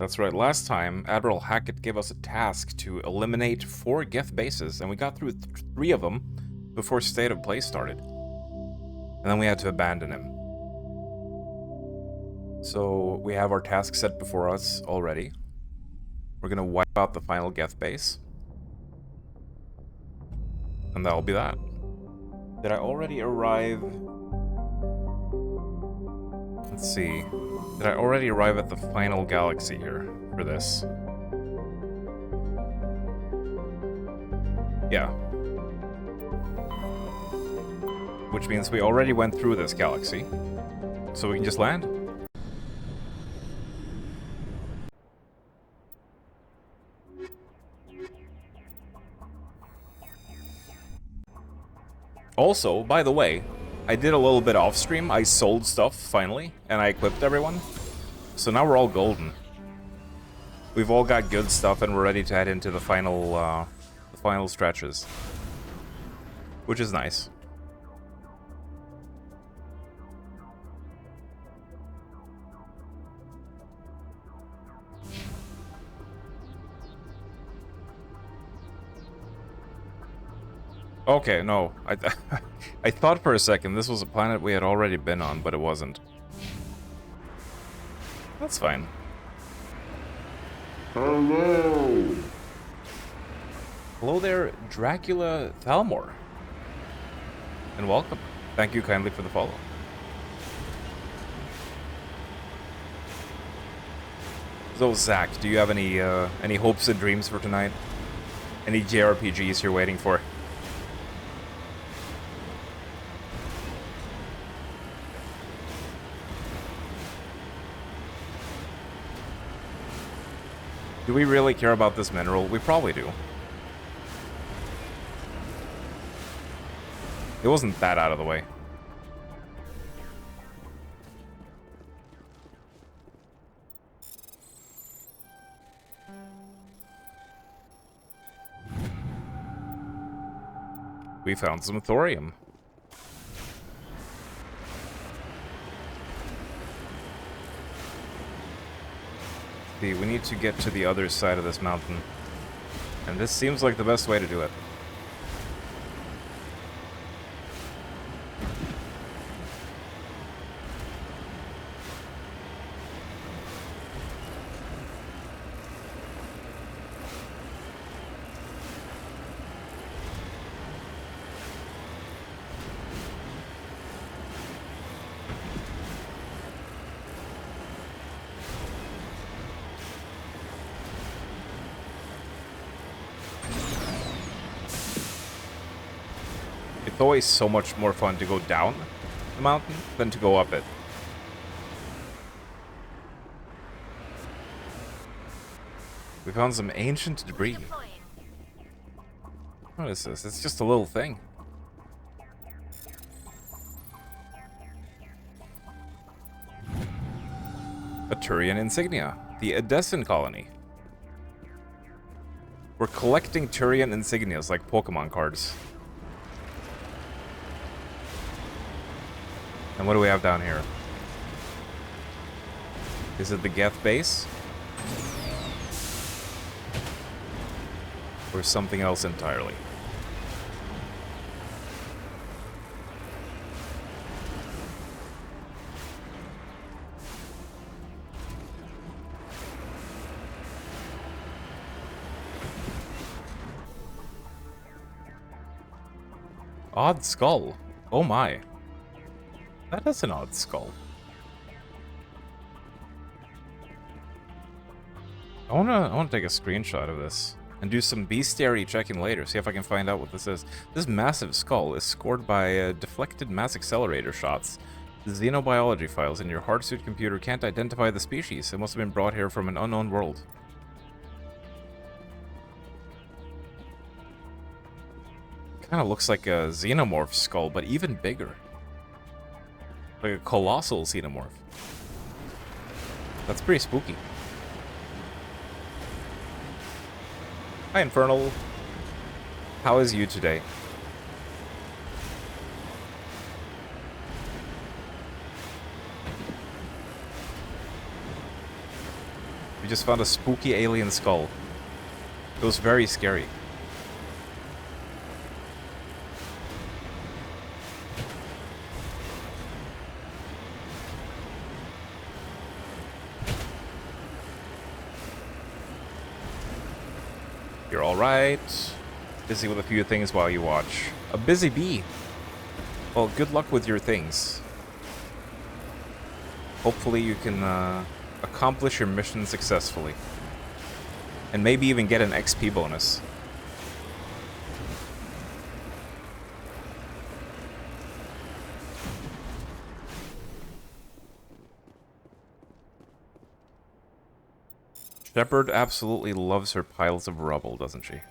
That's right, last time, Admiral Hackett gave us a task to eliminate 4 Geth bases, and we got through 3 of them before State of Play started. And then we had to abandon him. So, we have our task set before us already. We're gonna wipe out the final Geth base. And that'll be that. Did I already arrive... Let's see. Did I already arrive at the final galaxy here for this? Yeah. Which means we already went through this galaxy. So we can just land. Also, by the way, I did a little bit off stream. I sold stuff, finally, and I equipped everyone. So now we're all golden. We've all got good stuff, and we're ready to head into the final stretches. Which is nice. Okay, no. I thought for a second this was a planet we had already been on, but it wasn't. That's fine. Hello! Hello there, Dracula Thalmor. And welcome. Thank you kindly for the follow. So, Zach, do you have any hopes and dreams for tonight? Any JRPGs you're waiting for? Do we really care about this mineral? We probably do. It wasn't that out of the way. We found some thorium. See, we need to get to the other side of this mountain. And this seems like the best way to do it. It's always so much more fun to go down the mountain than to go up it. We found some ancient debris. What is this? It's just a little thing. A Turian insignia. The Edessin colony. We're collecting Turian insignias like Pokemon cards. And what do we have down here? Is it the Geth base? Or something else entirely? Odd skull. Oh my. That is an odd skull. I wanna take a screenshot of this and do some bestiary checking later, see if I can find out what this is. This massive skull is scored by deflected mass accelerator shots. The xenobiology files in your hardsuit computer can't identify the species. It must have been brought here from an unknown world. Kinda looks like a xenomorph skull, but even bigger. Like a colossal xenomorph. That's pretty spooky. Hi, Infernal. How is you today? just found a spooky alien skull. It was very scary. You're alright. Busy with a few things while you watch. A busy bee. Well, good luck with your things. Hopefully you can accomplish your mission successfully. And maybe even get an XP bonus. Shepard absolutely loves her piles of rubble, doesn't she?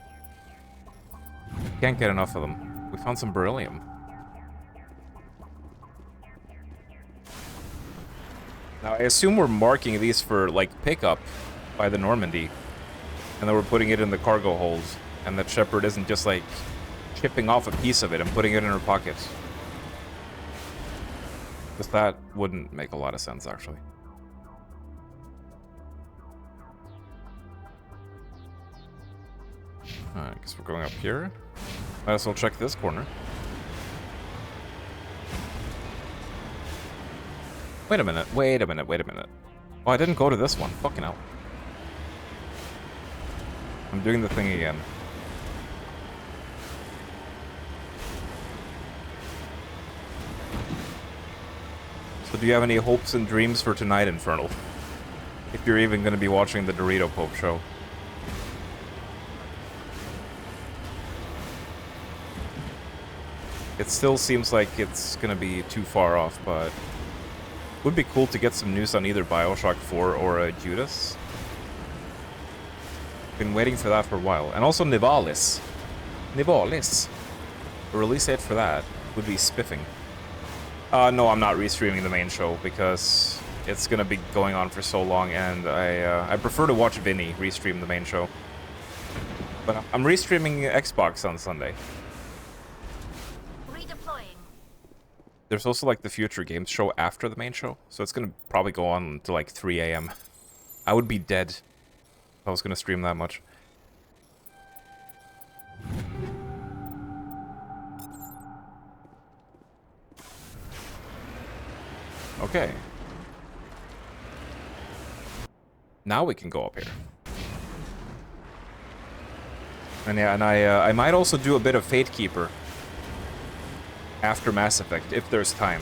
Can't get enough of them. We found some beryllium. Now, I assume we're marking these for, like, pickup by the Normandy. And then we're putting it in the cargo hold. And that Shepard isn't just, like, chipping off a piece of it and putting it in her pocket. Because that wouldn't make a lot of sense, actually. Alright, I guess we're going up here. Might as well check this corner. Wait a minute, wait a minute, wait a minute. Oh, I didn't go to this one. Fucking hell. I'm doing the thing again. So do you have any hopes and dreams for tonight, Infernal? If you're even going to be watching the Dorito Pope show. It still seems like it's gonna be too far off, but would be cool to get some news on either Bioshock 4 or Judas. Been waiting for that for a while. And also Nivalis. Nivalis. The release date for that would be spiffing. No, I'm not restreaming the main show because it's gonna be going on for so long, and I prefer to watch Vinny restream the main show. But I'm restreaming Xbox on Sunday. There's also, like, the Future Games show after the main show, so it's gonna probably go on until, like, 3 AM. I would be dead if I was gonna stream that much. Okay. Now we can go up here. And yeah, and I might also do a bit of Fate Keeper after Mass Effect, if there's time.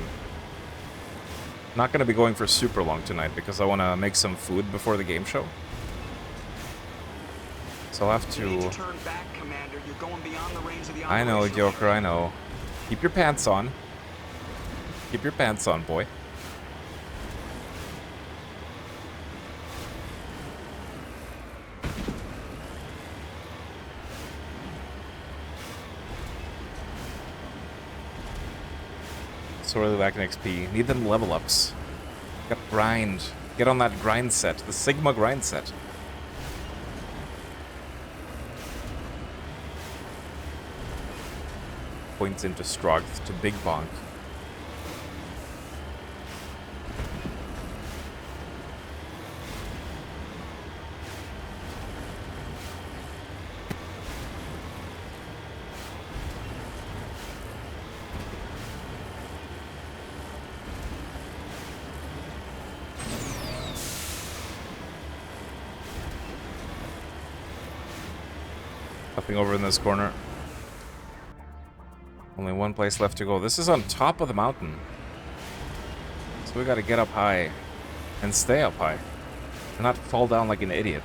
Not gonna be going for super long tonight, because I want to make some food before the game show. So I'll have to... turn back, Commander. You're going beyond the range of the I know, Joker, I know. Keep your pants on. Keep your pants on, boy. Sorely lacking XP. Need them level ups. Gotta grind. Get on that grind set. The Sigma grind set. Points into Stroggth to Big Bonk. Nothing over in this corner. Only one place left to go. This is on top of the mountain. So we gotta get up high. And stay up high. And not fall down like an idiot.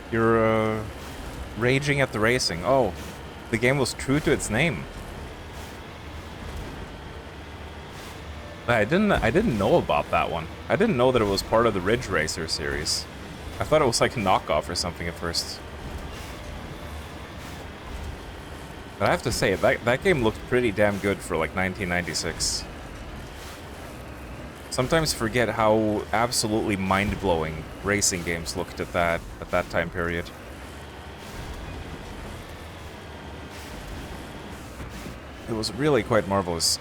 You're, raging at the racing. Oh, the game was true to its name. I didn't know about that one. I didn't know that it was part of the Ridge Racer series. I thought it was like a knockoff or something at first. But I have to say, that game looked pretty damn good for like 1996. Sometimes forget how absolutely mind-blowing racing games looked at that time period. was really quite marvelous.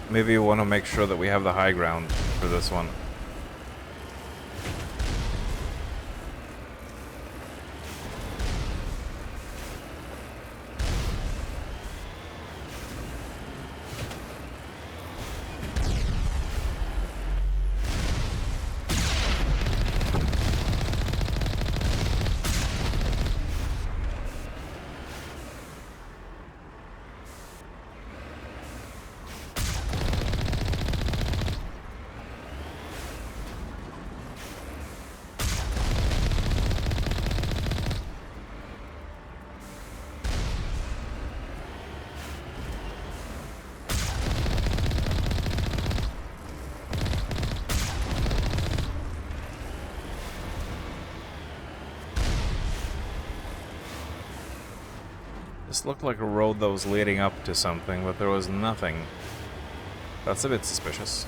Maybe you want to make sure that we have the high ground for this one. This looked like a road that was leading up to something, but there was nothing. That's a bit suspicious.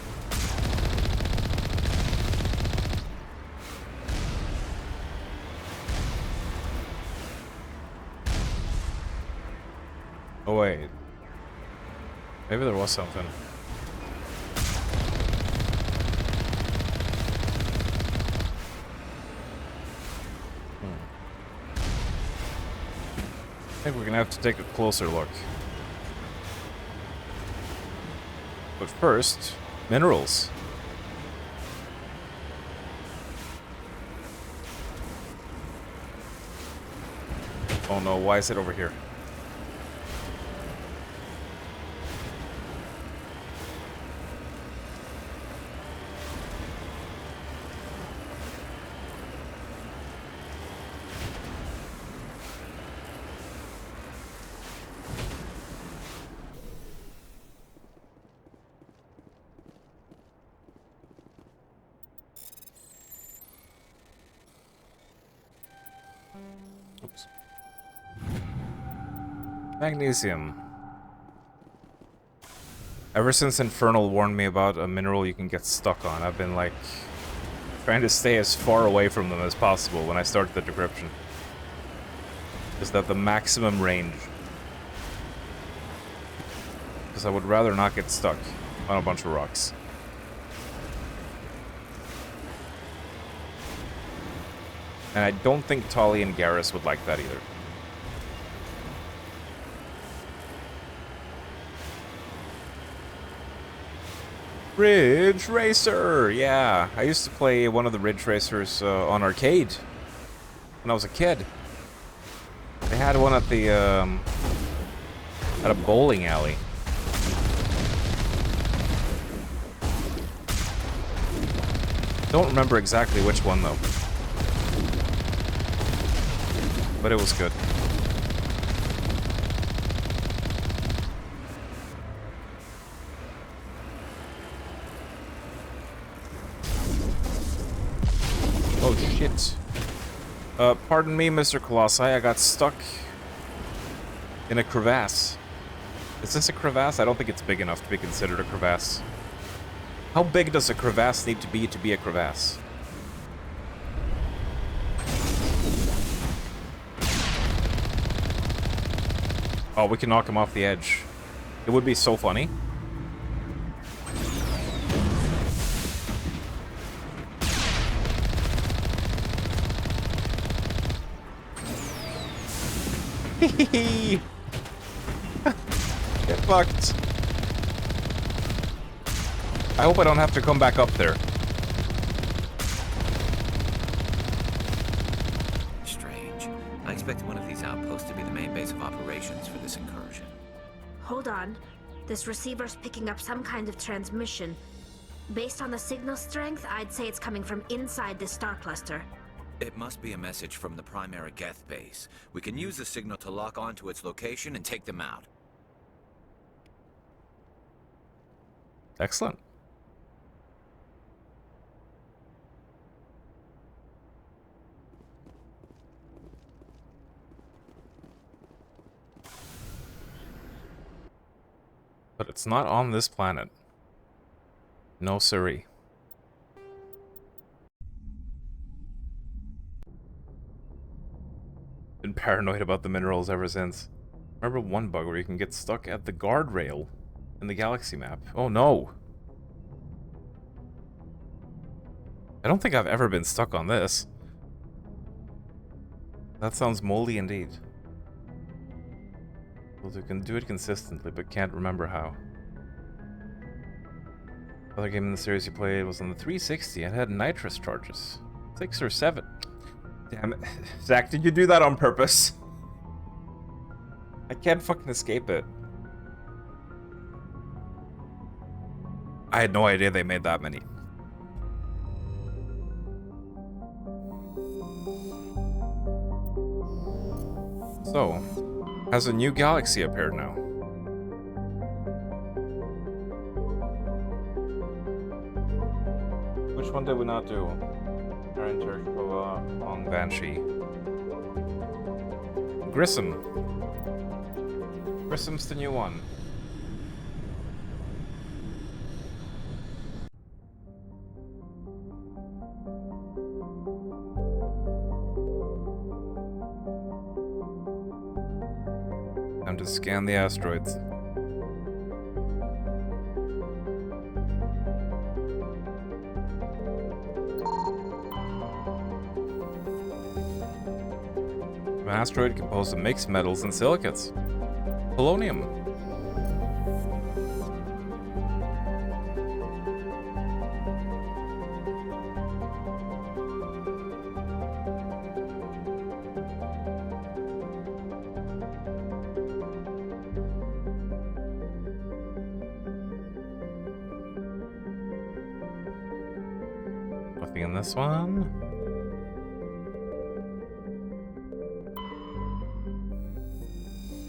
Oh wait. Maybe there was something. I think we're gonna have to take a closer look. But first, minerals. Oh no, why is it over here? Oops. Magnesium. Ever since Infernal warned me about a mineral you can get stuck on, I've been like trying to stay as far away from them as possible when I start the decryption. Is that the maximum range? Because I would rather not get stuck on a bunch of rocks. And I don't think Tali and Garrus would like that either. Ridge Racer! Yeah, I used to play one of the Ridge Racers on arcade when I was a kid. They had one at the at a bowling alley. Don't remember exactly which one though. But it was good. Oh shit. Pardon me, Mr. Colossi, I got stuck in a crevasse. Is this a crevasse? I don't think it's big enough to be considered a crevasse. How big does a crevasse need to be a crevasse? Oh, we can knock him off the edge. It would be so funny. Hehehe. Get fucked. I hope I don't have to come back up there. Strange. I expected one of these outposts to be the main base of operations for this incursion. Hold on. This receiver's picking up some kind of transmission. Based on the signal strength, I'd say it's coming from inside this star cluster. It must be a message from the primary Geth base. We can use the signal to lock onto its location and take them out. Excellent. But it's not on this planet. No siree. Been paranoid about the minerals ever since. Remember one bug where you can get stuck at the guardrail in the galaxy map? Oh no! I don't think I've ever been stuck on this. That sounds moldy indeed. Well, you can do it consistently, but can't remember how. Other game in the series you played was on the 360 and had nitrous charges. 6 or 7. Damn it. Zach, did you do that on purpose? I can't fucking escape it. I had no idea they made that many. So, has a new galaxy appeared now? Which one did we not do? Long Banshee. Grissom. Grissom's the new one. Time to scan the asteroids. An asteroid composed of mixed metals and silicates. Polonium. Nothing in this one.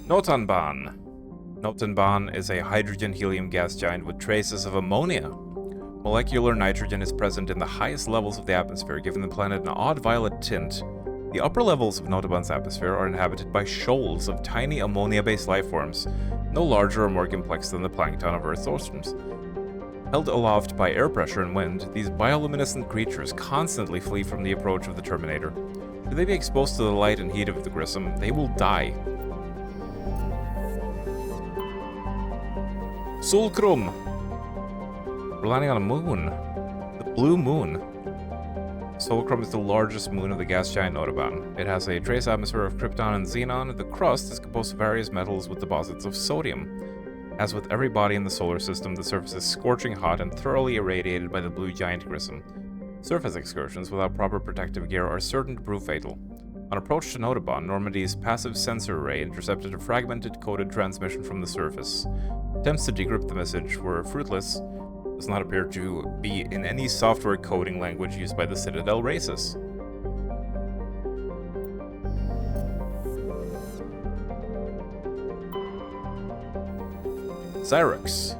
Notanban. Notanban is a hydrogen-helium gas giant with traces of ammonia. Molecular nitrogen is present in the highest levels of the atmosphere, giving the planet an odd violet tint. The upper levels of Notanban's atmosphere are inhabited by shoals of tiny ammonia-based life forms, no larger or more complex than the plankton of Earth's oceans. Held aloft by air pressure and wind, these bioluminescent creatures constantly flee from the approach of the Terminator. Should they be exposed to the light and heat of the Grissom, they will die. Sulcrum! We're landing on a moon. The blue moon. Sulcrum is the largest moon of the gas giant Notanban. It has a trace atmosphere of krypton and xenon. The crust is composed of various metals with deposits of sodium. As with every body in the solar system, the surface is scorching hot and thoroughly irradiated by the blue giant Grissom. Surface excursions without proper protective gear are certain to prove fatal. On approach to Notanban, Normandy's passive sensor array intercepted a fragmented coded transmission from the surface. Attempts to decrypt the message were fruitless. It does not appear to be in any software coding language used by the Citadel races. Xerix.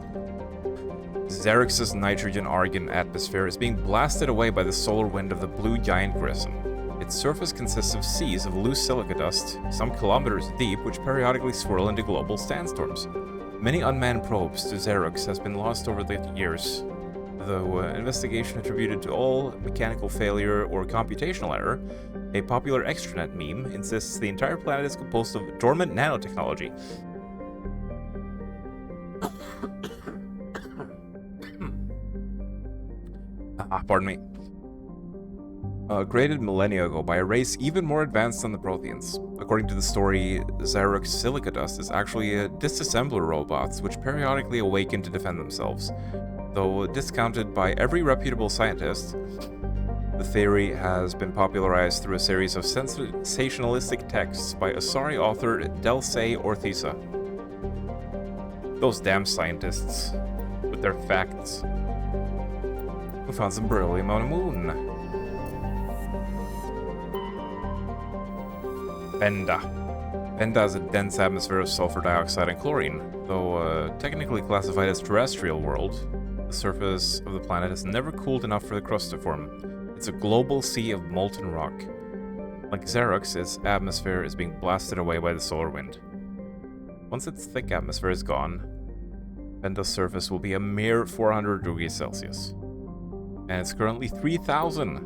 Xerix's nitrogen-argon atmosphere is being blasted away by the solar wind of the blue giant Grissom. Its surface consists of seas of loose silica dust, some kilometers deep, which periodically swirl into global sandstorms. Many unmanned probes to Xerix has been lost over the years, though investigation attributed to all mechanical failure or computational error. A popular extranet meme insists the entire planet is composed of dormant nanotechnology. Pardon me. Created millennia ago by a race even more advanced than the Protheans. According to the story, Xerix silica dust is actually disassembler robots which periodically awaken to defend themselves. Though discounted by every reputable scientist, the theory has been popularized through a series of sensationalistic texts by Asari author Delsey Orthisa. Those damn scientists, with their facts. We found some beryllium on a moon. Venda. Venda has a dense atmosphere of sulfur dioxide and chlorine. Though technically classified as terrestrial world, the surface of the planet has never cooled enough for the crust to form. It's a global sea of molten rock. Like Xerix, its atmosphere is being blasted away by the solar wind. Once its thick atmosphere is gone, Benda's surface will be a mere 400 degrees Celsius. And it's currently 3,000.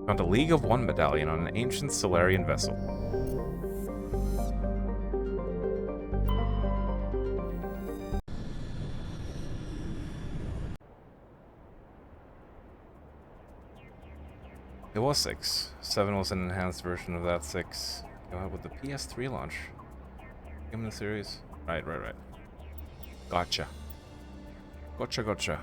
Found a League of One medallion on an ancient Solarian vessel. It was 6. 7 was an enhanced version of that 6. Go ahead with the PS3 launch. Game in the series. Right. Gotcha. Gotcha.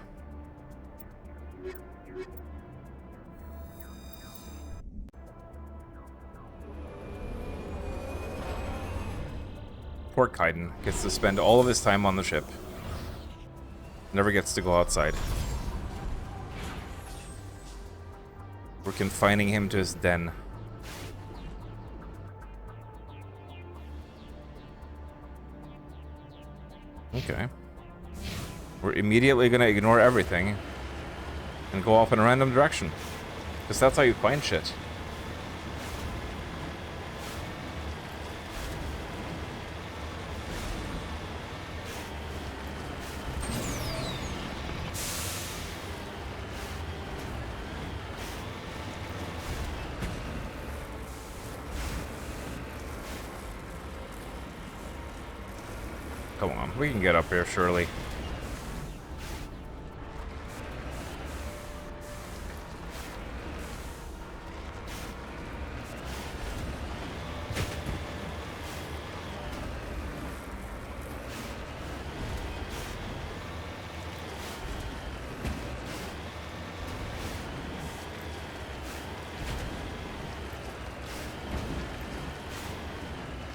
Poor Kaiden gets to spend all of his time on the ship. Never gets to go outside. We're confining him to his den. Okay. We're immediately gonna ignore everything and go off in a random direction. Because that's how you find shit. Come on, we can get up here, surely.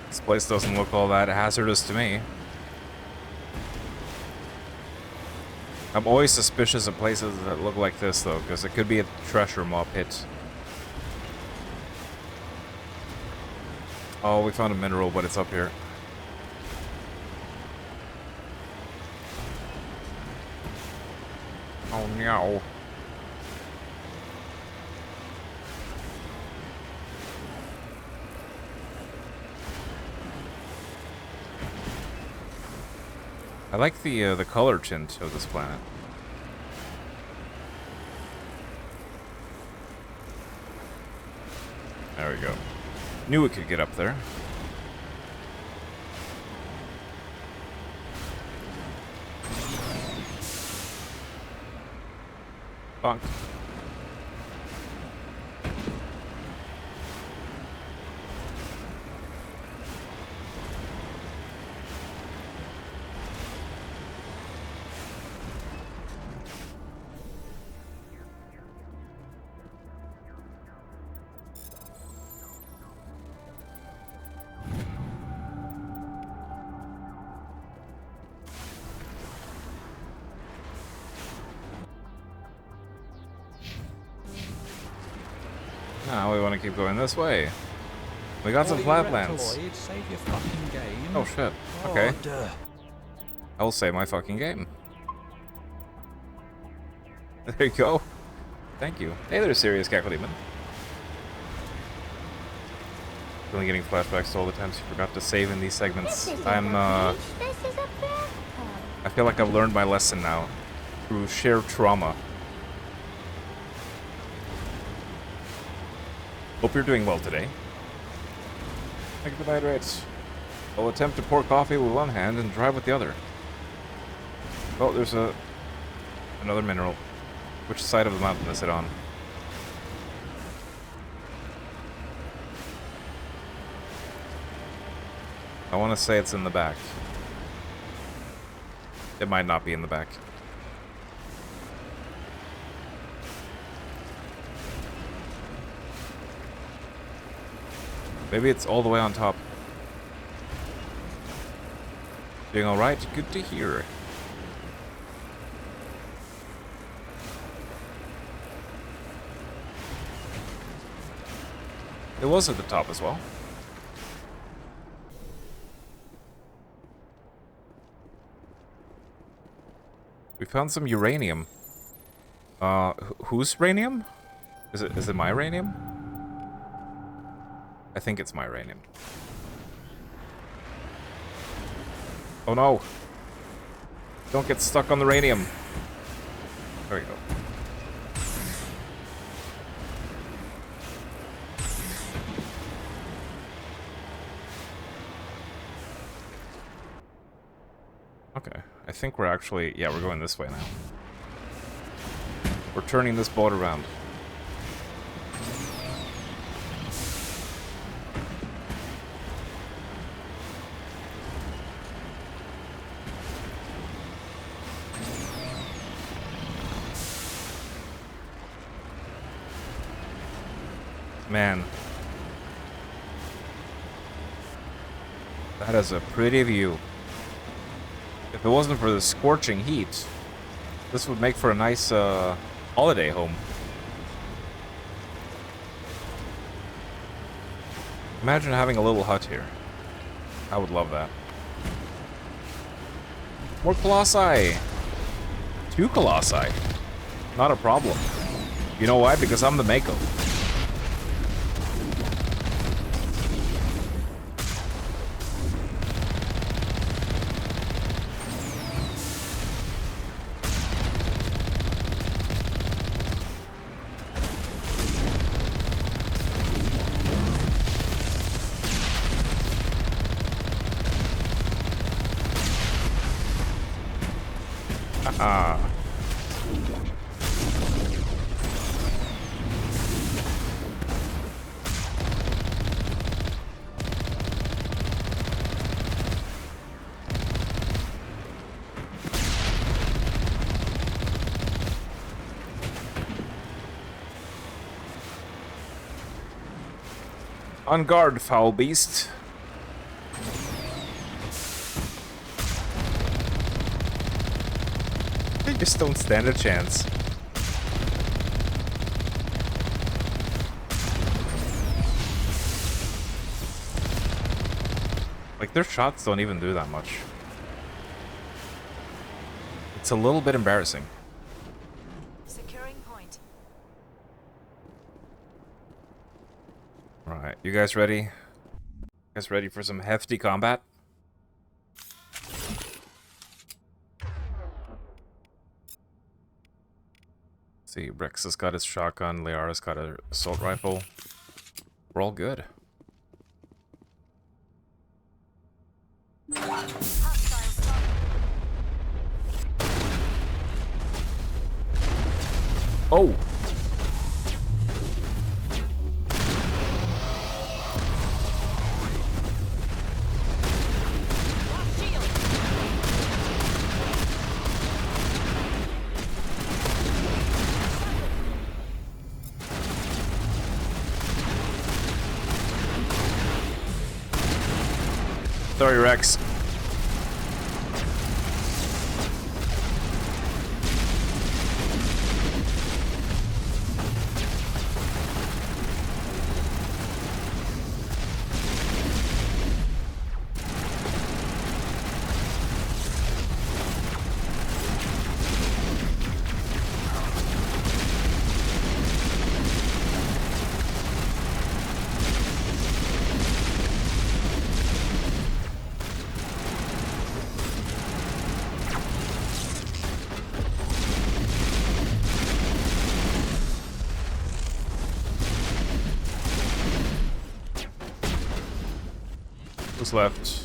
This place doesn't look all that hazardous to me. I'm always suspicious of places that look like this, though, because it could be a treasure mob hit. Oh, we found a mineral, but it's up here. Oh, no. I like the color tint of this planet. There we go. Knew we could get up there. Bonk. Now we want to keep going this way. We got some flatlands. Save your fucking game. Oh shit. Okay. Oh, duh. I will save my fucking game. There you go. Thank you. Hey there, serious Cackle Demon. Only getting flashbacks to all the times you forgot to save in these segments. I feel like I've learned my lesson now through sheer trauma. Hope you're doing well today. Thank you for the hydrates. I'll attempt to pour coffee with one hand and drive with the other. Oh, there's another mineral. Which side of the mountain is it on? I want to say it's in the back. It might not be in the back. Maybe it's all the way on top. Doing alright? Good to hear. It was at the top as well. We found some uranium. Whose uranium? Is it my uranium? I think it's my uranium. Oh no. Don't get stuck on the radium. There we go. Okay, I think we're actually... Yeah, we're going this way now. We're turning this boat around. Man. That is a pretty view. If it wasn't for the scorching heat, this would make for a nice holiday home. Imagine having a little hut here. I would love that. More colossi! 2 colossi. Not a problem. You know why? Because I'm the Mako. Ah. On guard, foul beast. They just don't stand a chance. Like, their shots don't even do that much. It's a little bit embarrassing. Securing point. Alright, you guys ready? You guys ready for some hefty combat? See, Rex has got his shotgun, Liara's got an assault rifle. We're all good. Oh! Sorry, Rex. Who's left?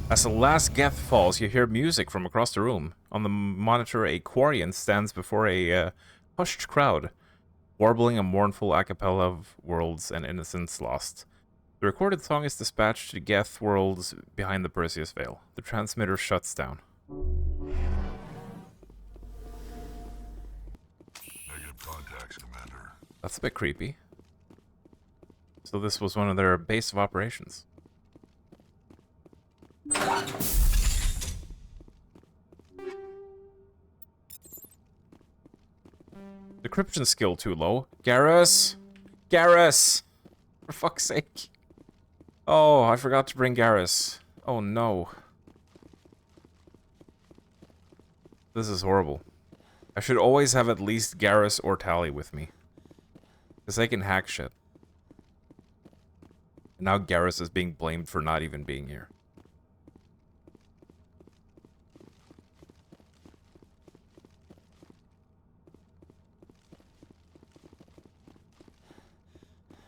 As the last Geth falls, you hear music from across the room. On the monitor, a Quarian stands before a hushed crowd, warbling a mournful a cappella of worlds and innocence lost. The recorded song is dispatched to Geth worlds behind the Perseus Veil. The transmitter shuts down. Negative contacts, Commander. That's a bit creepy. So this was one of their base of operations. Decryption skill too low. Garrus! Garrus! For fuck's sake. Oh, I forgot to bring Garrus. Oh no. This is horrible. I should always have at least Garrus or Tally with me. Because they can hack shit. And now Garrus is being blamed for not even being here.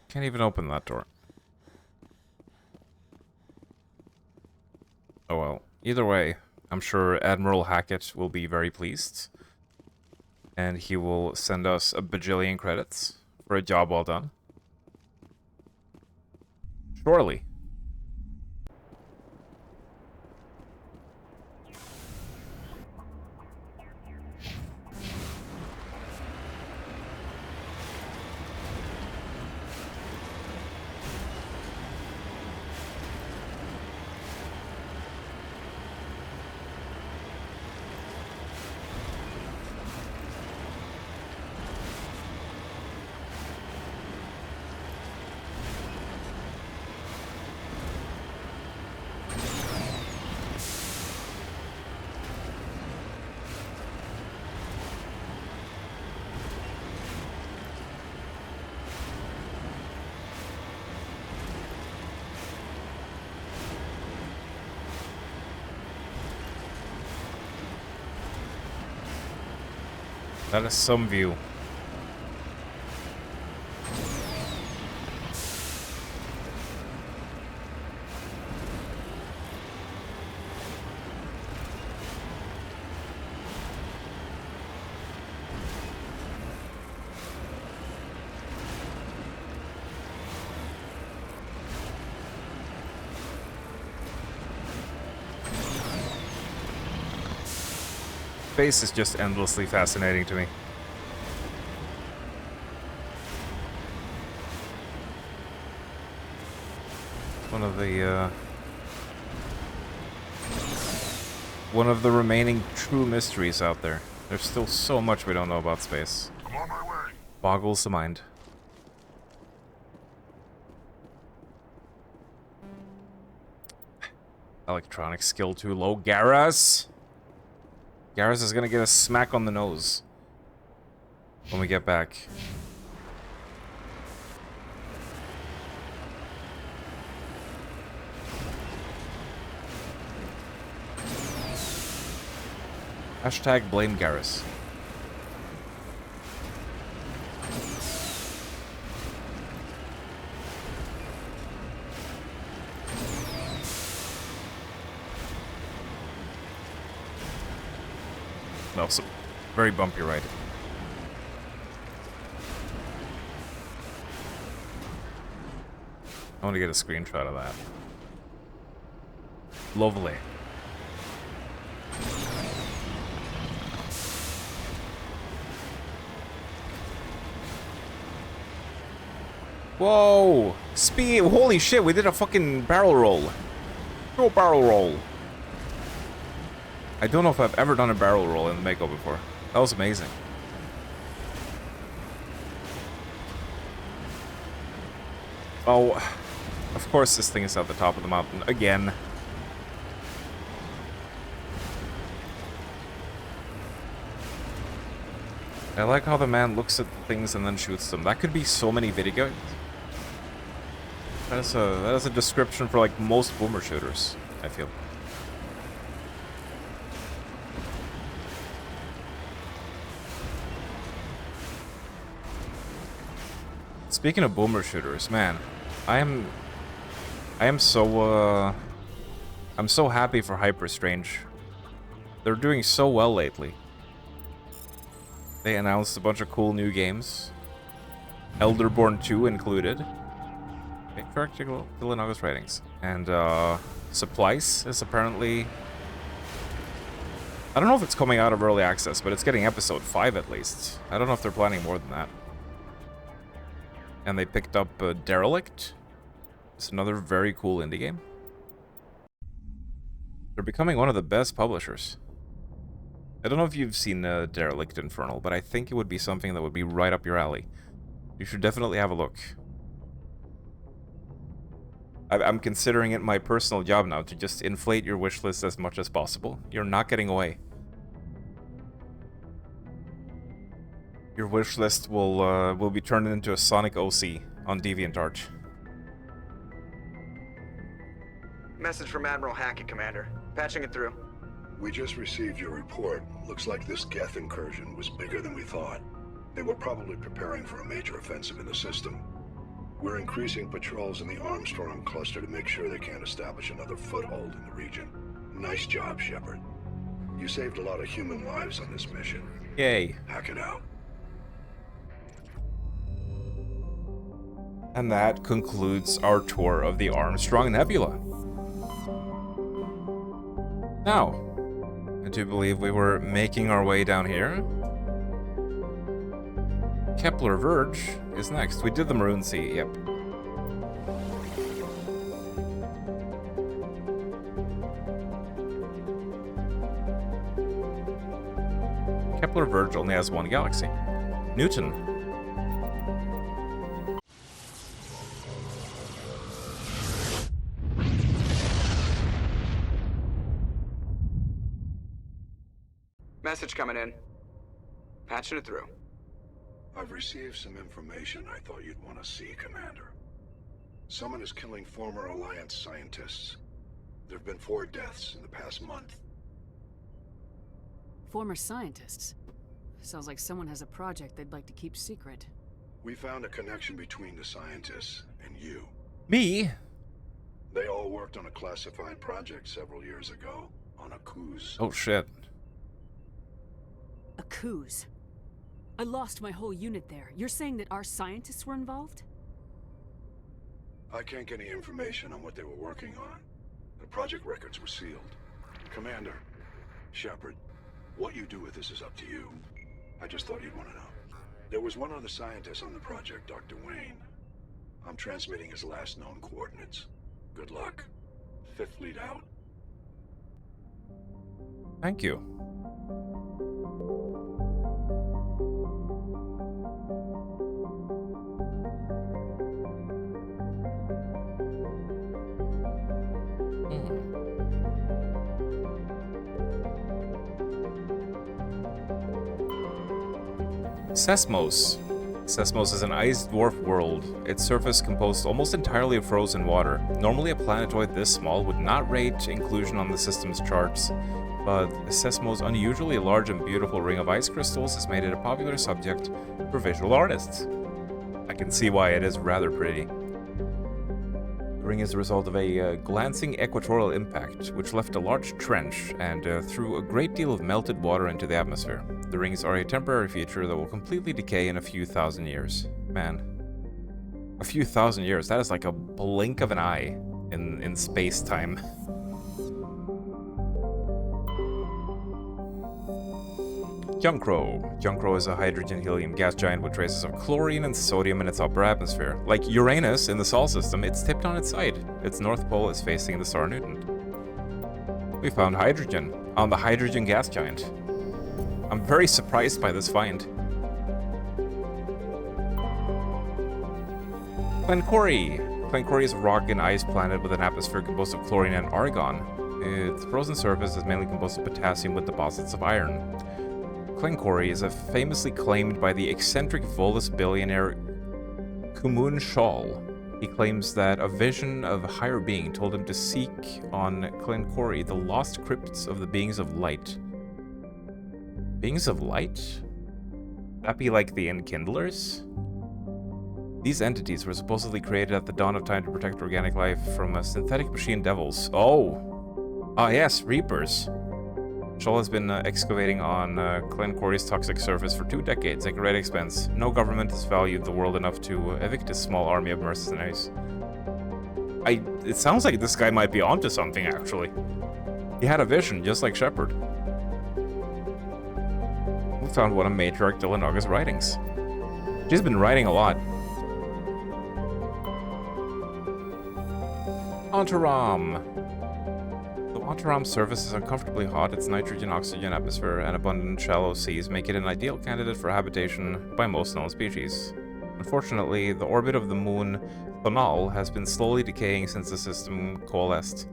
Can't even open that door. Oh well. Either way, I'm sure Admiral Hackett will be very pleased. And he will send us a bajillion credits for a job well done. Surely. That is some view. Space is just endlessly fascinating to me. One of the remaining true mysteries out there. There's still so much we don't know about space. I'm on my way. Boggles the mind. Electronic skill too low. Garrus! Garrus is gonna get a smack on the nose when we get back. Hashtag blame Garrus. No, so very bumpy ride. I want to get a screenshot of that. Lovely. Whoa! Speed! Holy shit, we did a fucking barrel roll. Do a barrel roll. I don't know if I've ever done a barrel roll in the Mako before. That was amazing. Oh, of course this thing is at the top of the mountain again. I like how the man looks at things and then shoots them. That could be so many video games. That is a description for like most boomer shooters, I feel. Speaking of boomer shooters, man, I'm so I'm so happy for Hyper Strange. They're doing so well lately. They announced a bunch of cool new games. Elderborn 2 included. Correct in August ratings. And Supplies is apparently... I don't know if it's coming out of early access, but it's getting episode 5 at least. I don't know if they're planning more than that. And they picked up Derelict. It's another very cool indie game. They're becoming one of the best publishers. I don't know if you've seen Derelict Infernal, but I think it would be something that would be right up your alley. You should definitely have a look. I'm considering it my personal job now to just inflate your wish list as much as possible. You're not getting away. Your wish list will be turned into a Sonic OC on DeviantArt. Message from Admiral Hackett, Commander. Patching it through. We just received your report. Looks like this Geth incursion was bigger than we thought. They were probably preparing for a major offensive in the system. We're increasing patrols in the Armstrong cluster to make sure they can't establish another foothold in the region. Nice job, Shepard. You saved a lot of human lives on this mission. Yay. Hack it out. And that concludes our tour of the Armstrong Nebula. Now, I do believe we were making our way down here. Kepler Verge is next. We did the Maroon Sea, yep. Kepler Verge only has one galaxy. Newton. Message coming in. Patching it through. I've received some information I thought you'd want to see, Commander. Someone is killing former Alliance scientists. There have been 4 deaths in the past month. Former scientists? Sounds like someone has a project they'd like to keep secret. We found a connection between the scientists and you. Me? They all worked on a classified project several years ago, on a cruise. Oh shit. A cruise? I lost my whole unit there. You're saying that our scientists were involved? I can't get any information on what they were working on. The project records were sealed. Commander, Shepard, what you do with this is up to you. I just thought you'd want to know. There was one other scientist on the project, Dr. Wayne. I'm transmitting his last known coordinates. Good luck. 5th Fleet out. Thank you. Sesmos. Sesmos is an ice dwarf world. Its surface composed almost entirely of frozen water. Normally a planetoid this small would not rate inclusion on the system's charts, but Sesmos' unusually large and beautiful ring of ice crystals has made it a popular subject for visual artists. I can see why it is rather pretty. The ring is the result of a glancing equatorial impact, which left a large trench and threw a great deal of melted water into the atmosphere. The rings are a temporary feature that will completely decay in a few thousand years. Man. A few thousand years, that is like a blink of an eye in space-time. Junkro. Junkro is a hydrogen-helium gas giant with traces of chlorine and sodium in its upper atmosphere. Like Uranus in the Sol system, it's tipped on its side. Its north pole is facing the star Newton. We found hydrogen on the hydrogen gas giant. I'm very surprised by this find. Glencory. Glencory is a rock and ice planet with an atmosphere composed of chlorine and argon. Its frozen surface is mainly composed of potassium with deposits of iron. Glencory is famously claimed by the eccentric Volus billionaire Kumun Shawl. He claims that a vision of a higher being told him to seek on Glencory the lost crypts of the beings of light. Beings of light? That be like the Enkindlers? These entities were supposedly created at the dawn of time to protect organic life from synthetic machine devils. Oh! Ah yes, Reapers. Scholl has been excavating on Glencory's toxic surface for 2 decades at great expense. No government has valued the world enough to evict a small army of mercenaries. It sounds like this guy might be onto something, actually. He had a vision, just like Shepard. We found one of Matriarch Dylanaga's writings. She's been writing a lot. Antaram. The Antaram surface is uncomfortably hot. Its nitrogen-oxygen atmosphere and abundant shallow seas make it an ideal candidate for habitation by most known species. Unfortunately, the orbit of the moon Thonal has been slowly decaying since the system coalesced.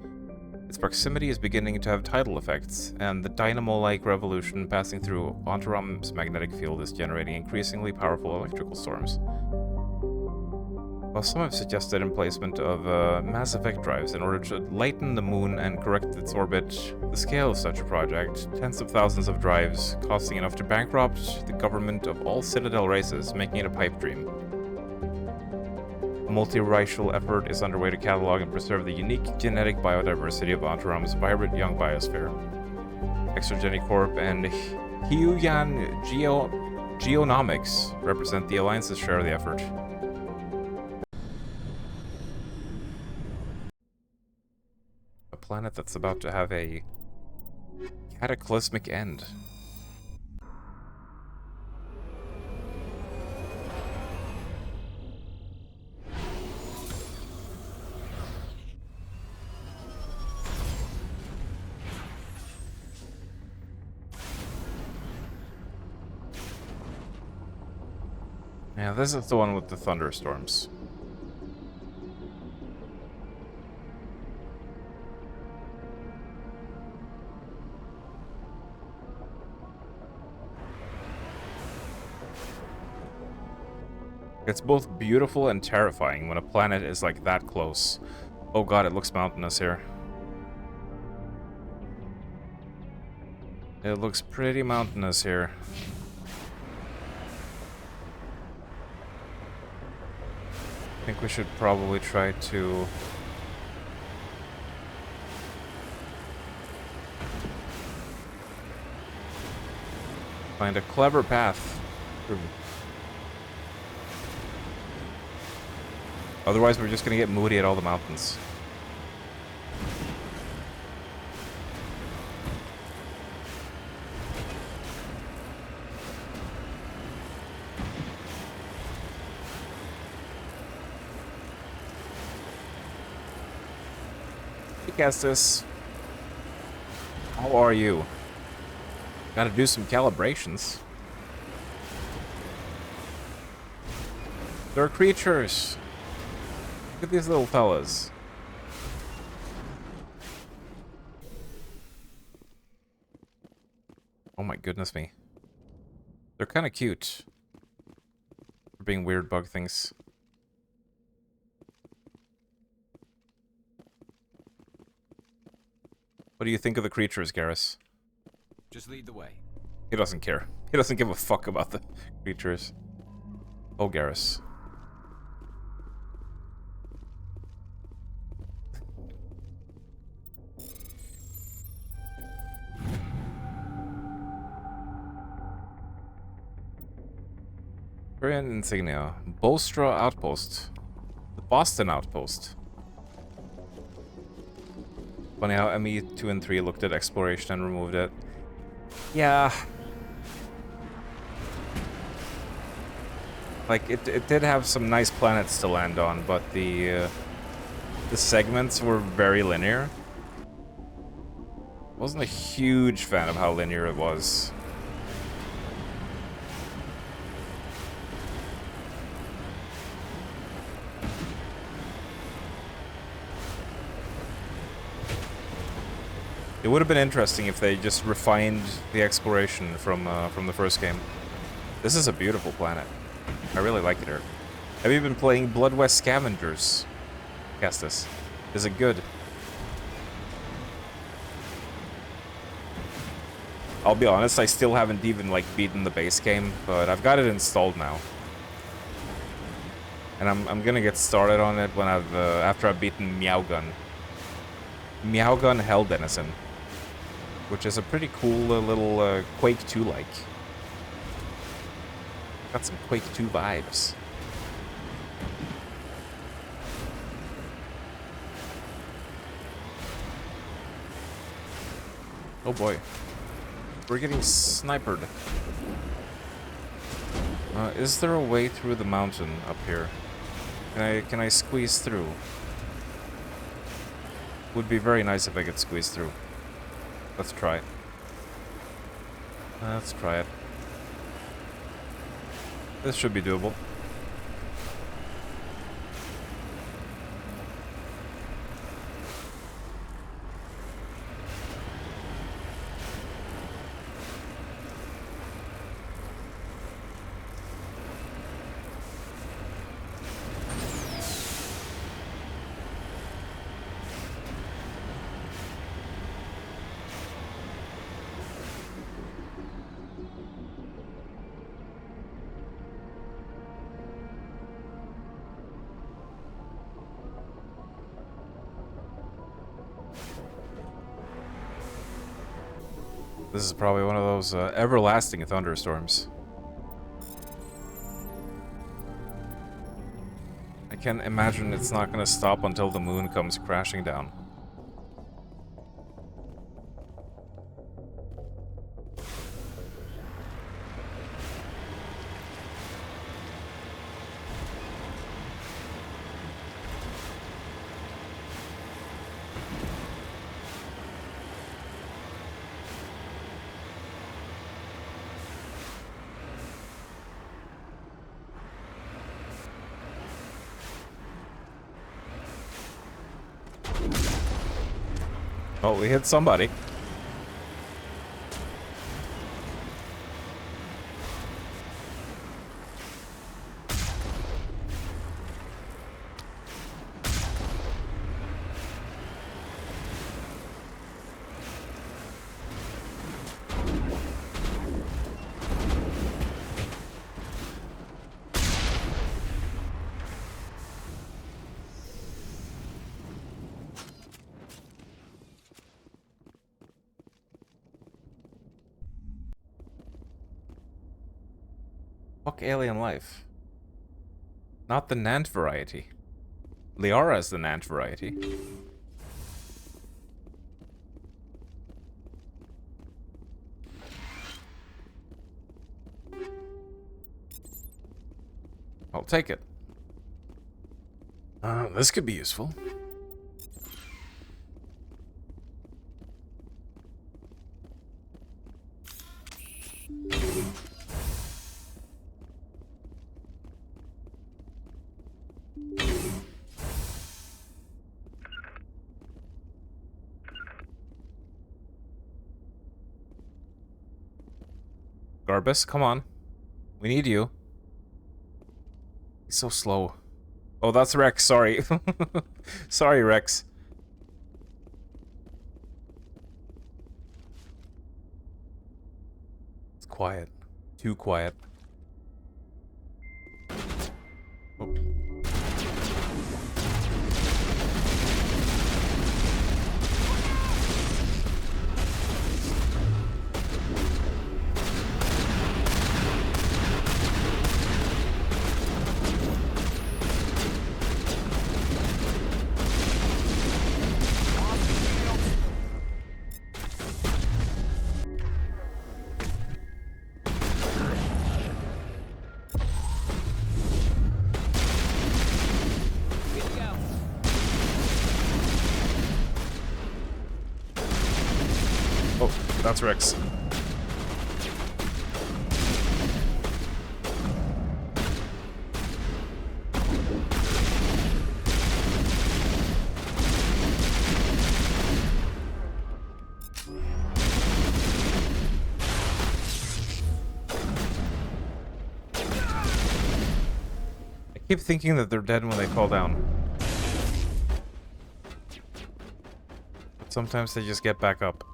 Its proximity is beginning to have tidal effects, and the dynamo-like revolution passing through Antaram's magnetic field is generating increasingly powerful electrical storms. While some have suggested emplacement of Mass Effect drives in order to lighten the moon and correct its orbit, the scale of such a project, tens of thousands of drives, costing enough to bankrupt the government of all Citadel races, making it a pipe dream. A multiracial effort is underway to catalog and preserve the unique genetic biodiversity of Antaram's vibrant young biosphere. Exogeny Corp and Huyan Geonomics represent the Alliance's share of the effort. A planet that's about to have a cataclysmic end. Yeah, this is the one with the thunderstorms. It's both beautiful and terrifying when a planet is like that close. Oh god, it looks mountainous here. It looks pretty mountainous here. I think we should probably try to find a clever path through. Otherwise, we're just gonna get moody at all the mountains. Estes, how are you? Gotta do some calibrations. There are creatures. Look at these little fellas. Oh my goodness me. They're kind of cute. For being weird bug things. What do you think of the creatures, Garrus? Just lead the way. He doesn't care. He doesn't give a fuck about the creatures. Oh, Garrus. Korean insignia. Bostra Outpost. The Boston Outpost. Funny how ME2 and 3 looked at exploration and removed it. Yeah. Like, it did have some nice planets to land on, but the segments were very linear. Wasn't a huge fan of how linear it was. It would have been interesting if they just refined the exploration from the first game. This is a beautiful planet. I really like it here. Have you been playing Blood West Scavengers? Kestis. Is it good? I'll be honest, I still haven't even like beaten the base game, but I've got it installed now. And I'm gonna get started on it when after I've beaten Meowgun. Meowgun Hell Denizen. Which is a pretty cool little Quake 2-like. Got some Quake 2 vibes. Oh boy. We're getting sniped. Is there a way through the mountain up here? Can I squeeze through? Would be very nice if I could squeeze through. Let's try it. Let's try it. This should be doable. This is probably one of those everlasting thunderstorms. I can't imagine it's not going to stop until the moon comes crashing down. Oh, we hit somebody. Fuck alien life. Not the Nant variety. Liara's the Nant variety. I'll take it. This could be useful. Garbus, come on. We need you. He's so slow. Oh, that's Rex, sorry. Sorry, Rex. It's quiet. Too quiet. Oh. That's Rex. I keep thinking that they're dead when they fall down. But sometimes they just get back up.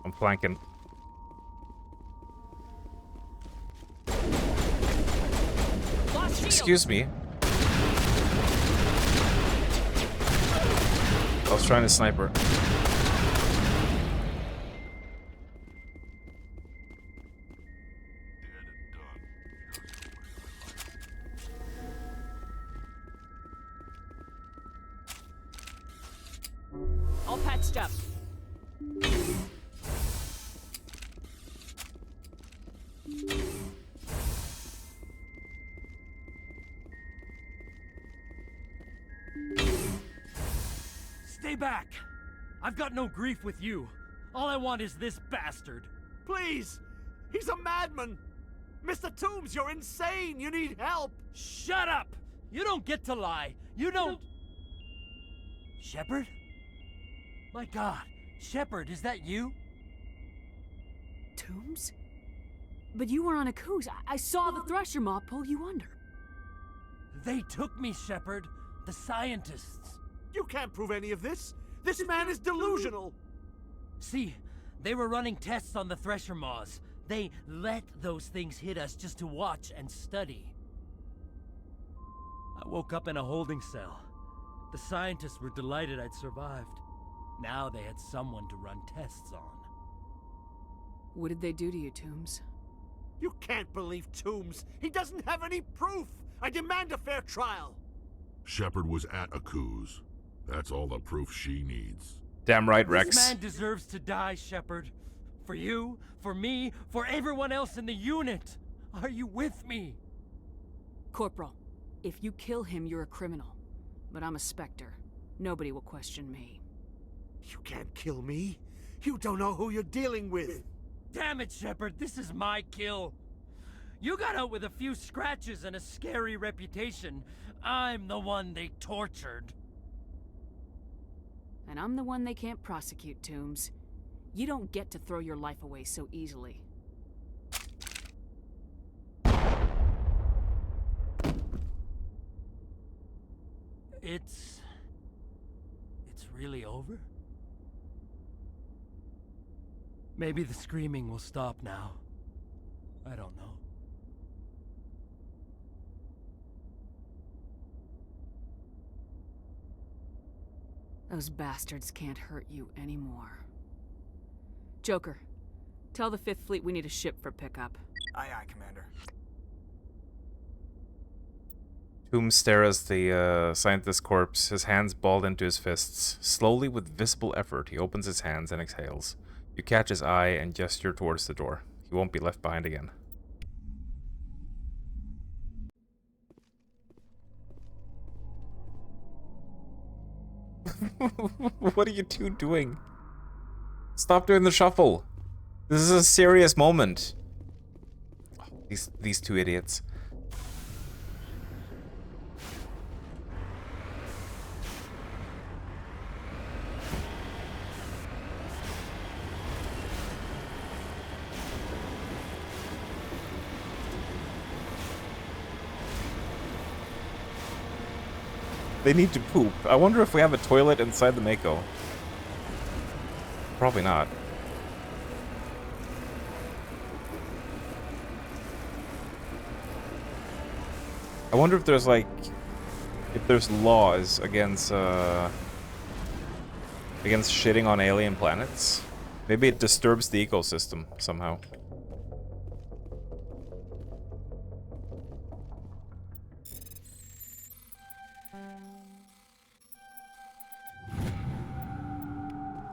I'm flanking. Excuse me. I was trying to sniper. All patched up. Stay back! I've got no grief with you. All I want is this bastard. Please! He's a madman! Mr. Toombs, you're insane! You need help! Shut up! You don't get to lie. You don't... Shepard? My God. Shepard, is that you? Toombs? But you were on a cruise. I saw the Thresher Maw pull you under. They took me, Shepard. The scientists. You can't prove any of this! This man is delusional! See, they were running tests on the Thresher Maws. They let those things hit us just to watch and study. I woke up in a holding cell. The scientists were delighted I'd survived. Now they had someone to run tests on. What did they do to you, Toombs? You can't believe Toombs. He doesn't have any proof. I demand a fair trial. Shepard was at Aku's. That's all the proof she needs. Damn right, This Rex. man deserves to die, Shepard. For you, for me, for everyone else in the unit. Are you with me? Corporal, if you kill him, you're a criminal. But I'm a Spectre. Nobody will question me. You can't kill me. You don't know who you're dealing with. Damn it, Shepard, this is my kill. You got out with a few scratches and a scary reputation. I'm the one they tortured. And I'm the one they can't prosecute, Toombs. You don't get to throw your life away so easily. It's really over? Maybe the screaming will stop now. I don't know. Those bastards can't hurt you anymore. Joker, tell the 5th Fleet we need a ship for pickup. Aye, aye, Commander. Toombs stares at the scientist's corpse, his hands balled into his fists. Slowly, with visible effort, he opens his hands and exhales. You catch his eye and gesture towards the door. He won't be left behind again. What are you two doing? Stop doing the shuffle. This is a serious moment. Oh, these two idiots. They need to poop. I wonder if we have a toilet inside the Mako. Probably not. I wonder if there's like, if there's laws against shitting on alien planets. Maybe it disturbs the ecosystem somehow.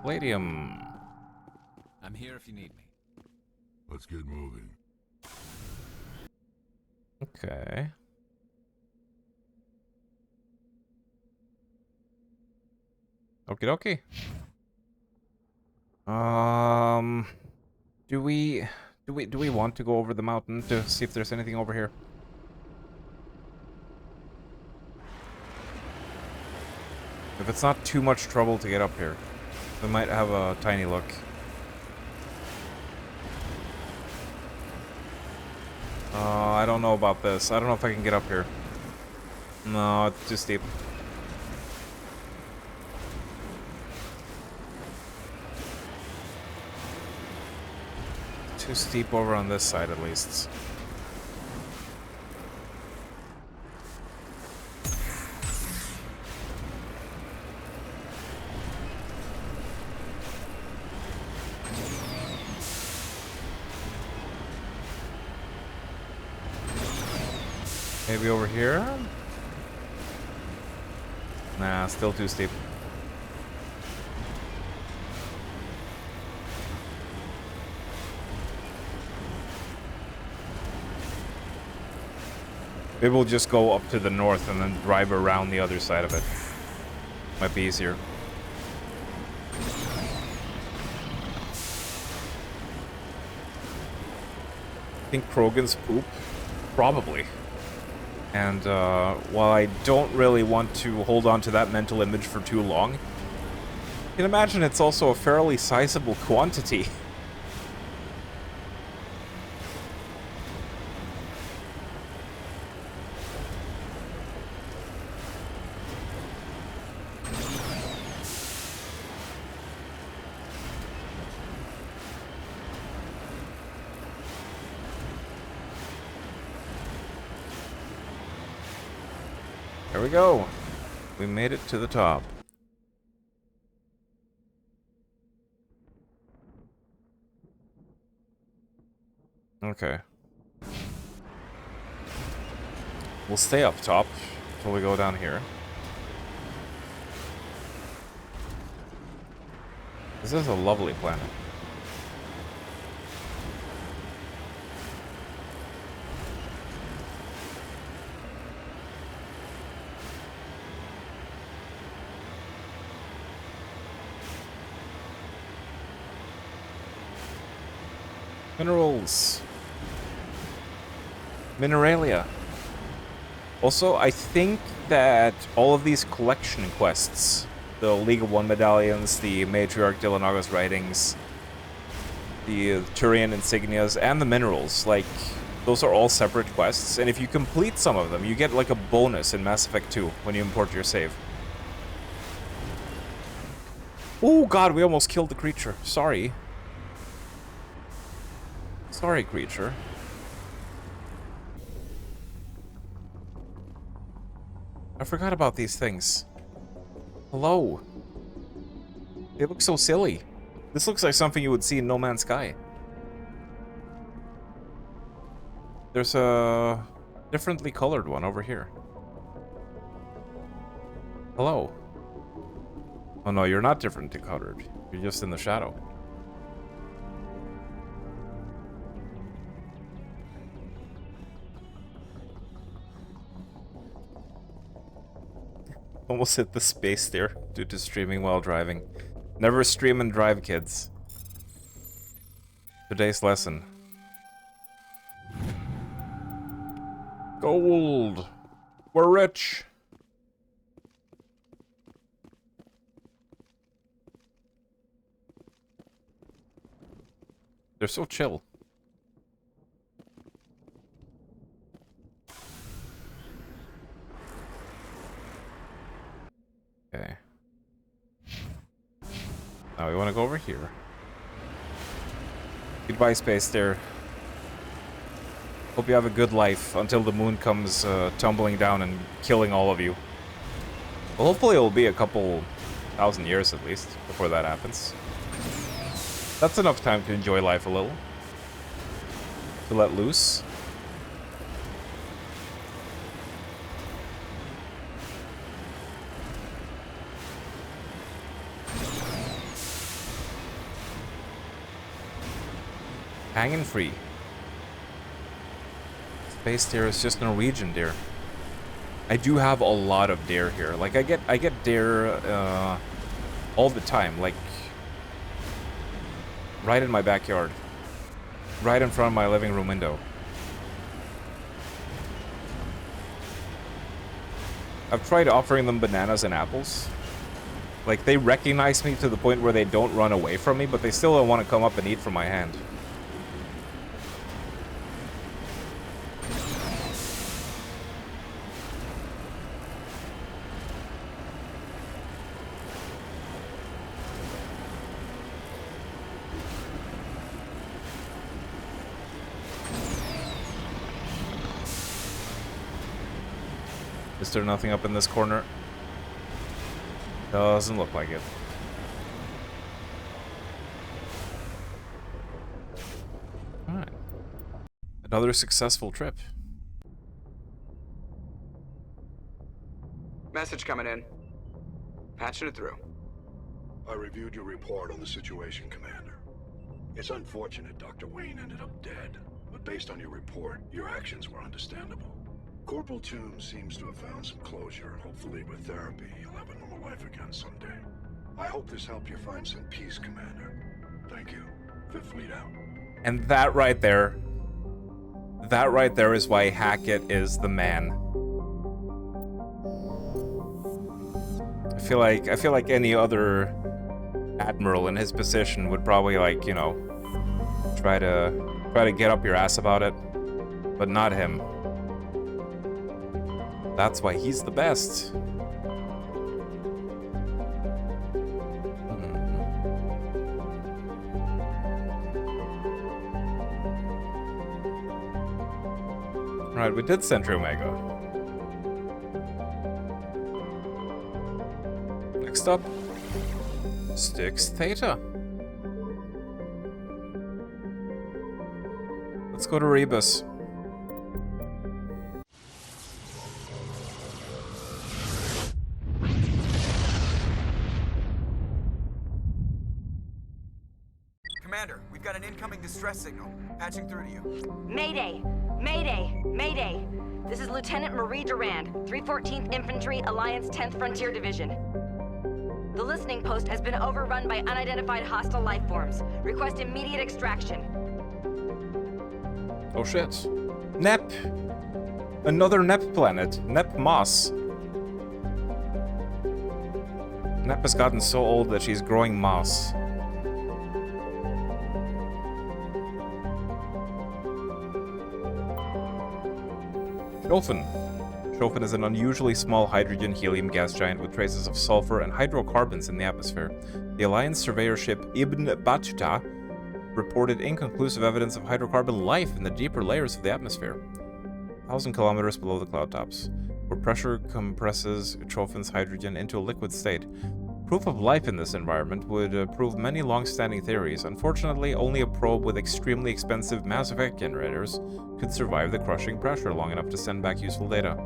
Palladium. I'm here if you need me. Let's get moving. Okay. Okie dokie. Do we want to go over the mountain to see if there's anything over here? If it's not too much trouble to get up here, we might have a tiny look. I don't know about this. I don't know if I can get up here. No, it's too steep. Too steep over on this side, at least. Maybe over here? Nah, still too steep. Maybe we'll just go up to the north and then drive around the other side of it. Might be easier. I think Krogan's poop? Probably. And while I don't really want to hold on to that mental image for too long, you can imagine it's also a fairly sizable quantity. There we go. We made it to the top. Okay. We'll stay up top until we go down here. This is a lovely planet. Minerals. Mineralia. Also, I think that all of these collection quests, the League of One medallions, the Matriarch Dylanaga's writings, the Turian insignias, and the minerals, like, those are all separate quests, and if you complete some of them, you get like a bonus in Mass Effect 2 when you import your save. Oh god, we almost killed the creature. Sorry. Sorry, creature. I forgot about these things. Hello. They look so silly. This looks like something you would see in No Man's Sky. There's a differently colored one over here. Hello. Oh no, you're not differently colored. You're just in the shadow. Almost hit the space there due to streaming while driving. Never stream and drive, kids. Today's lesson. Gold. We're rich. They're so chill. Okay. Now we want to go over here. Goodbye, space there. Hope you have a good life until the moon comes tumbling down and killing all of you. Well, hopefully it'll be a couple thousand years at least before that happens. That's enough time to enjoy life a little. To let loose. Hanging free. Space deer is just Norwegian deer. I do have a lot of deer here. Like I get deer all the time. Like right in my backyard, right in front of my living room window. I've tried offering them bananas and apples. Like they recognize me to the point where they don't run away from me, but they still don't want to come up and eat from my hand. Is there nothing up in this corner? Doesn't look like it. Alright. Another successful trip. Message coming in. Patching it through. I reviewed your report on the situation, Commander. It's unfortunate Dr. Wayne ended up dead, but based on your report, your actions were understandable. Corporal Toombs seems to have found some closure. Hopefully with therapy, you'll have a normal life again someday. I hope this helped you find some peace, Commander. Thank you. Fifth Fleet out. And that right there is why Hackett is the man. I feel like any other admiral in his position would probably, like, you know, try to get up your ass about it, but not him. That's why he's the best. Right, we did Sentry Omega. Next up, Styx Theta. Let's go to Rebus. Commander, we've got an incoming distress signal. Patching through to you. Mayday! Mayday! Mayday! This is Lieutenant Marie Durand, 314th Infantry, Alliance 10th Frontier Division. The listening post has been overrun by unidentified hostile life forms. Request immediate extraction. Oh shit. Nep! Another Nep planet. Nep Moss. Nep has gotten so old that she's growing moss. Chofin. Chofin is an unusually small hydrogen-helium gas giant with traces of sulfur and hydrocarbons in the atmosphere. The Alliance surveyor ship Ibn Battuta reported inconclusive evidence of hydrocarbon life in the deeper layers of the atmosphere, 1,000 kilometers below the cloud tops, where pressure compresses Chofin's hydrogen into a liquid state. Proof of life in this environment would prove many long-standing theories. Unfortunately, only a probe with extremely expensive Mass Effect generators could survive the crushing pressure long enough to send back useful data,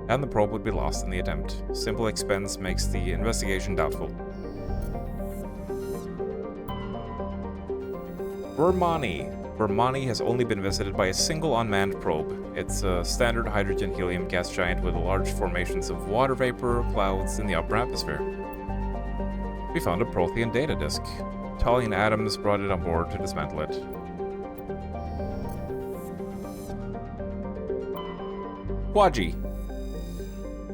and the probe would be lost in the attempt. Simple expense makes the investigation doubtful. Vermani. Vermani has only been visited by a single unmanned probe. It's a standard hydrogen-helium gas giant with large formations of water vapor clouds in the upper atmosphere. We found a Prothean data disk. Tali and Adams brought it on board to dismantle it. Quaji.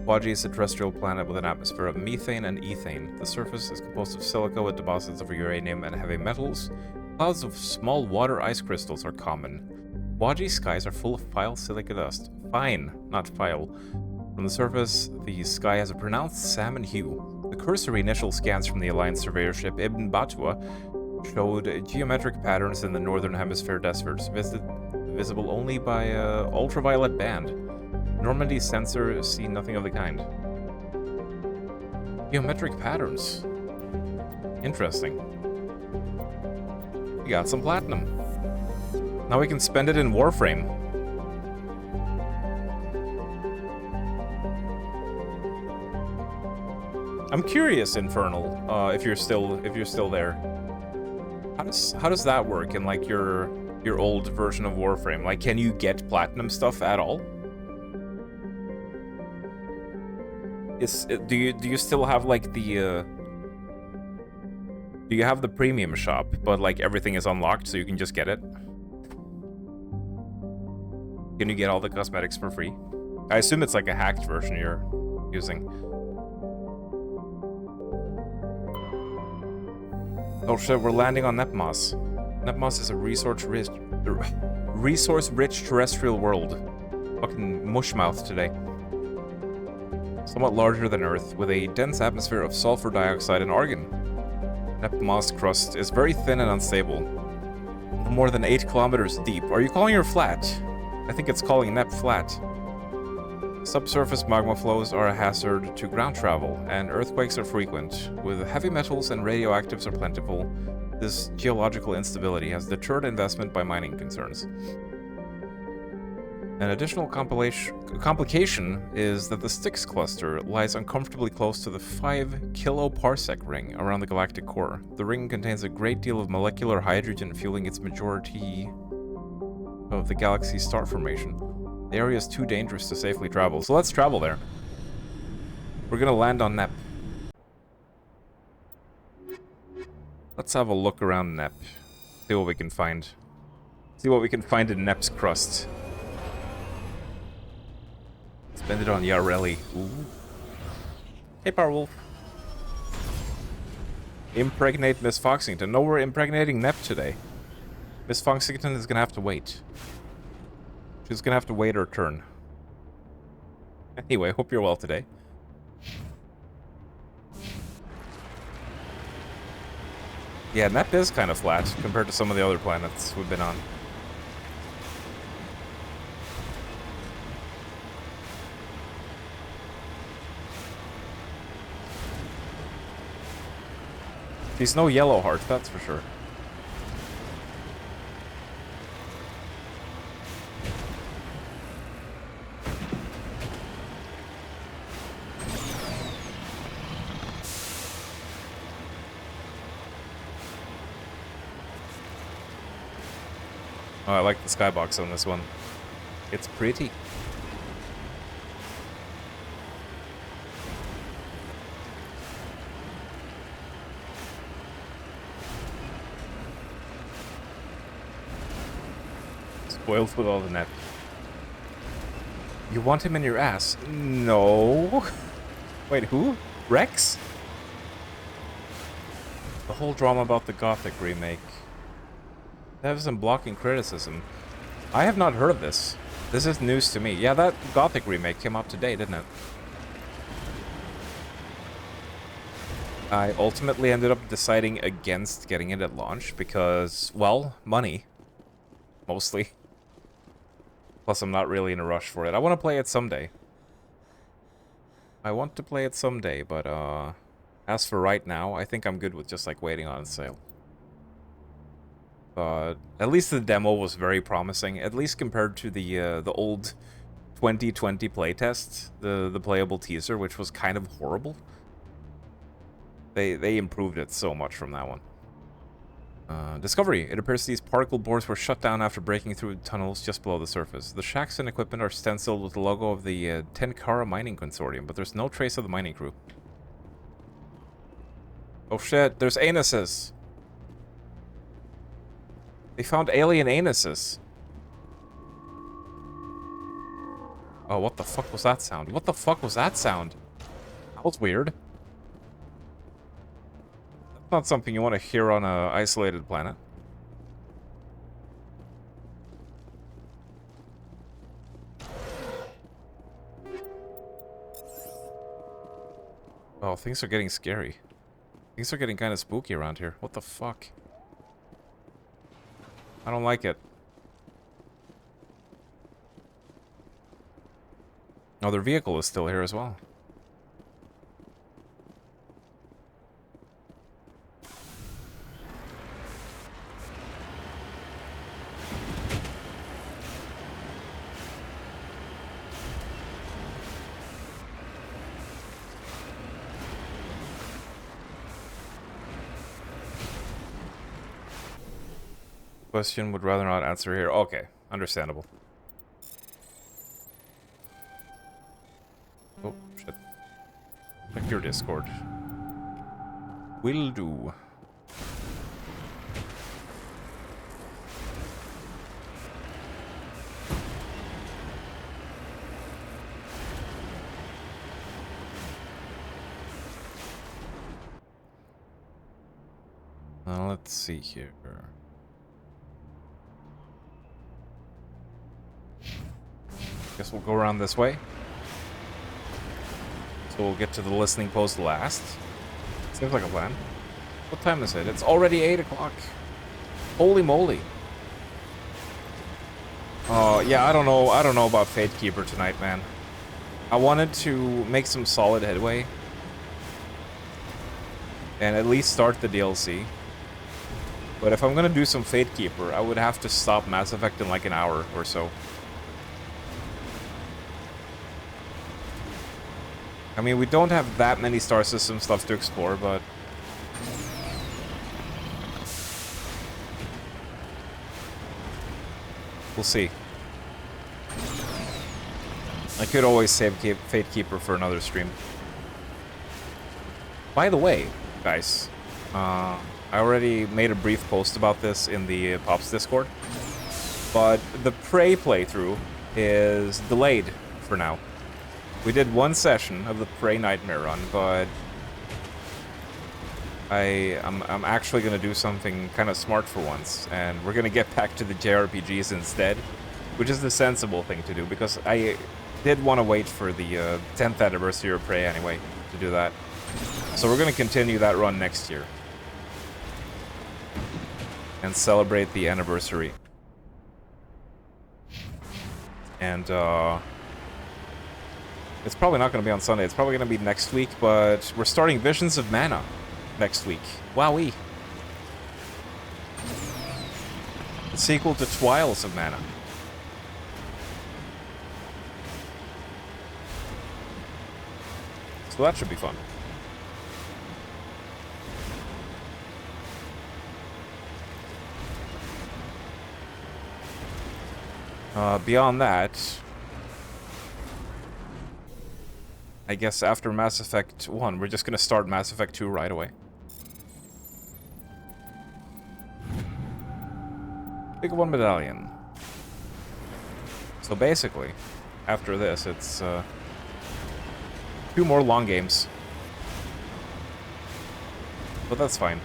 Quaji is a terrestrial planet with an atmosphere of methane and ethane. The surface is composed of silica with deposits of uranium and heavy metals. Clouds of small water ice crystals are common. Quaji skies are full of fine silica dust. Fine, not file. From the surface, the sky has a pronounced salmon hue. The cursory initial scans from the Alliance surveyor ship Ibn Battua showed geometric patterns in the northern hemisphere deserts, visible only by an ultraviolet band. Normandy's sensor see nothing of the kind. Geometric patterns. Interesting. We got some platinum. Now we can spend it in Warframe. I'm curious, Infernal, if you're still there. How does that work in like your old version of Warframe? Like, can you get platinum stuff at all? Do you still have like the do you have the premium shop, but like everything is unlocked so you can just get it? Can you get all the cosmetics for free? I assume it's like a hacked version you're using. Oh shit, we're landing on Nepmos. Nepmos is a resource-rich terrestrial world. Fucking mushmouth today. Somewhat larger than Earth, with a dense atmosphere of sulfur dioxide and argon. Nepmos crust is very thin and unstable. More than 8 kilometers deep. Are you calling her flat? I think it's calling Nep flat. Subsurface magma flows are a hazard to ground travel, and earthquakes are frequent. With heavy metals and radioactives are plentiful, this geological instability has deterred investment by mining concerns. An additional complication is that the Styx cluster lies uncomfortably close to the 5 kiloparsec ring around the galactic core. The ring contains a great deal of molecular hydrogen fueling its majority of the galaxy's star formation. The area is too dangerous to safely travel, so let's travel there. We're gonna land on Nep. Let's have a look around Nep. See what we can find. See what we can find in Nep's crust. Spend it on Yareli. Ooh. Hey, Powerwolf. Impregnate Miss Foxington. No, we're impregnating Nep today. Miss Foxington is gonna have to wait. She's gonna have to wait her turn. Anyway, hope you're well today. Yeah, Nep is kind of flat compared to some of the other planets we've been on. She's no yellow heart, that's for sure. Oh, I like the skybox on this one. It's pretty. Spoiled with all the net. You want him in your ass? No. Wait, who? Rex? The whole drama about the Gothic remake. That was some blocking criticism. I have not heard of this. This is news to me. Yeah, that Gothic remake came out today, didn't it? I ultimately ended up deciding against getting it at launch because, well, money. Mostly. Plus, I'm not really in a rush for it. I want to play it someday. I want to play it someday, but, as for right now, I think I'm good with just, like, waiting on sale. But at least the demo was very promising, at least compared to the old 2020 playtest, the playable teaser, which was kind of horrible. They improved it so much from that one. Discovery. It appears these particle boards were shut down after breaking through tunnels just below the surface. The shacks and equipment are stenciled with the logo of the Tenkara Mining Consortium, but there's no trace of the mining crew. Oh shit, there's anuses! They found alien anuses. Oh, what the fuck was that sound? What the fuck was that sound? That was weird. That's not something you want to hear on an isolated planet. Oh, things are getting scary. Things are getting kind of spooky around here. What the fuck? I don't like it. Oh, their vehicle is still here as well. Question would rather not answer here. Okay, understandable. Oh, shit. Check your Discord. Will do. Let's see here. Guess we'll go around this way. So we'll get to the listening post last. Seems like a plan. What time is it? It's already 8 o'clock. Holy moly. Yeah, I don't know about Fatekeeper tonight, man. I wanted to make some solid headway. And at least start the DLC. But if I'm gonna do some Fatekeeper, I would have to stop Mass Effect in like an hour or so. I mean, we don't have that many star system stuff to explore, but... we'll see. I could always save Fatekeeper for another stream. By the way, guys, I already made a brief post about this in the Pops Discord, but the Prey playthrough is delayed for now. We did one session of the Prey Nightmare run, but I'm actually going to do something kind of smart for once, and we're going to get back to the JRPGs instead, which is the sensible thing to do, because I did want to wait for the 10th anniversary of Prey anyway to do that. So we're going to continue that run next year and celebrate the anniversary. And it's probably not going to be on Sunday. It's probably going to be next week, but we're starting Visions of Mana next week. Wowee. The sequel to Trials of Mana. So that should be fun. Beyond that, I guess after Mass Effect 1, we're just gonna start Mass Effect 2 right away. Pick one medallion. So basically, after this, it's 2 more long games. But that's fine.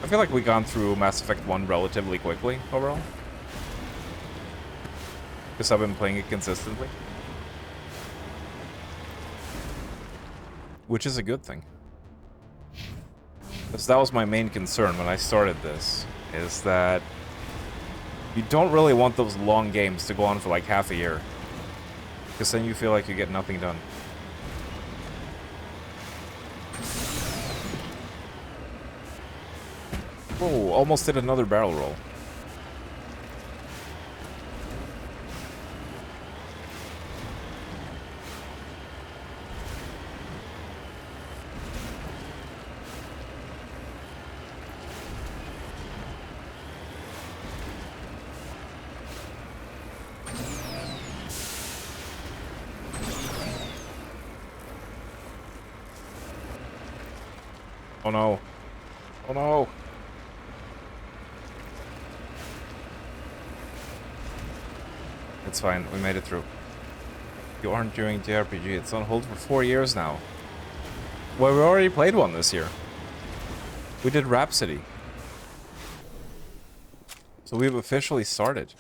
I feel like we've gone through Mass Effect 1 relatively quickly overall. Because I've been playing it consistently. Which is a good thing. Because that was my main concern when I started this, is that you don't really want those long games to go on for like half a year. Because then you feel like you get nothing done. Whoa, almost did another barrel roll. Oh no. Oh no. It's fine, we made it through. You aren't doing JRPG, it's on hold for 4 years now. Well, we already played one this year. We did Rhapsody. So we've officially started.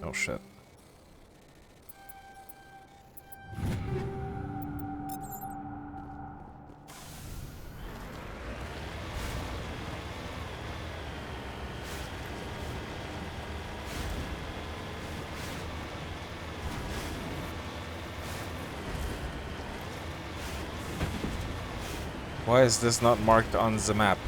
Oh shit. Why is this not marked on the map?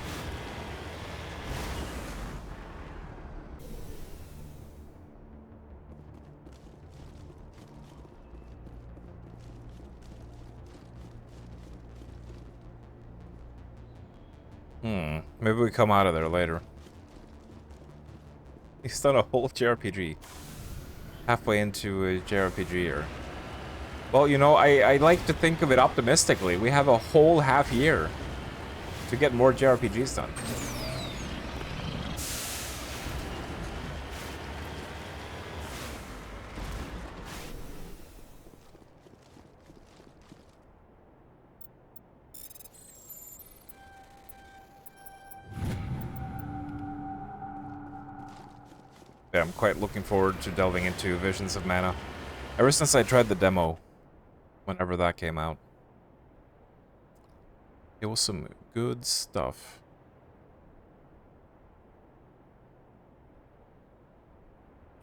Maybe we come out of there later. He's done a whole JRPG. Halfway into a JRPG here. Well, you know, I like to think of it optimistically. We have a whole half year to get more JRPGs done. Yeah, I'm quite looking forward to delving into Visions of Mana. Ever since I tried the demo, whenever that came out. It was some good stuff.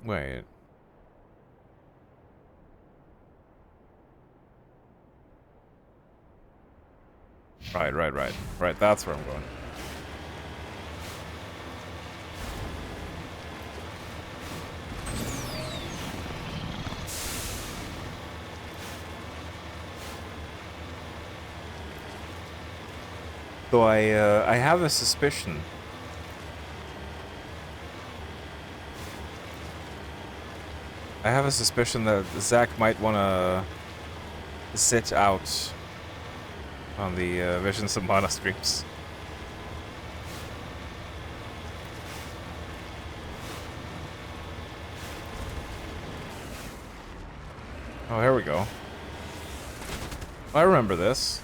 Wait. Right, that's where I'm going. So I have a suspicion. I have a suspicion that Zach might want to sit out on the Visions of Mana streams. Oh, here we go. I remember this.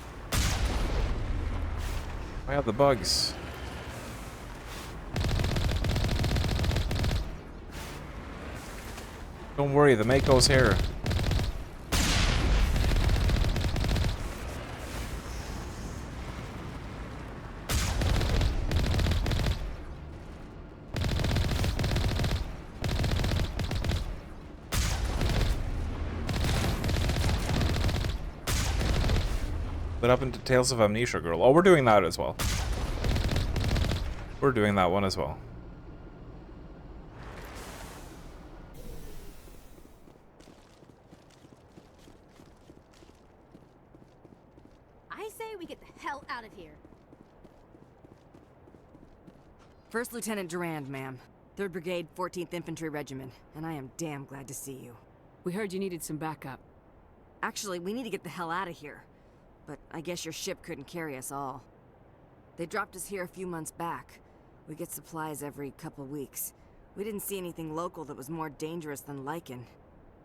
I have the bugs. Don't worry, the Mako's here. But up into Tales of Amnesia Girl. Oh, we're doing that as well. We're doing that one as well. I say we get the hell out of here. First Lieutenant Durand, ma'am. 3rd Brigade, 14th Infantry Regiment, and I am damn glad to see you. We heard you needed some backup. Actually, we need to get the hell out of here. But I guess your ship couldn't carry us all. They dropped us here a few months back. We get supplies every couple weeks. We didn't see anything local that was more dangerous than lichen.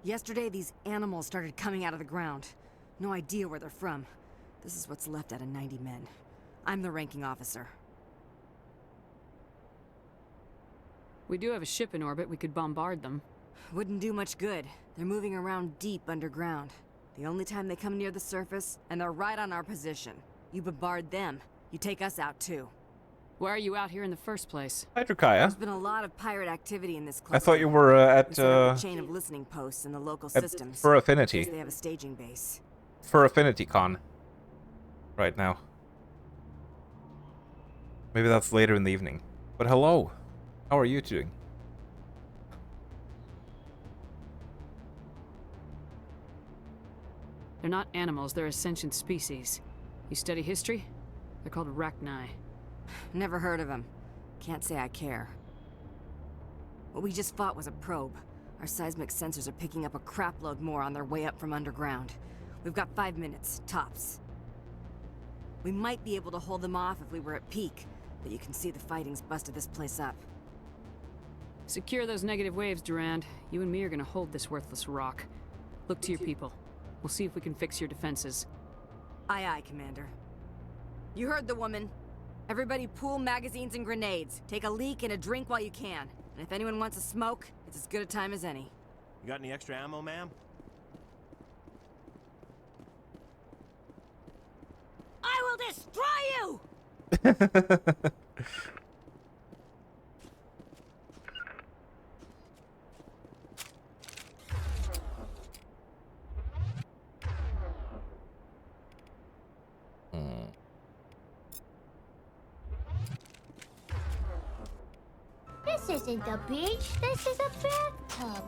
Yesterday, these animals started coming out of the ground. No idea where they're from. This is what's left out of 90 men. I'm the ranking officer. We do have a ship in orbit. We could bombard them. Wouldn't do much good. They're moving around deep underground. The only time they come near the surface, and they're right on our position. You bombard them, you take us out too. Why are you out here in the first place? Hi, Drukaya. There's been a lot of pirate activity in this cluster. I thought you were at We set up a chain of listening posts in the local systems. for Affinity. They have a staging base. For Affinity Con. Right now. Maybe that's later in the evening. But hello. How are you doing? They're not animals, they're a sentient species. You study history? They're called Rachni. Never heard of them. Can't say I care. What we just fought was a probe. Our seismic sensors are picking up a crapload more on their way up from underground. We've got 5 minutes, tops. We might be able to hold them off if we were at peak, but you can see the fighting's busted this place up. Secure those negative waves, Durand. You and me are gonna hold this worthless rock. Look to your people. We'll see if we can fix your defenses. Aye, aye, Commander. You heard the woman. Everybody pool magazines and grenades. Take a leak and a drink while you can. And if anyone wants a smoke, it's as good a time as any. You got any extra ammo, ma'am? I will destroy you! This isn't a beach, this is a bathtub.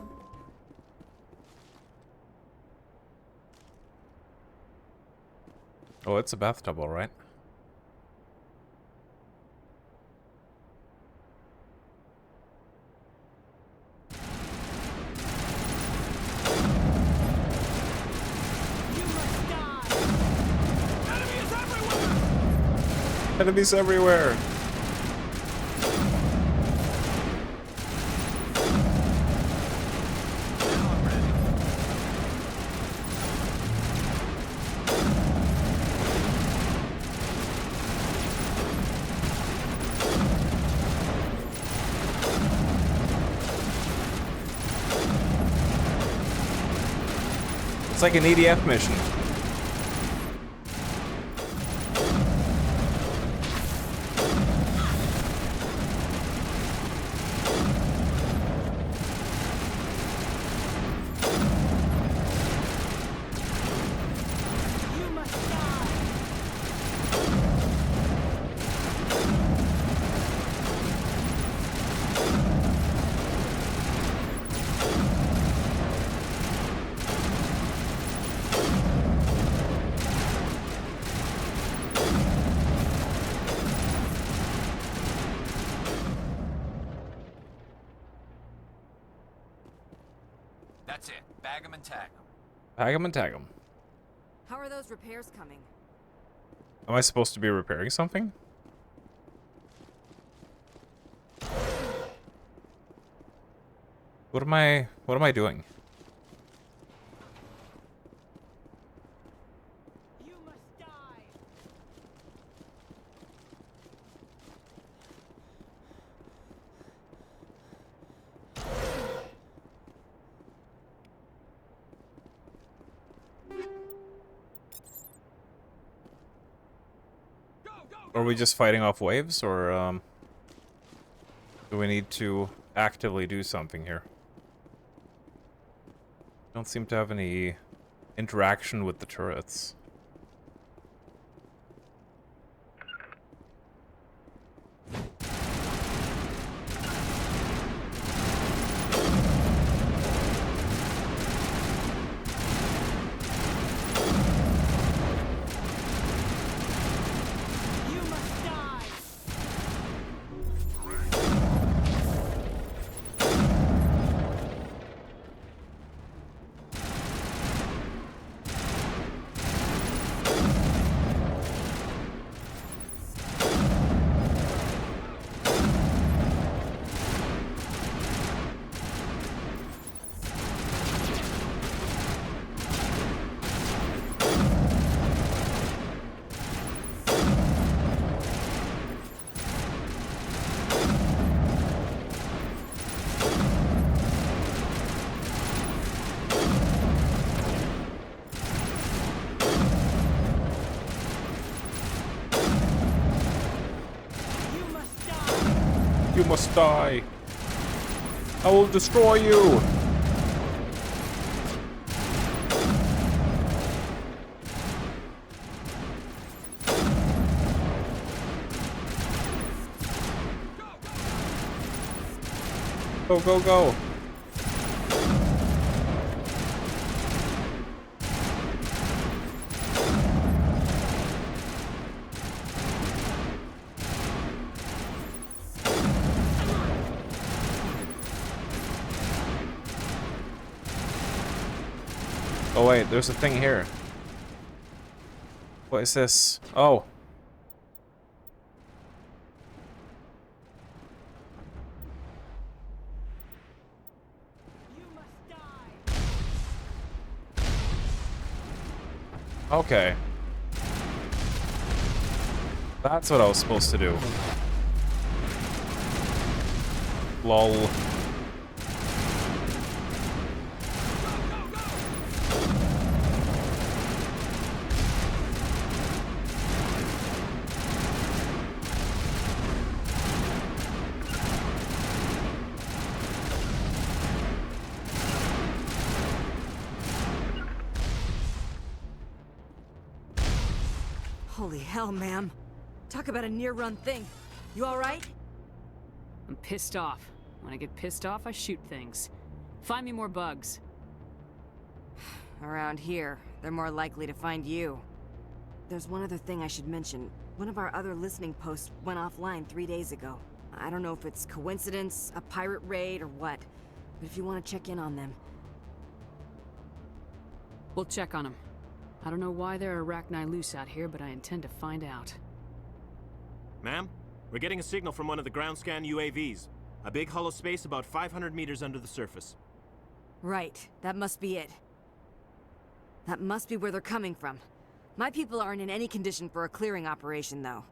Oh, it's a bathtub, all right. Enemies everywhere! It's like an EDF mission. That's it. Bag 'em and tag 'em. Tag 'em and tag 'em. How are those repairs coming? Am I supposed to be repairing something? What am I doing? You must die. Are we just fighting off waves, or do we need to actively do something here? Don't seem to have any interaction with the turrets. You must die. I will destroy you. Go, go, go. Oh wait, there's a thing here. What is this? Oh. Okay. That's what I was supposed to do. Lol. Holy hell, ma'am. Talk about a near-run thing. You alright? I'm pissed off. When I get pissed off, I shoot things. Find me more bugs. Around here, they're more likely to find you. There's one other thing I should mention. One of our other listening posts went offline 3 days ago. I don't know if it's coincidence, a pirate raid, or what. But if you want to check in on them... We'll check on them. I don't know why there are arachni loose out here, but I intend to find out. Ma'am, we're getting a signal from one of the ground scan UAVs. A big hollow space about 500 meters under the surface. Right, that must be it. That must be where they're coming from. My people aren't in any condition for a clearing operation, though.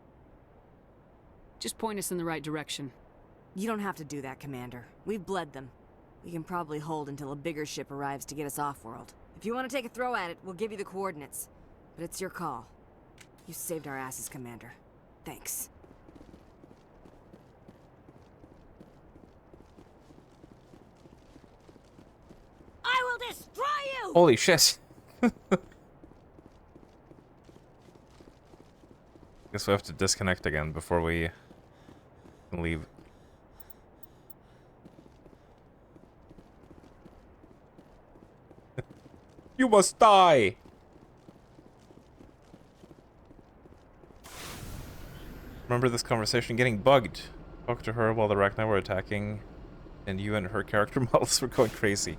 Just point us in the right direction. You don't have to do that, Commander. We've bled them. We can probably hold until a bigger ship arrives to get us off-world. If you want to take a throw at it, we'll give you the coordinates. But it's your call. You saved our asses, Commander. Thanks. I will destroy you! Holy shit. Guess we have to disconnect again before we can leave. You must die! Remember this conversation? Getting bugged. Talk to her while the Arachni were attacking, and you and her character models were going crazy.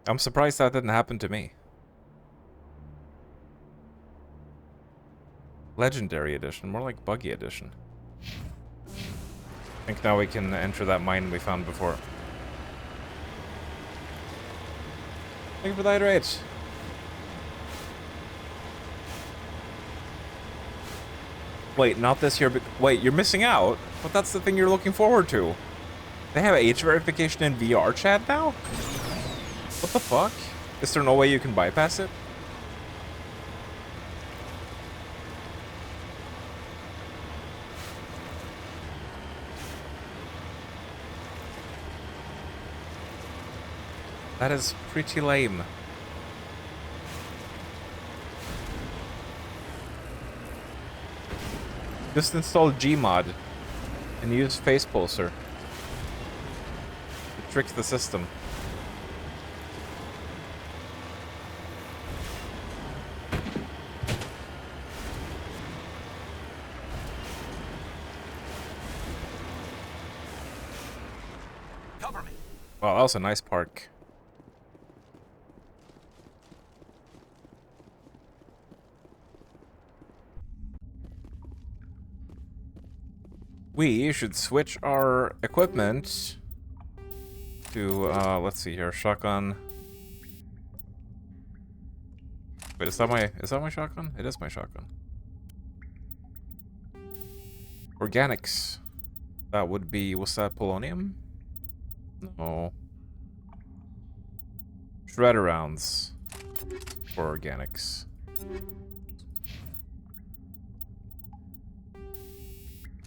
I'm surprised that didn't happen to me. Legendary edition, more like buggy edition. I think now we can enter that mine we found before. Thank you for the hydrate. Wait, not this year, but wait, you're missing out? But that's the thing you're looking forward to. They have age verification in VR chat now? What the fuck? Is there no way you can bypass it? That is pretty lame. Just install Gmod and use Face Pulsar. It tricks the system. Cover me. Wow, that was a nice park. We should switch our equipment to, let's see here, shotgun. Wait, is that my shotgun? It is my shotgun. Organics. That would be, what's that, polonium? No. Shredder rounds for organics.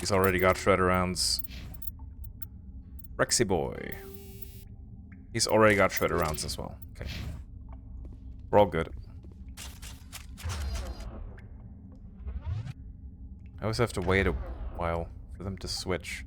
He's already got shredder rounds. Rexy boy. He's already got shredder rounds as well. Okay. We're all good. I always have to wait a while for them to switch.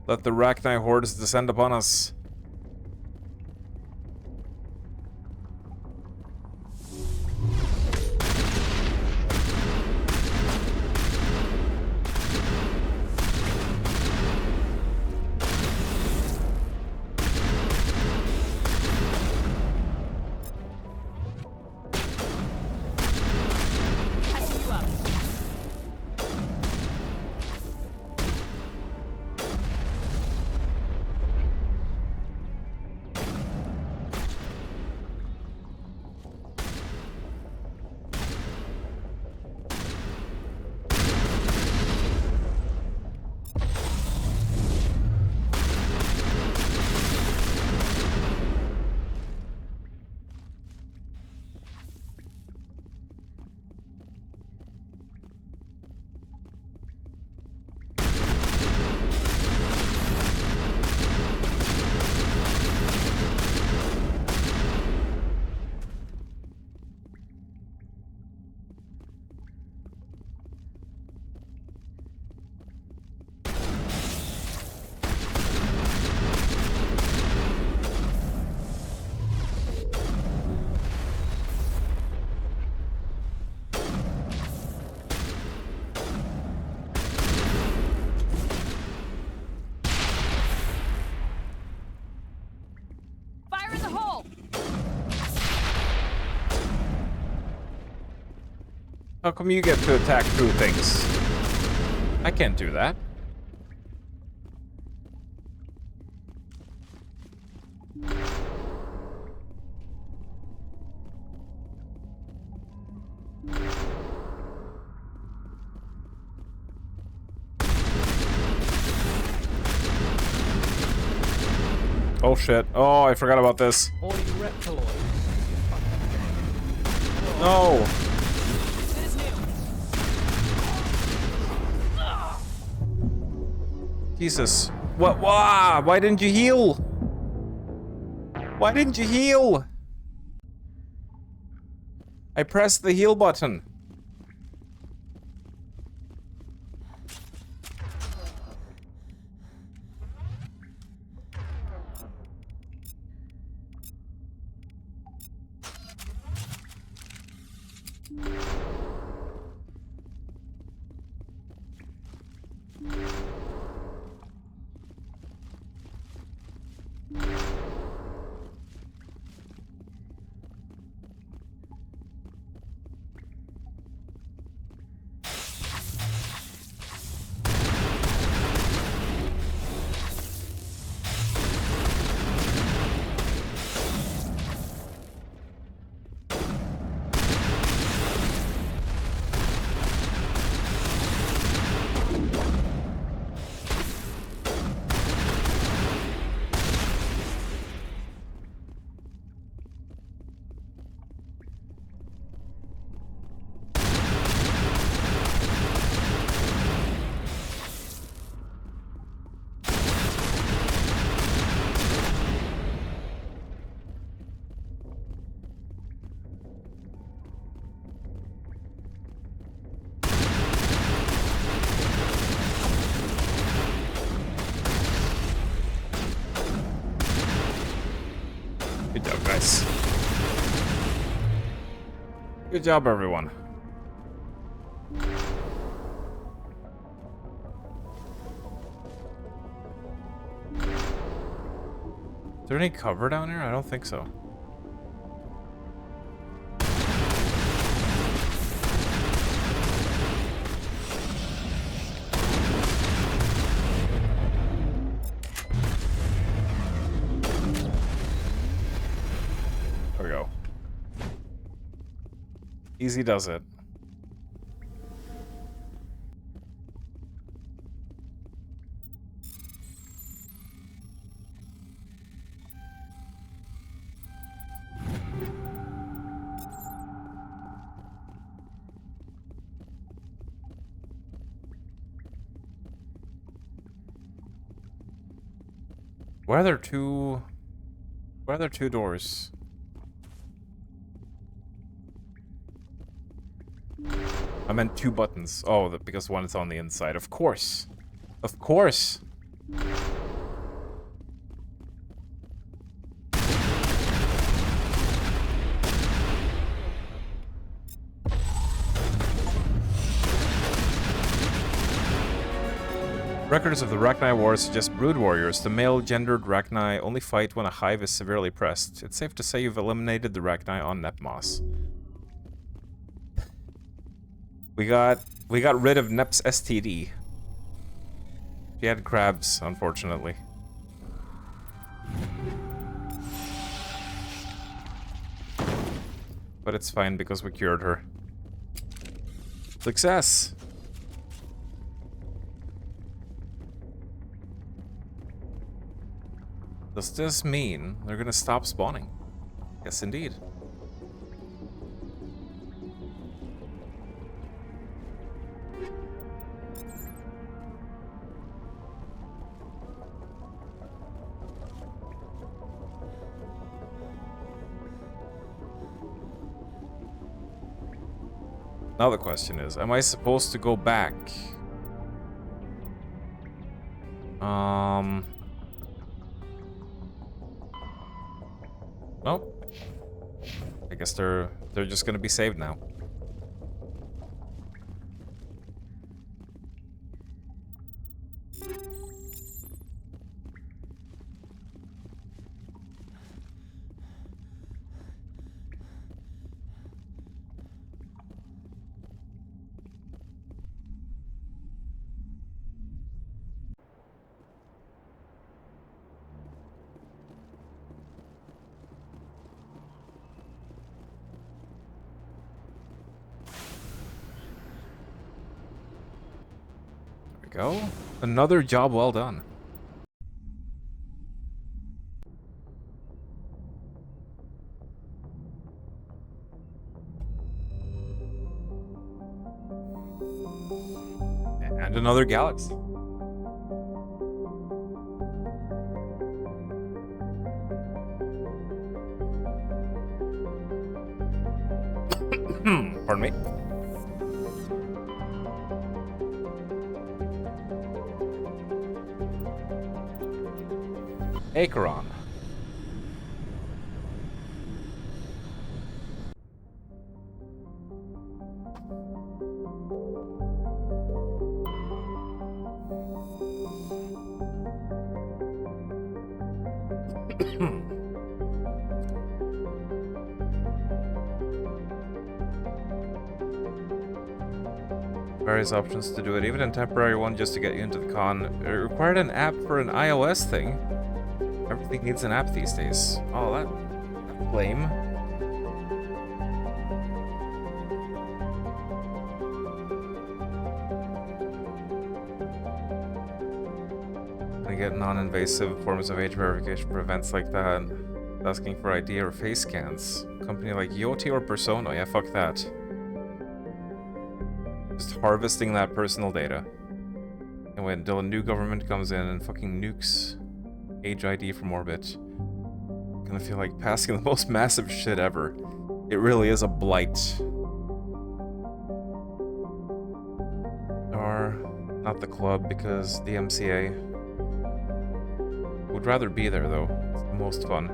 Let the Rachni hordes descend upon us. How come you get to attack through things? I can't do that. Oh shit. Oh, I forgot about this. Oi, Reptiloid. No! Jesus. What? Wah! Why didn't you heal? Why didn't you heal? I pressed the heal button. Good job, guys. Good job, everyone. Is there any cover down here? I don't think so. Easy does it. Why are there two... Why are there two doors? I meant two buttons. Oh, because one is on the inside. Of course. Of course. Records of the Rachni Wars suggest brood warriors, the male-gendered Rachni, only fight when a hive is severely pressed. It's safe to say you've eliminated the Rachni on Nepmos. We got rid of Nep's STD. She had crabs, unfortunately. But it's fine because we cured her. Success! Does this mean they're gonna stop spawning? Yes, indeed. Now the question is, am I supposed to go back? No. I guess they're just gonna be saved now. Go. Another job well done. And another galaxy. Pardon me. Acheron. Various options to do it, even a temporary one just to get you into the con. It required an app for an iOS thing. Everything needs an app these days. Oh, that's lame. I get non-invasive forms of age verification for events like that. Asking for ID or face scans. Company like Yoti or Persona, yeah, fuck that. Just harvesting that personal data. And wait until a new government comes in and fucking nukes Age ID from orbit. I'm gonna feel like passing the most massive shit ever. It really is a blight. Or not the club because the MCA. Would rather be there though. It's the most fun.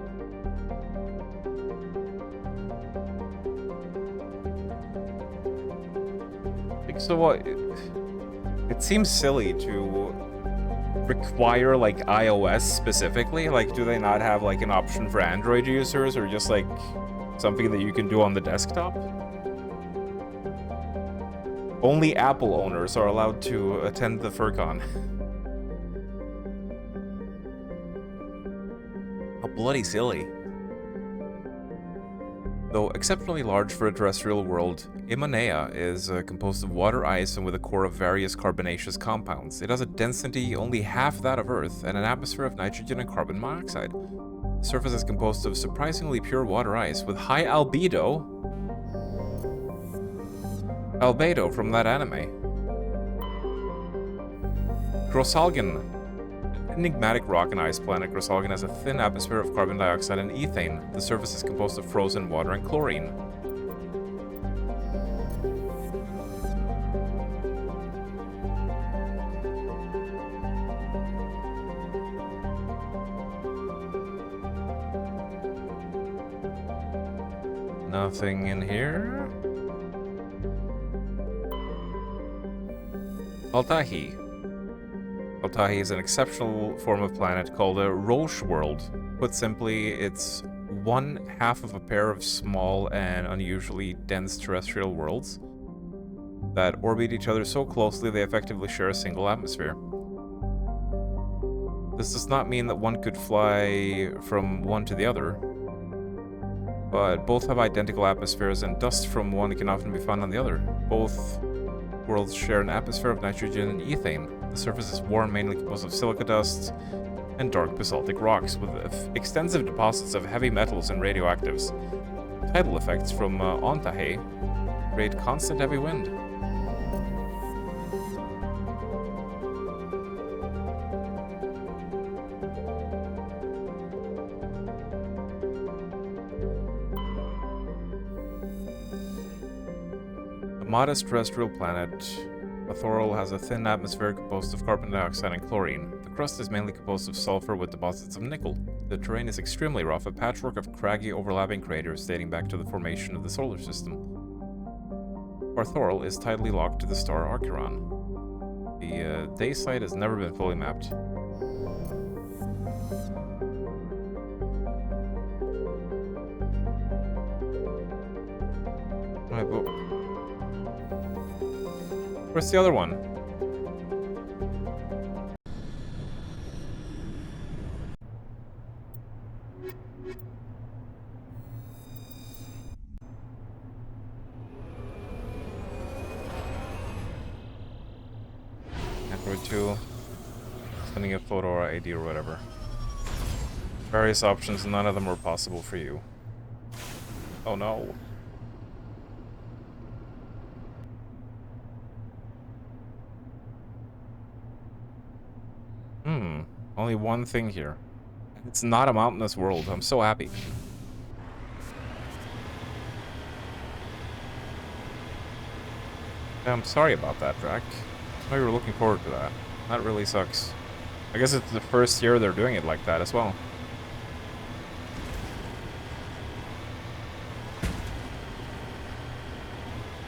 Like, so what? It seems silly to require like iOS specifically. Like, do they not have like an option for Android users, or just like something that you can do on the desktop? Only Apple owners are allowed to attend the FurCon. How bloody silly. Though exceptionally large for a terrestrial world, Imanea is composed of water, ice, and with a core of various carbonaceous compounds. It has a density only half that of Earth and an atmosphere of nitrogen and carbon monoxide. The surface is composed of surprisingly pure water ice with high albedo. Albedo from that anime. Grossalgen. Enigmatic rock and ice planet, Grossalgen has a thin atmosphere of carbon dioxide and ethane. The surface is composed of frozen water and chlorine. Nothing in here. Altahi. Altahi is an exceptional form of planet called a Roche world. Put simply, it's one half of a pair of small and unusually dense terrestrial worlds that orbit each other so closely they effectively share a single atmosphere. This does not mean that one could fly from one to the other, but both have identical atmospheres and dust from one can often be found on the other. Both worlds share an atmosphere of nitrogen and ethane. The surface is warm, mainly composed of silica dust and dark basaltic rocks, with extensive deposits of heavy metals and radioactives. Tidal effects from Ontahe create constant heavy wind. A modest terrestrial planet, Athorol has a thin atmosphere composed of carbon dioxide and chlorine. The crust is mainly composed of sulfur with deposits of nickel. The terrain is extremely rough, a patchwork of craggy overlapping craters dating back to the formation of the solar system. Athorol is tidally locked to the star Acheron. The day site has never been fully mapped. Alright, well, where's the other one? Android 2. Sending a photo or ID or whatever. Various options, none of them were possible for you. Oh no. Only one thing here. It's not a mountainous world. I'm so happy. Yeah, I'm sorry about that, Drac. I know you were looking forward to that. That really sucks. I guess it's the first year they're doing it like that as well.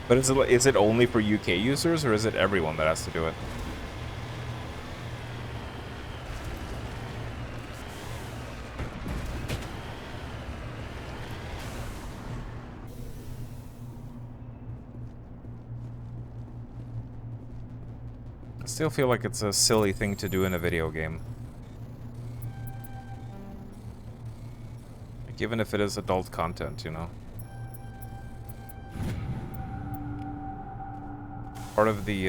But is it only for UK users, or is it everyone that has to do it? I still feel like it's a silly thing to do in a video game. Like, even if it is adult content, you know? Part of the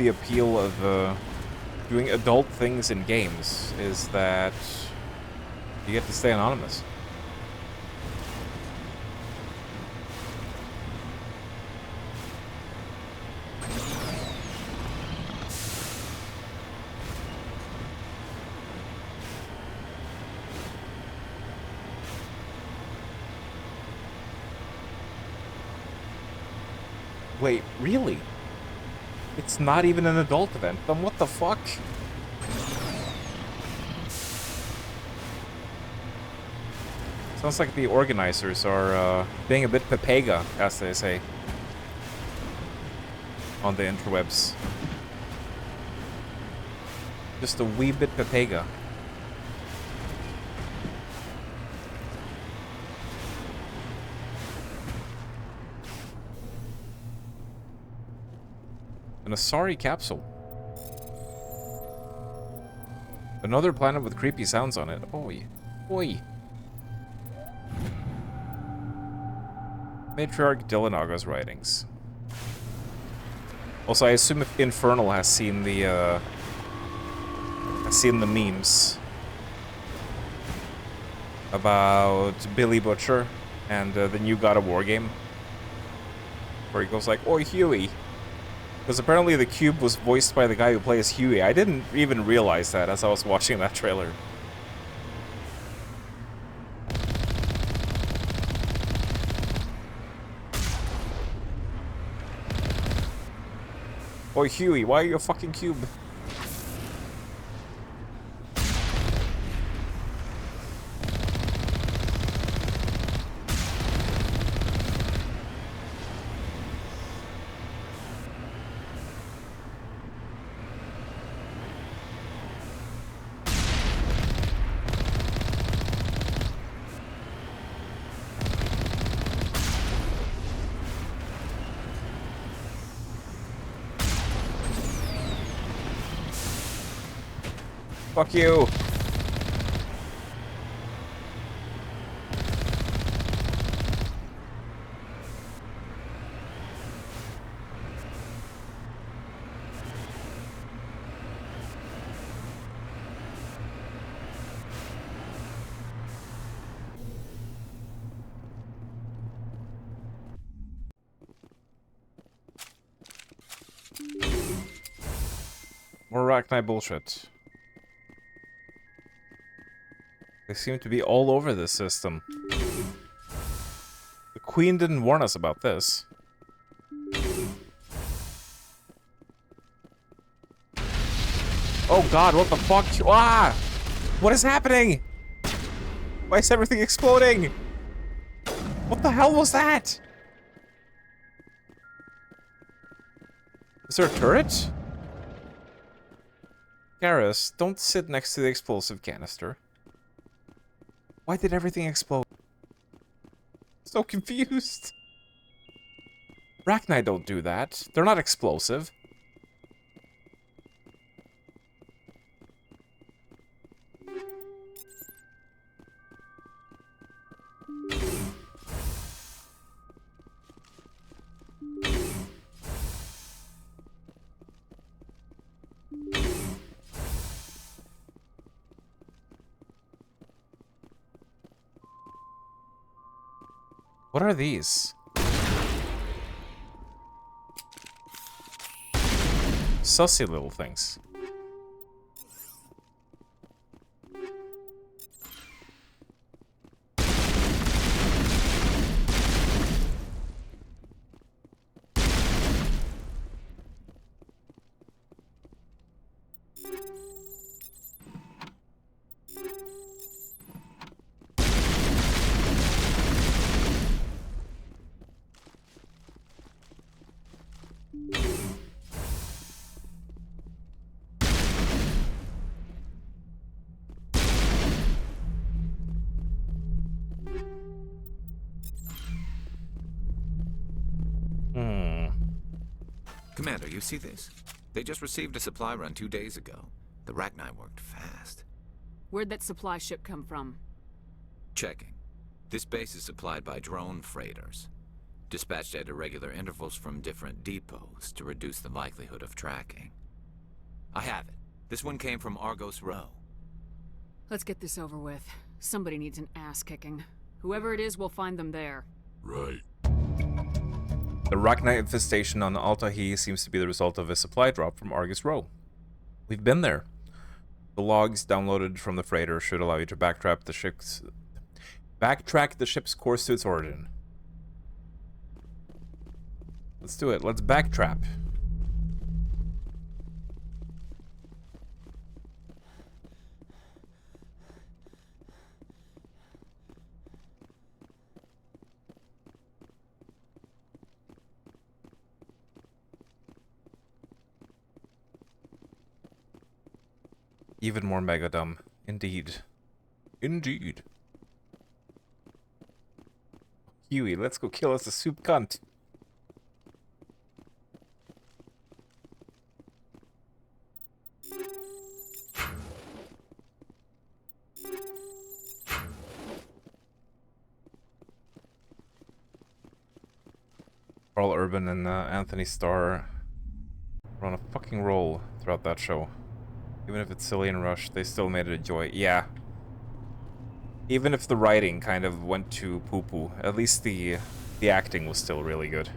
appeal of doing adult things in games is that you get to stay anonymous. Wait, really? It's not even an adult event, then what the fuck? Sounds like the organizers are being a bit pepega, as they say, on the interwebs. Just a wee bit pepega. An Asari capsule. Another planet with creepy sounds on it. Oi. Oi. Matriarch Dylanaga's writings. Also, I assume if Infernal has seen the memes about Billy Butcher and the new God of War game, where he goes like, "Oi, Huey," because apparently the cube was voiced by the guy who plays Huey. I didn't even realize that as I was watching that trailer. Oi, Huey, why are you a fucking cube? Fuck you. More Arachnite bullshit. They seem to be all over this system. The Queen didn't warn us about this. Oh god, what the fuck? Ah! What is happening? Why is everything exploding? What the hell was that? Is there a turret? Garrus, don't sit next to the explosive canister. Why did everything explode? So confused. Arachnite don't do that. They're not explosive. What are these? Sussy little things. Commander, you see this? They just received a supply run 2 days ago. The Rachni worked fast. Where'd that supply ship come from? Checking. This base is supplied by drone freighters, dispatched at irregular intervals from different depots to reduce the likelihood of tracking. I have it. This one came from Argos Row. Let's get this over with. Somebody needs an ass kicking. Whoever it is, we'll find them there. Right. The Rachni infestation on Altahi seems to be the result of a supply drop from Argus Row. We've been there. The logs downloaded from the freighter should allow you to backtrack the ship's course to its origin. Let's do it. Let's backtrap. Even more mega dumb. Indeed. Indeed. Huey, let's go kill us a soup cunt. Carl Urban and Anthony Starr were on a fucking roll throughout that show. Even if it's silly and rushed, they still made it a joy. Yeah. Even if the writing kind of went to poo-poo, at least the acting was still really good.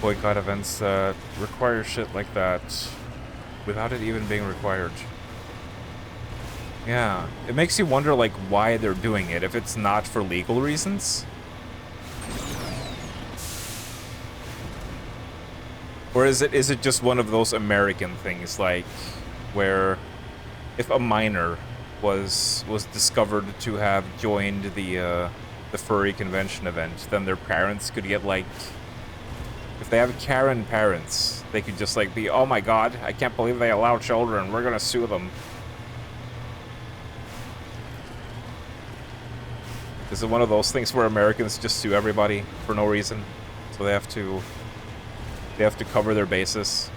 Boycott events that require shit like that without it even being required. Yeah, it makes you wonder like why they're doing it if it's not for legal reasons. Or is it just one of those American things like where if a minor was discovered to have joined the furry convention event, then their parents could get like, if they have Karen parents, they could just like be, oh my god, I can't believe they allow children, we're gonna sue them. Is it one of those things where Americans just sue everybody for no reason? So they have to cover their bases.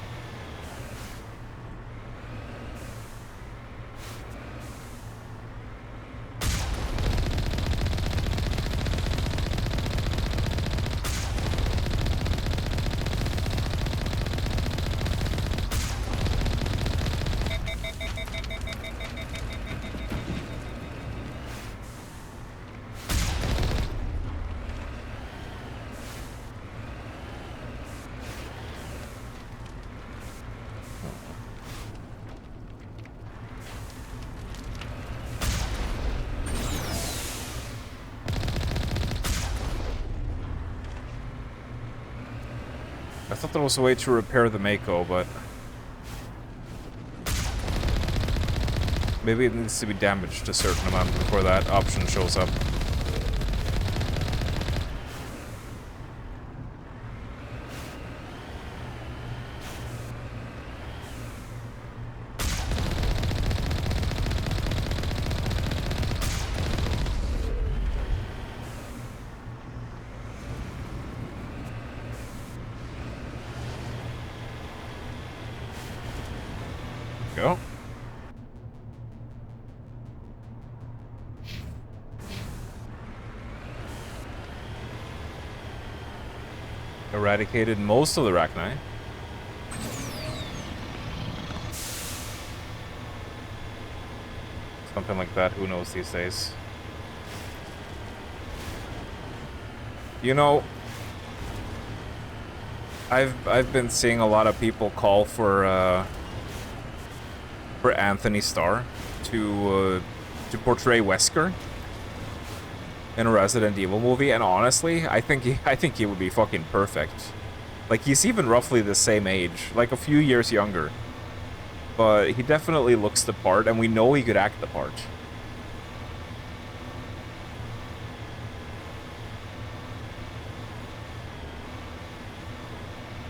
I thought there was a way to repair the Mako, but maybe it needs to be damaged a certain amount before that option shows up. Go. Eradicated most of the Arachni. Something like that, who knows these days. You know, I've been seeing a lot of people call for Anthony Starr to portray Wesker in a Resident Evil movie, and honestly, I think he would be fucking perfect. Like, he's even roughly the same age, like a few years younger, but he definitely looks the part, and we know he could act the part.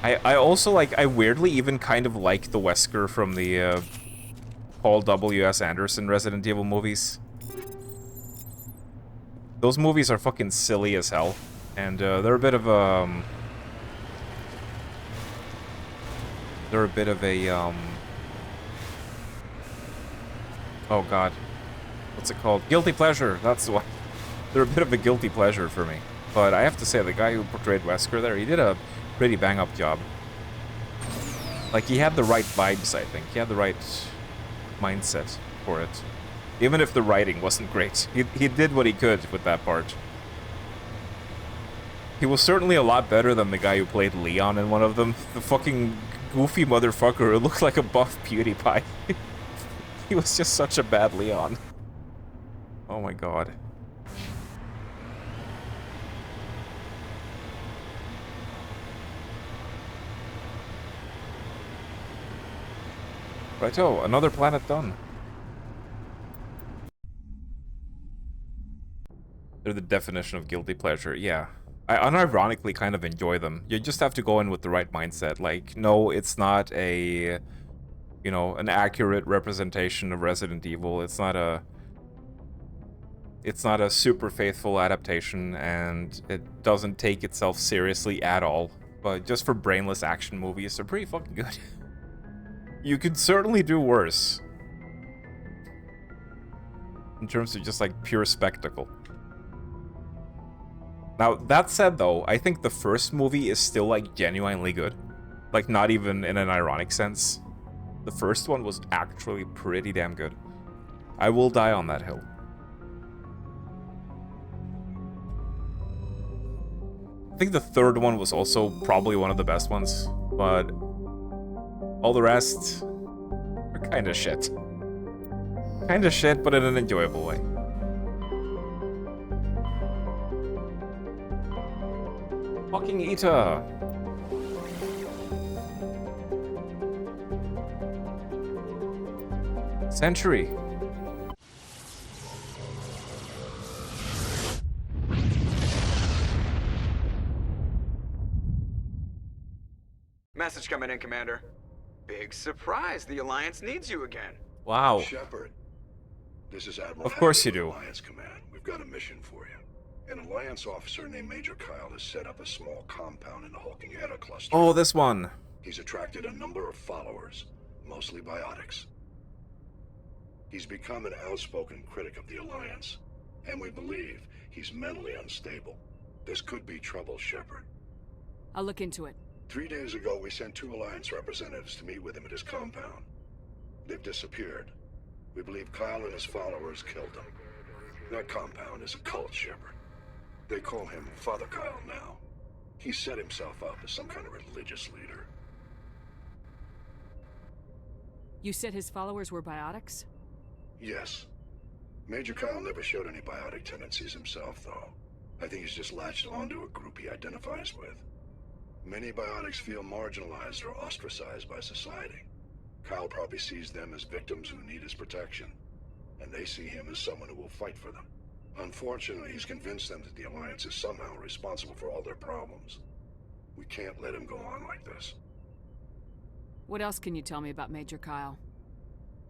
I also like, I weirdly even kind of like the Wesker from the Paul W.S. Anderson Resident Evil movies. Those movies are fucking silly as hell, and they're a bit of a oh god, what's it called? Guilty pleasure. That's what. They're a bit of a guilty pleasure for me. But I have to say, the guy who portrayed Wesker there, he did a pretty bang-up job. Like, he had the right vibes, I think. He had the right mindset for it. Even if the writing wasn't great. He did what he could with that part. He was certainly a lot better than the guy who played Leon in one of them. The fucking goofy motherfucker who looked like a buff PewDiePie. He was just such a bad Leon. Oh my god. Righto, another planet done. They're the definition of guilty pleasure, yeah. I unironically kind of enjoy them. You just have to go in with the right mindset. Like, no, it's not a, you know, an accurate representation of Resident Evil. It's not a It's not a super faithful adaptation, and it doesn't take itself seriously at all. But just for brainless action movies, they're pretty fucking good. You could certainly do worse. In terms of just, like, pure spectacle. Now, that said, though, I think the first movie is still, like, genuinely good. Like, not even in an ironic sense. The first one was actually pretty damn good. I will die on that hill. I think the third one was also probably one of the best ones, but all the rest are kind of shit. Kind of shit, but in an enjoyable way. Fucking Ita! Century. Message coming in, Commander. Big surprise. The Alliance needs you again. Wow. Shepard, this is Admiral. Of course you Hammond do. of Alliance Command. We've got a mission for you. An Alliance officer named Major Kyle has set up a small compound in the Hulking Eta cluster. Oh, this one. He's attracted a number of followers, mostly biotics. He's become an outspoken critic of the Alliance, and we believe he's mentally unstable. This could be trouble, Shepard. I'll look into it. 3 days ago, we sent 2 Alliance representatives to meet with him at his compound. They've disappeared. We believe Kyle and his followers killed him. That compound is a cult, Shepard. They call him Father Kyle now. He set himself up as some kind of religious leader. You said his followers were biotics? Yes. Major Kyle never showed any biotic tendencies himself, though. I think he's just latched onto a group he identifies with. Many biotics feel marginalized or ostracized by society. Kyle probably sees them as victims who need his protection, and they see him as someone who will fight for them. Unfortunately, he's convinced them that the Alliance is somehow responsible for all their problems. We can't let him go on like this. What else can you tell me about Major Kyle?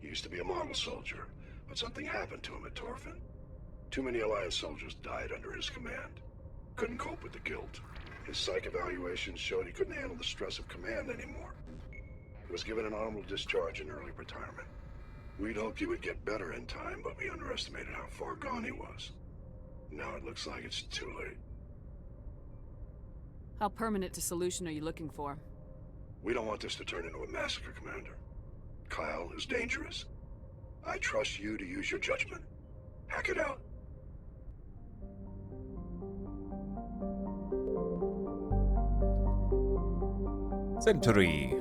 He used to be a model soldier, but something happened to him at Torfin. Too many Alliance soldiers died under his command. Couldn't cope with the guilt. His psych evaluations showed he couldn't handle the stress of command anymore. He was given an honorable discharge in early retirement. We'd hoped he would get better in time, but we underestimated how far gone he was. Now it looks like it's too late. How permanent a solution are you looking for? We don't want this to turn into a massacre, Commander. Kyle is dangerous. I trust you to use your judgment. Hack it out. Century.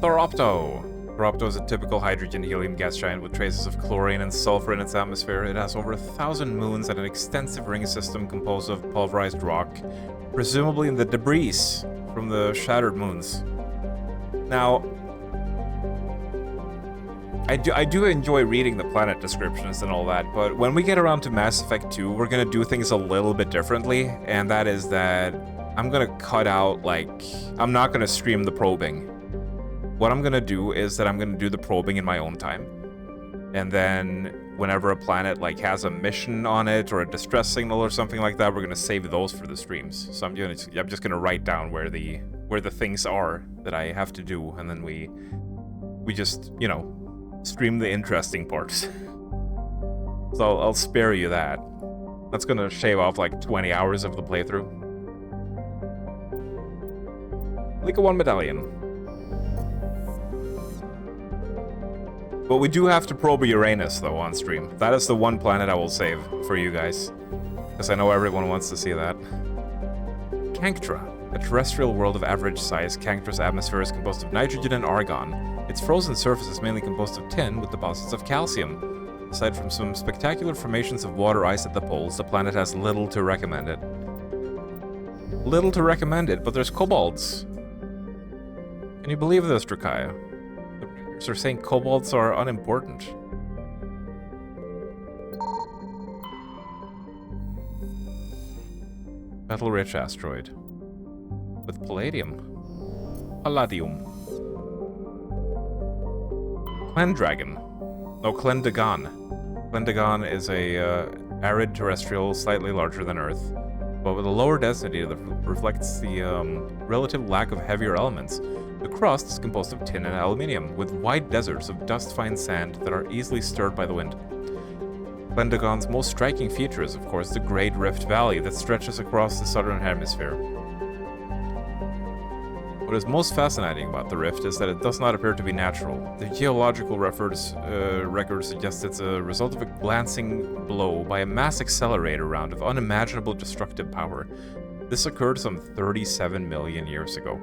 Thoropto. Thoropto is a typical hydrogen-helium gas giant with traces of chlorine and sulfur in its atmosphere. It has over 1,000 moons and an extensive ring system composed of pulverized rock, presumably the debris from the shattered moons. Now, I do enjoy reading the planet descriptions and all that, but when we get around to Mass Effect 2, we're gonna do things a little bit differently, and that is that I'm gonna cut out, like, I'm not gonna stream the probing. What I'm gonna do is that I'm gonna do the probing in my own time. And then whenever a planet, like, has a mission on it or a distress signal or something like that, we're gonna save those for the streams. So I'm just gonna write down where the things are that I have to do, and then we just, you know, stream the interesting parts. So I'll spare you that. That's gonna shave off like 20 hours of the playthrough. Lika 1 medallion. But we do have to probe Uranus though on stream. That is the one planet I will save for you guys, because I know everyone wants to see that. Canctra. A terrestrial world of average size, Canctra's atmosphere is composed of nitrogen and argon. Its frozen surface is mainly composed of tin with deposits of calcium. Aside from some spectacular formations of water ice at the poles, the planet has little to recommend it. Little to recommend it, but there's kobolds. Can you believe this, Drakaya? The readers are saying kobolds are unimportant. Metal-rich asteroid. With palladium. Palladium. Clan Dragon. No, Clendagon. Clendagon is a arid terrestrial, slightly larger than Earth, but with a lower density that reflects the relative lack of heavier elements. The crust is composed of tin and aluminium, with wide deserts of dust-fine sand that are easily stirred by the wind. Clendagon's most striking feature is, of course, the Great Rift Valley that stretches across the southern hemisphere. What is most fascinating about the rift is that it does not appear to be natural. The geological record suggests it's a result of a glancing blow by a mass accelerator round of unimaginable destructive power. This occurred some 37 million years ago.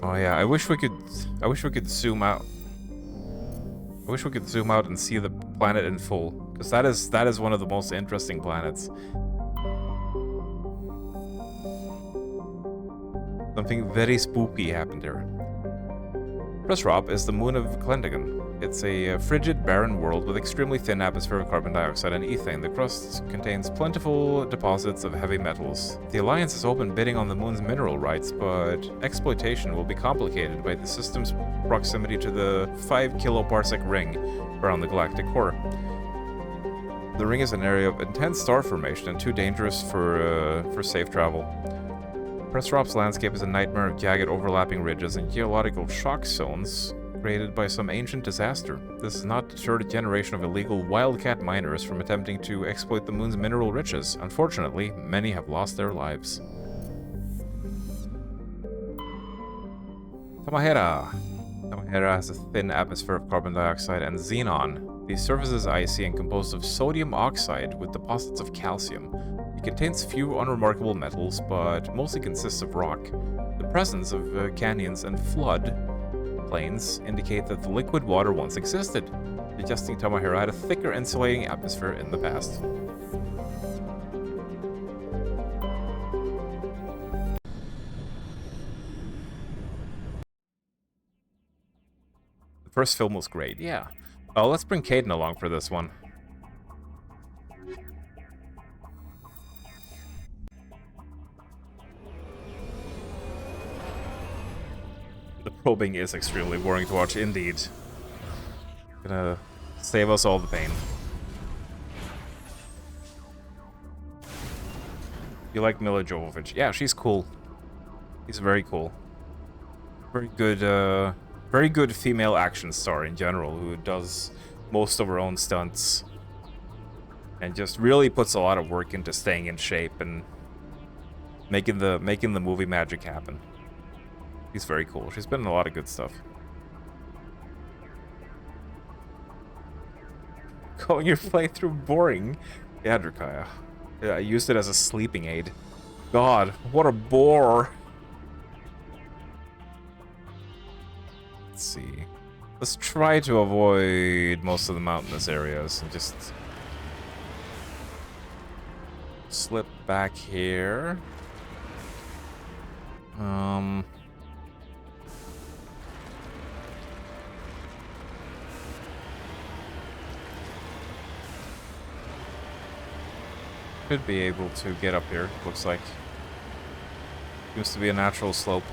Oh yeah, I wish we could zoom out. I wish we could zoom out and see the planet in full, because that is one of the most interesting planets. Something very spooky happened here. Pressrop is the moon of Clendagon. It's a frigid, barren world with extremely thin atmosphere of carbon dioxide and ethane. The crust contains plentiful deposits of heavy metals. The Alliance is open bidding on the moon's mineral rights, but exploitation will be complicated by the system's proximity to the 5 kiloparsec ring around the galactic core. The ring is an area of intense star formation and too dangerous for safe travel. Pressrop's landscape is a nightmare of jagged overlapping ridges and geological shock zones created by some ancient disaster. This has not deterred a generation of illegal wildcat miners from attempting to exploit the moon's mineral riches. Unfortunately, many have lost their lives. Tamahera. Tamahera has a thin atmosphere of carbon dioxide and xenon. The surface is icy and composed of sodium oxide with deposits of calcium. It contains few unremarkable metals, but mostly consists of rock. The presence of canyons and flood plains indicate that the liquid water once existed, suggesting Tamahera had a thicker insulating atmosphere in the past. The first film was great, yeah. Let's bring Caden along for this one. The probing is extremely boring to watch, indeed. Gonna save us all the pain. You like Mila Jovovich? Yeah, she's cool. She's very cool. Very good female action star in general, who does most of her own stunts. And just really puts a lot of work into staying in shape and making the movie magic happen. She's very cool. She's been in a lot of good stuff. Calling your playthrough boring? Yeah, Drakaya. Yeah, I used it as a sleeping aid. God, what a bore. Let's see. Let's try to avoid most of the mountainous areas and just slip back here. Should be able to get up here, looks like. Seems to be a natural slope.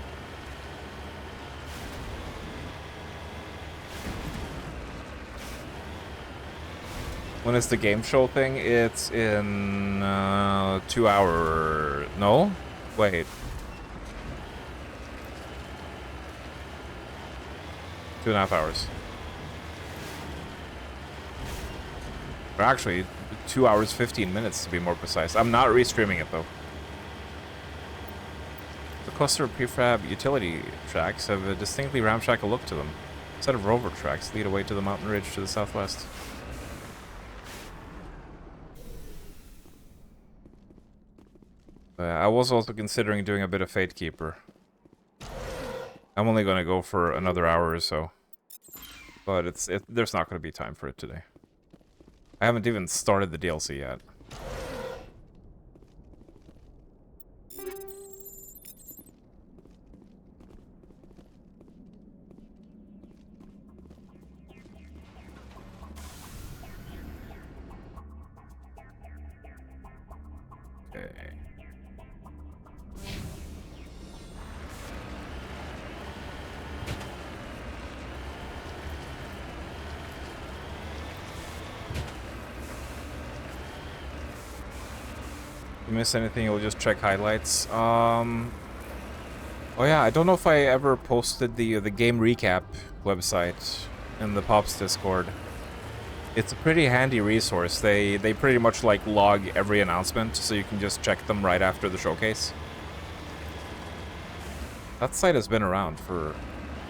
When is the game show thing? It's in 2 hours. No? Wait. 2.5 hours. Or actually, 2 hours 15 minutes to be more precise. I'm not restreaming it though. The cluster of prefab utility tracks have a distinctly ramshackle look to them. A set of rover tracks lead away to the mountain ridge to the southwest. I was also considering doing a bit of Fate Keeper. I'm only going to go for another hour or so. But there's not going to be time for it today. I haven't even started the DLC yet. Okay. you miss anything, you'll just check highlights. Oh yeah, I don't know if I ever posted the game recap website in the Pops Discord. It's a pretty handy resource. They pretty much like log every announcement, so you can just check them right after the showcase. That site has been around for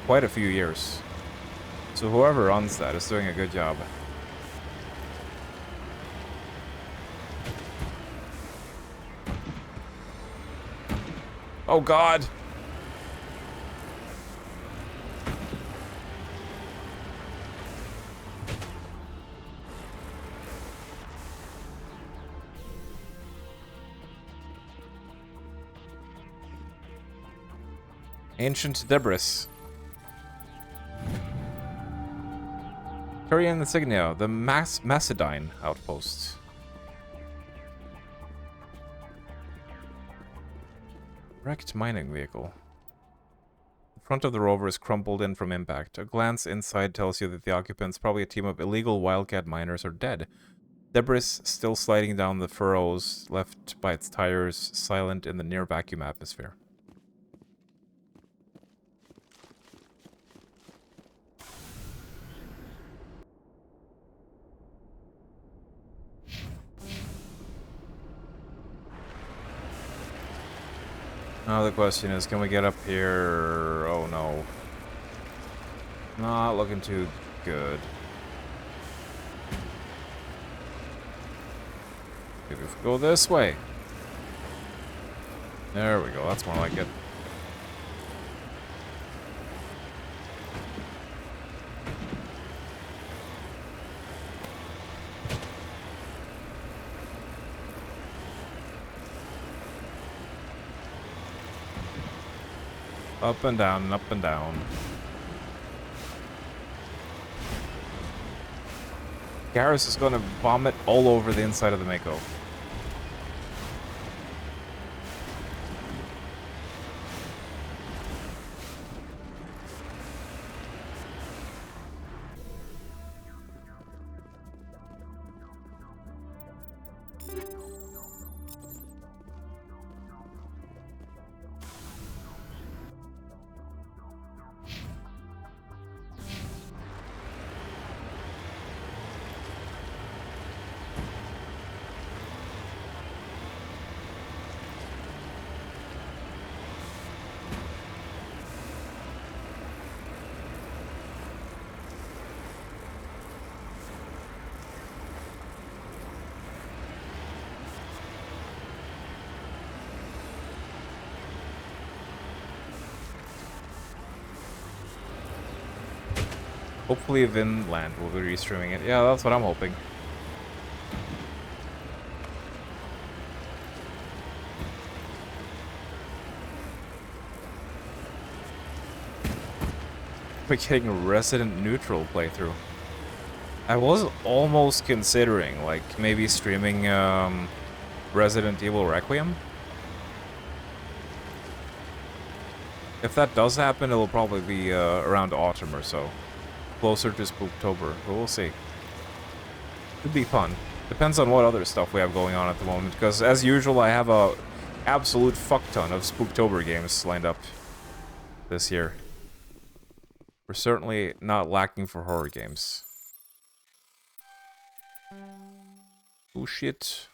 quite a few years. So whoever runs that is doing a good job. Oh god! Ancient debris. Turian insignia, the Macedine outpost. Wrecked mining vehicle. The front of the rover is crumpled in from impact. A glance inside tells you that the occupants, probably a team of illegal wildcat miners, are dead. Debris still sliding down the furrows left by its tires, silent in the near vacuum atmosphere. Now the question is, can we get up here? Oh no. Not looking too good. Maybe if we go this way. There we go, that's more like it. Up and down and up and down. Garrus is going to vomit all over the inside of the Mako. Hopefully Vinland will be restreaming it. Yeah, that's what I'm hoping. We're getting a Resident Neutral playthrough. I was almost considering, like, maybe streaming Resident Evil Requiem. If that does happen, it'll probably be around autumn or so. Closer to Spooktober, but we'll see. Could be fun. Depends on what other stuff we have going on at the moment, because as usual, I have a absolute fuck ton of Spooktober games lined up this year. We're certainly not lacking for horror games. Oh shit.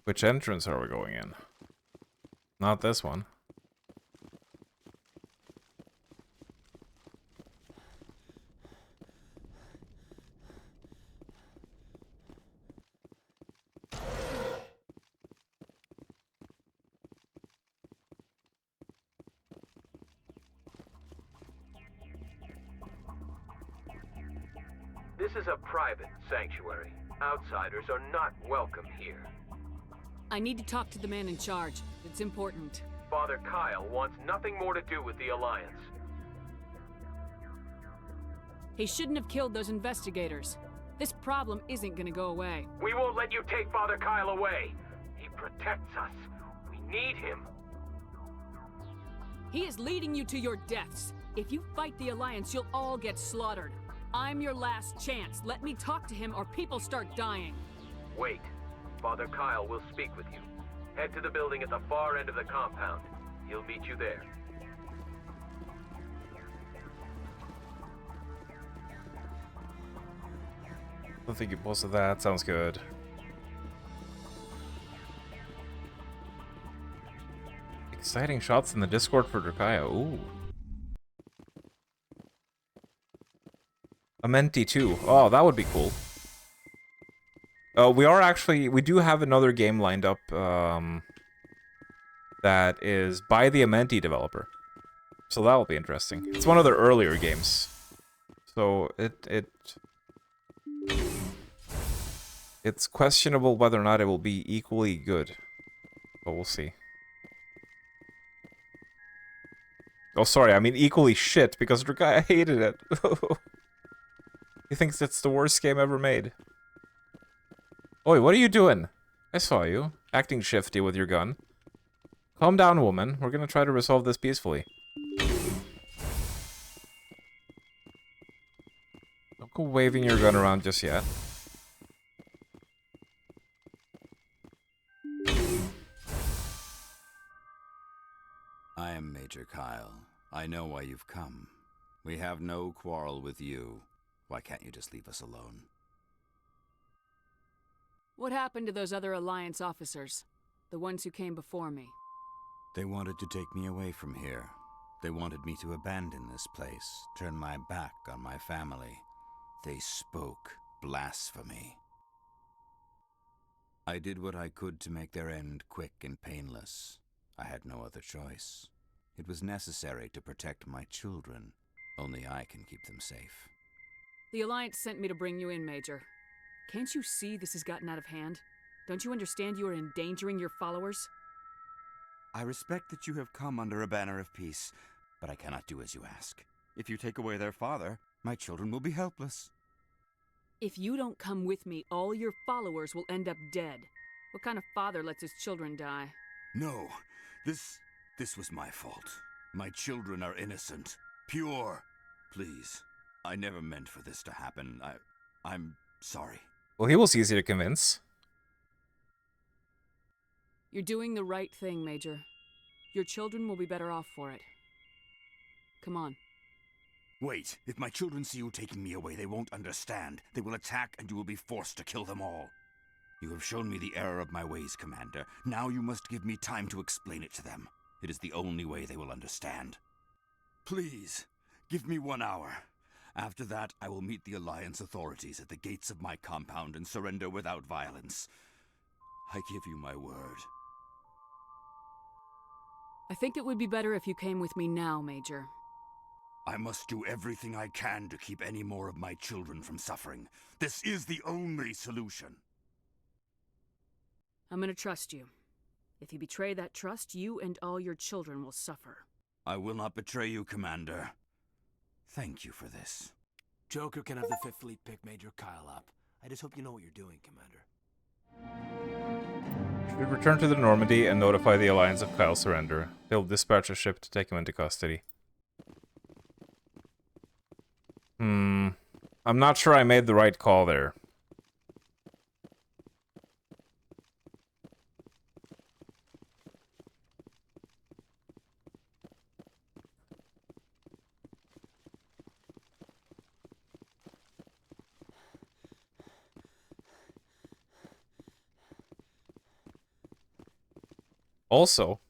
Which entrance are we going in? Not this one. This is a private sanctuary. Outsiders are not welcome here. I need to talk to the man in charge. It's important. Father Kyle wants nothing more to do with the Alliance. He shouldn't have killed those investigators. This problem isn't gonna go away. We won't let you take Father Kyle away. He protects us. We need him. He is leading you to your deaths. If you fight the Alliance, you'll all get slaughtered. I'm your last chance. Let me talk to him or people start dying. Wait. Father Kyle will speak with you. Head to the building at the far end of the compound. He'll meet you there. I don't think you posted that. Sounds good. Exciting shots in the Discord for Drakaya. Ooh. A Menti too. Oh, that would be cool. We do have another game lined up that is by the Amenti developer. So that will be interesting. It's one of their earlier games. So it's questionable whether or not it will be equally good. But we'll see. Oh, sorry, I mean equally shit, because Drakaya hated it. He thinks it's the worst game ever made. Oi, what are you doing? I saw you, acting shifty with your gun. Calm down, woman. We're gonna try to resolve this peacefully. Don't go waving your gun around just yet. I am Major Kyle. I know why you've come. We have no quarrel with you. Why can't you just leave us alone? What happened to those other Alliance officers? The ones who came before me? They wanted to take me away from here. They wanted me to abandon this place, turn my back on my family. They spoke blasphemy. I did what I could to make their end quick and painless. I had no other choice. It was necessary to protect my children. Only I can keep them safe. The Alliance sent me to bring you in, Major. Can't you see this has gotten out of hand? Don't you understand you are endangering your followers? I respect that you have come under a banner of peace, but I cannot do as you ask. If you take away their father, my children will be helpless. If you don't come with me, all your followers will end up dead. What kind of father lets his children die? No, this was my fault. My children are innocent, pure. Please, I never meant for this to happen. I'm sorry. Well, he was easy to convince. You're doing the right thing, Major. Your children will be better off for it. Come on. Wait, if my children see you taking me away, they won't understand. They will attack and you will be forced to kill them all. You have shown me the error of my ways, Commander. Now you must give me time to explain it to them. It is the only way they will understand. Please, give me 1 hour. After that, I will meet the Alliance authorities at the gates of my compound and surrender without violence. I give you my word. I think it would be better if you came with me now, Major. I must do everything I can to keep any more of my children from suffering. This is the only solution. I'm gonna trust you. If you betray that trust, you and all your children will suffer. I will not betray you, Commander. Thank you for this. Joker can have the 5th Fleet pick Major Kyle up. I just hope you know what you're doing, Commander. Should return to the Normandy and notify the Alliance of Kyle's surrender. They'll dispatch a ship to take him into custody. I'm not sure I made the right call there. Also,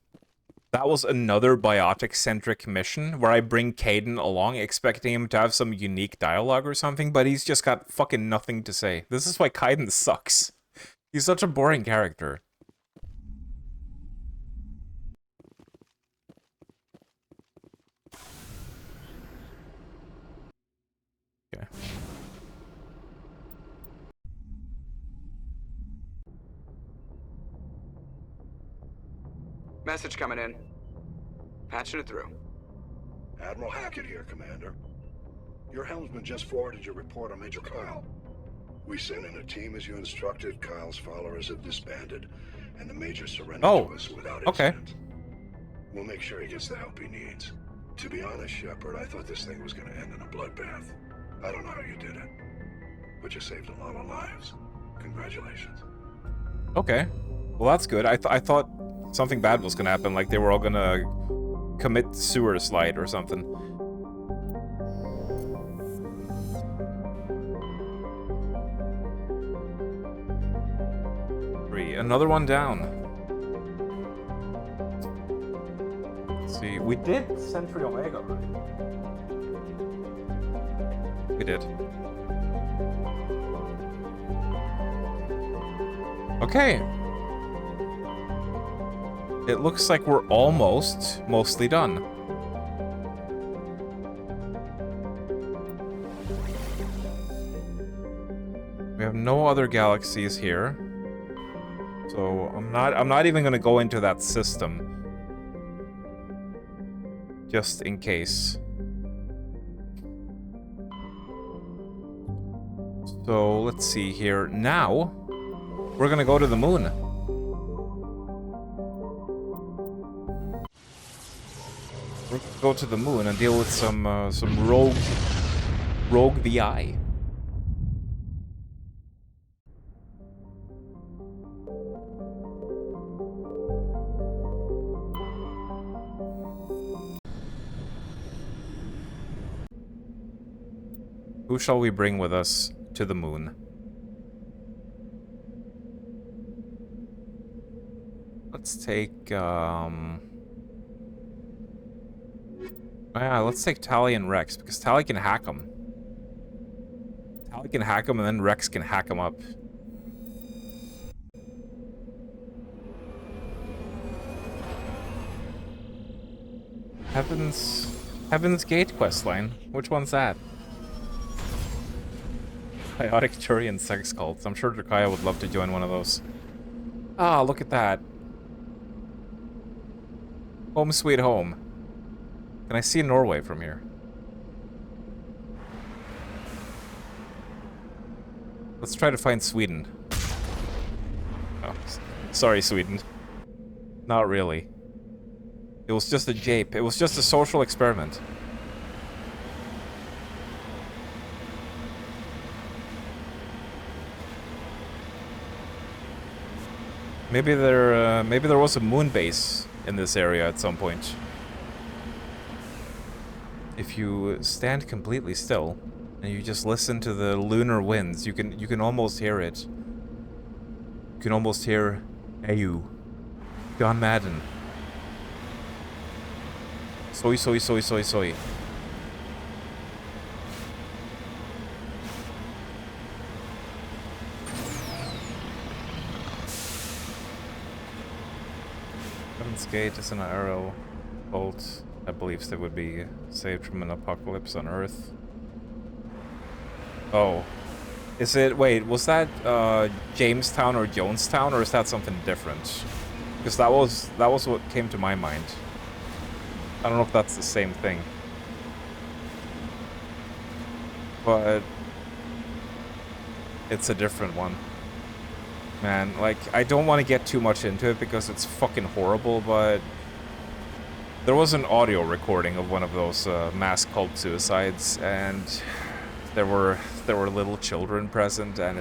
that was another biotic-centric mission where I bring Caden along expecting him to have some unique dialogue or something, but he's just got fucking nothing to say. This is why Caden sucks. He's such a boring character. Okay. Message coming in. Patching it through. Admiral Hackett here, Commander. Your helmsman just forwarded your report on Major Kyle. We sent in a team as you instructed. Kyle's followers have disbanded, and the Major surrendered Oh, to us without okay. incident. We'll make sure he gets the help he needs. To be honest, Shepard, I thought this thing was going to end in a bloodbath. I don't know how you did it, but you saved a lot of lives. Congratulations. Okay. Well, that's good. I thought something bad was gonna happen, like they were all gonna commit sewer slide or something. Another one down. Let's see, we did Sentry Omega, right? We did. Okay. It looks like we're almost mostly done. We have no other galaxies here. So I'm not even gonna go into that system. Just in case. So let's see here. Now we're gonna go to the moon. We're gonna go to the moon and deal with some rogue VI. Who shall we bring with us to the moon? Let's take, let's take Tally and Rex, because Tally can hack them. Tally can hack them, and then Rex can hack them up. Heaven's Gate questline. Which one's that? Chaotic Turian sex cults. I'm sure Drakaya would love to join one of those. Ah, look at that. Home sweet home. Can I see Norway from here? Let's try to find Sweden. Oh, sorry, Sweden. Not really. It was just a jape. It was just a social experiment. Maybe there was a moon base in this area at some point. If you stand completely still and you just listen to the lunar winds, you can almost hear it. You can almost hear Ayu, John Madden. Soy, soy, soy, soy, soy. Heaven's Gate is an arrow bolt that believes they would be saved from an apocalypse on Earth. Oh. Is it... Wait, was that Jamestown or Jonestown, or is that something different? Because that was what came to my mind. I don't know if that's the same thing. But it's a different one. Man, like, I don't want to get too much into it because it's fucking horrible, but there was an audio recording of one of those mass cult suicides, and there were little children present, and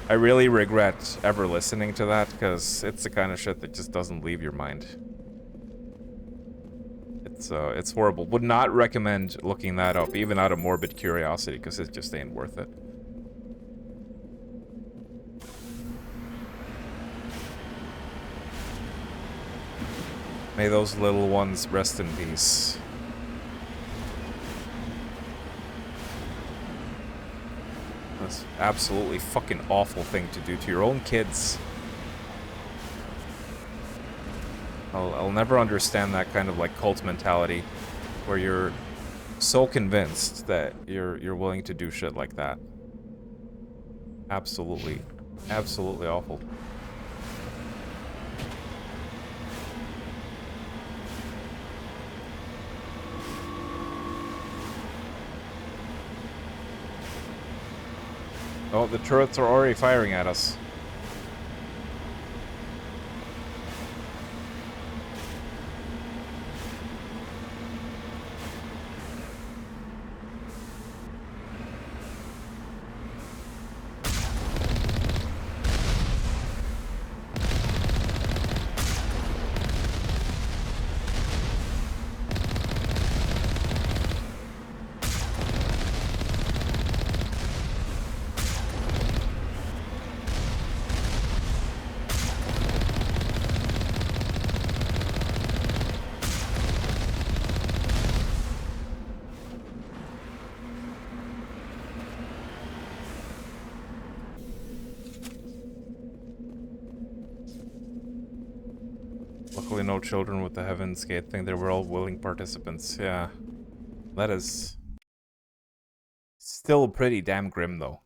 I really regret ever listening to that, because it's the kind of shit that just doesn't leave your mind. It's horrible. Would not recommend looking that up, even out of morbid curiosity, because it just ain't worth it. May those little ones rest in peace. That's absolutely fucking awful thing to do to your own kids. I'll never understand that kind of like cult mentality where you're so convinced that you're willing to do shit like that. Absolutely awful. Oh, the turrets are already firing at us. Luckily no children with the Heaven's Gate thing. They were all willing participants. Yeah. That is still pretty damn grim, though.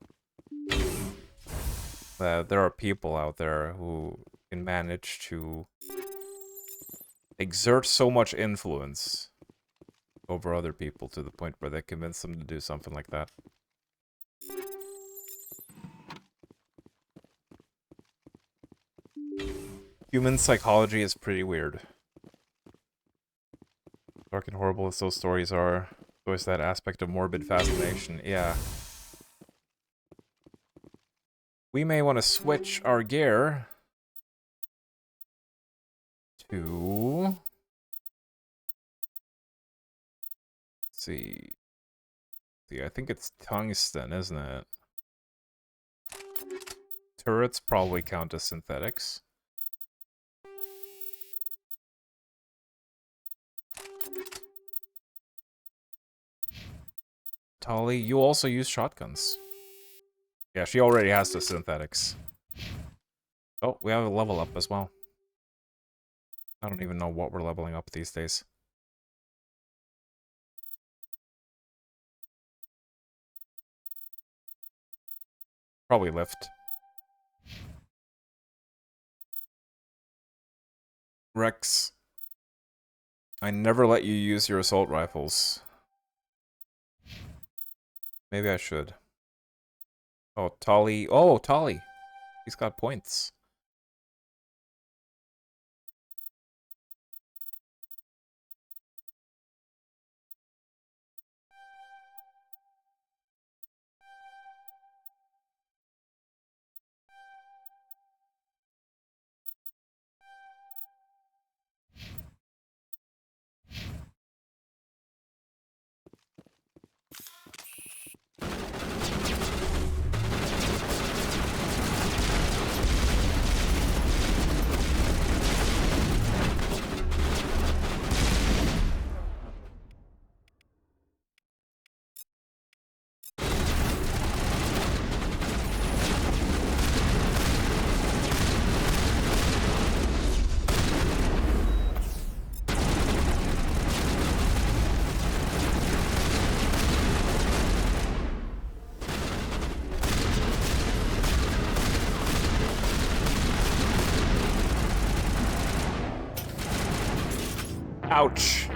There are people out there who can manage to exert so much influence over other people to the point where they convince them to do something like that. Human psychology is pretty weird. Dark and horrible as those stories are, always that aspect of morbid fascination. Yeah. We may want to switch our gear to... Let's see. I think it's tungsten, isn't it? Turrets probably count as synthetics. Tali, you also use shotguns. Yeah, she already has the synthetics. Oh, we have a level up as well. I don't even know what we're leveling up these days. Probably lift. Rex, I never let you use your assault rifles. Maybe I should. Oh, Tali. Oh, Tali. He's got points. Ouch.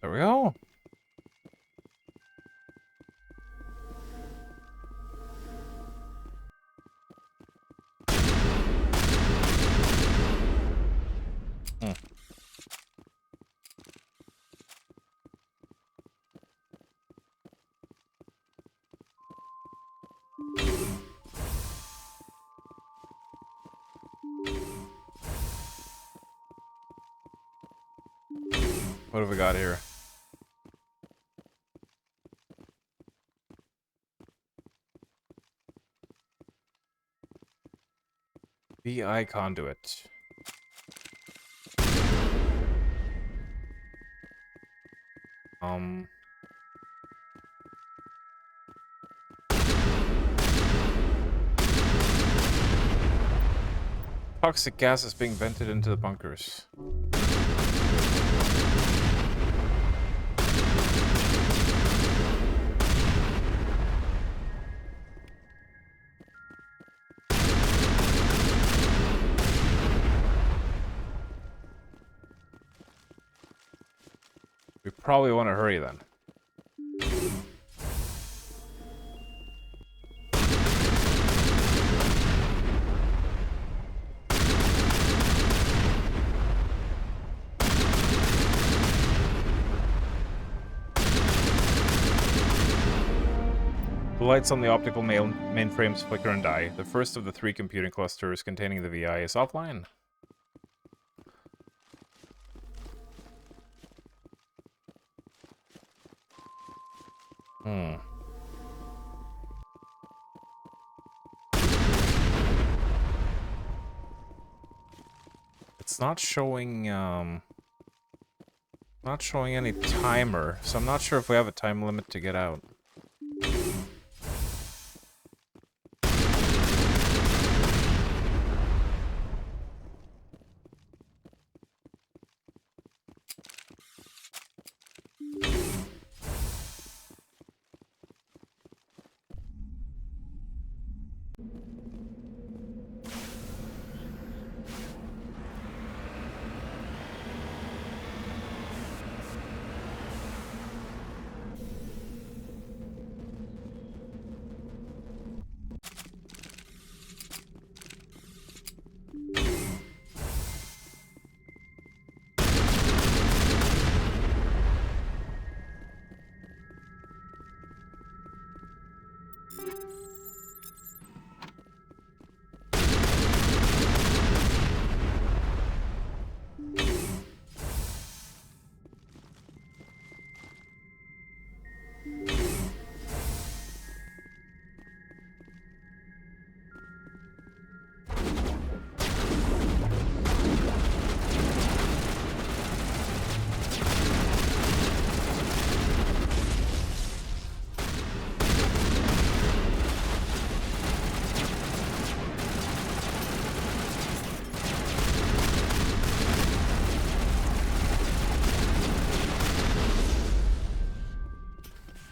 There we go. What have we got here? VI conduit. Toxic gas is being vented into the bunkers. We probably want to hurry then. The lights on the optical mainframes flicker and die. The first of the 3 computing clusters containing the VI is offline. It's not showing any timer, so I'm not sure if we have a time limit to get out.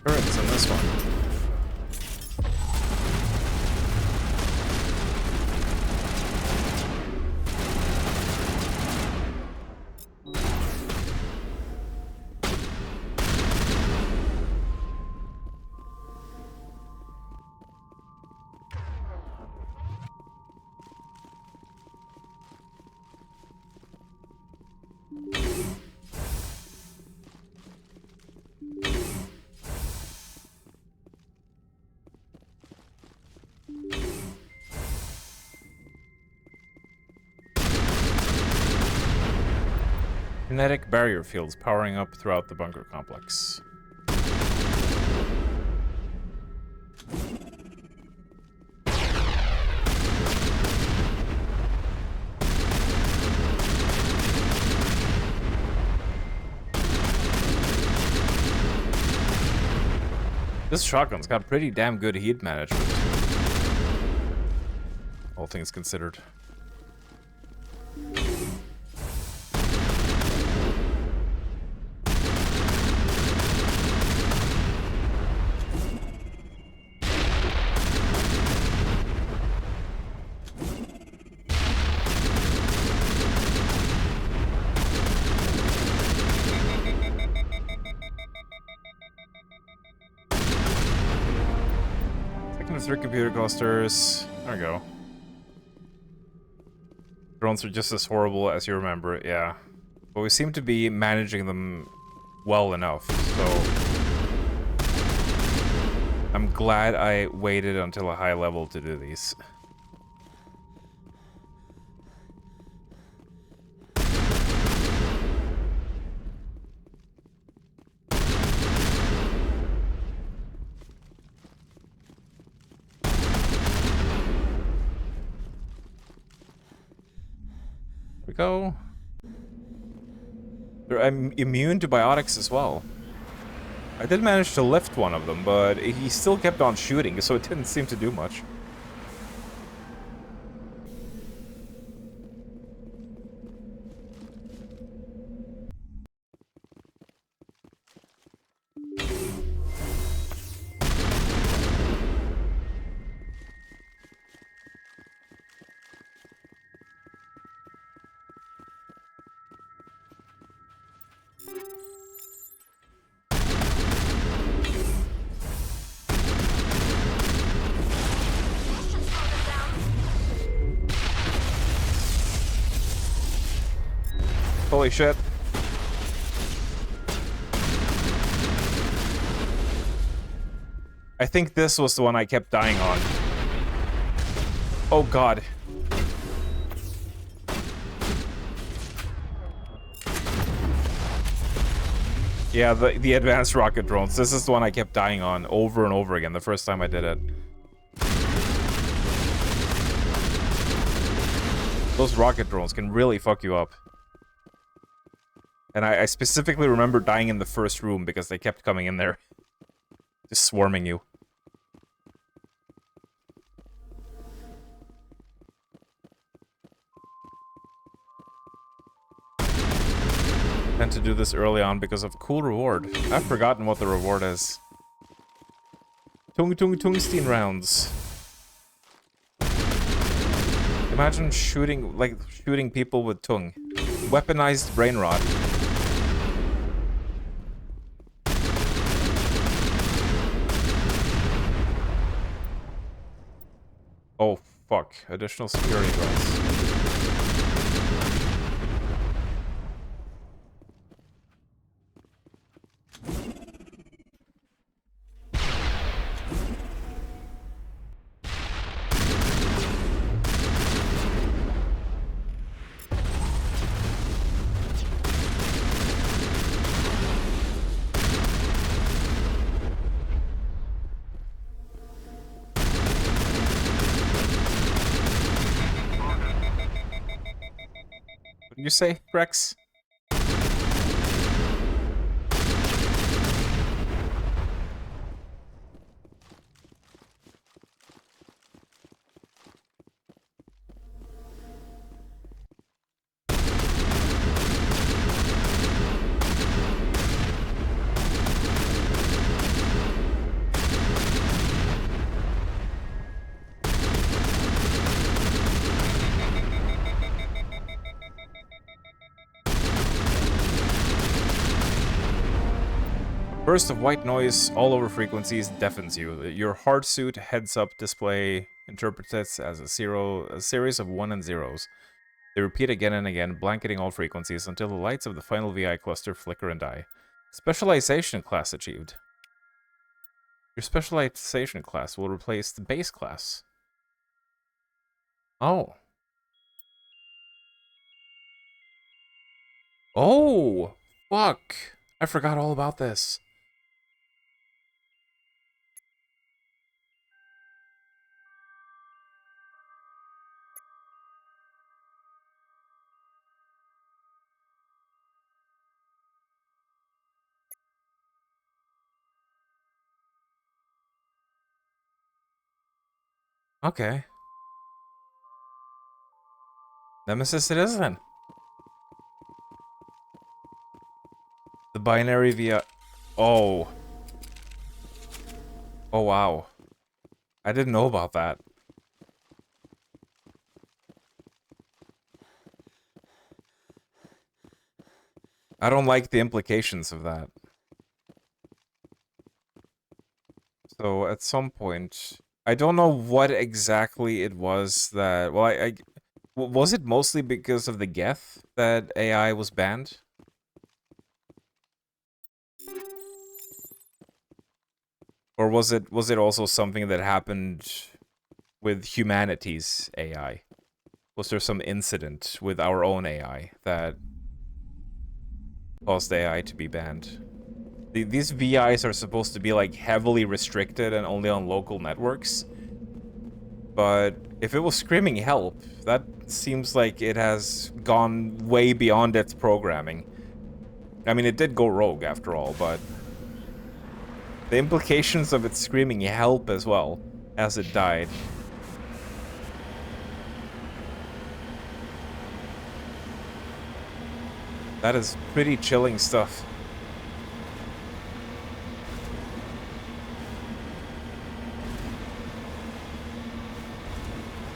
Turrets in this one. Kinetic barrier fields powering up throughout the bunker complex. This shotgun's got pretty damn good heat management. All things considered. Three computer clusters. There we go. Drones are just as horrible as you remember, yeah. But we seem to be managing them well enough, so... I'm glad I waited until a high level to do these. we go. I'm immune to biotics as well. I did manage to lift one of them, but he still kept on shooting, so it didn't seem to do much. Holy shit. I think this was the one I kept dying on. Oh god. Yeah, the advanced rocket drones. This is the one I kept dying on over and over again the first time I did it. Those rocket drones can really fuck you up. And I specifically remember dying in the first room because they kept coming in there. Just swarming you. Tend to do this early on because of cool reward. I've forgotten what the reward is. Tungsten rounds. Imagine shooting people with tung. Weaponized brain rot. Oh, fuck. Additional security guards. What did you say, Rex? Burst of white noise all over frequencies deafens you. Your hard suit heads-up display interprets it as a series of 1 and 0s. They repeat again and again, blanketing all frequencies until the lights of the final VI cluster flicker and die. Specialization class achieved. Your specialization class will replace the base class. Oh. Oh! Fuck! I forgot all about this. Okay. Nemesis it is then. The binary via... Oh. Oh, wow. I didn't know about that. I don't like the implications of that. So, at some point... I don't know what exactly it was that... Well, was it mostly because of the Geth that AI was banned? Or was it also something that happened with humanity's AI? Was there some incident with our own AI that caused AI to be banned? These VIs are supposed to be like heavily restricted and only on local networks. But if it was screaming help, that seems like it has gone way beyond its programming. I mean, it did go rogue after all, but the implications of it screaming help as well as it died. That is pretty chilling stuff.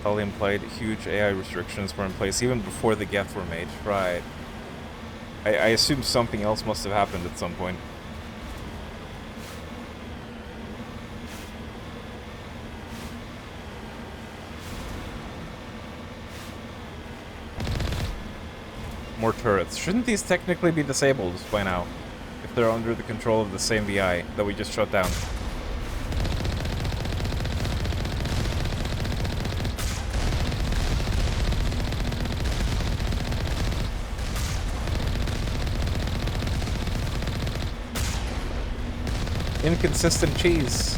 Tully implied huge AI restrictions were in place even before the Geth were made. Right. I assume something else must have happened at some point. More turrets. Shouldn't these technically be disabled by now? If they're under the control of the same VI that we just shut down. Inconsistent cheese.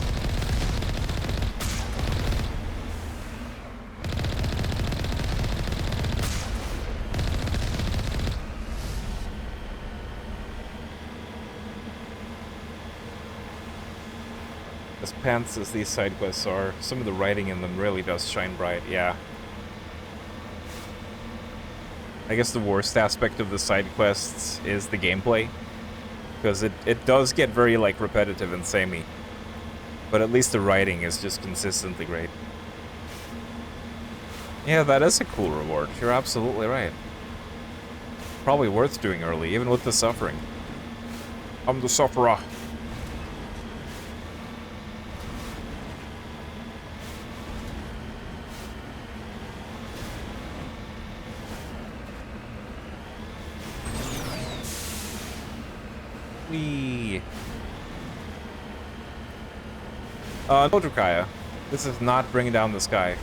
As pants as these side quests are, some of the writing in them really does shine bright, yeah. I guess the worst aspect of the side quests is the gameplay. Because it does get very, like, repetitive and samey. But at least the writing is just consistently great. Yeah, that is a cool reward. You're absolutely right. Probably worth doing early, even with the suffering. I'm the sufferer. Wee. No, Drakaya. This is not bringing down the sky.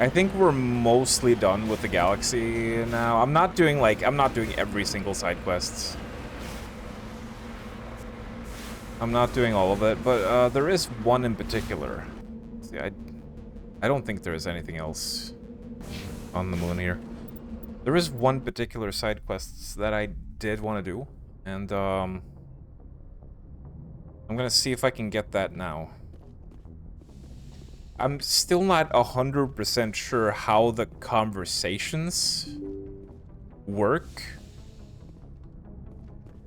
I think we're mostly done with the galaxy now. I'm not doing every single side quest. I'm not doing all of it, but there is one in particular. See, I don't think there is anything else on the moon here. There is one particular side quest that I did want to do, and I'm gonna see if I can get that now. I'm still not 100% sure how the conversations work.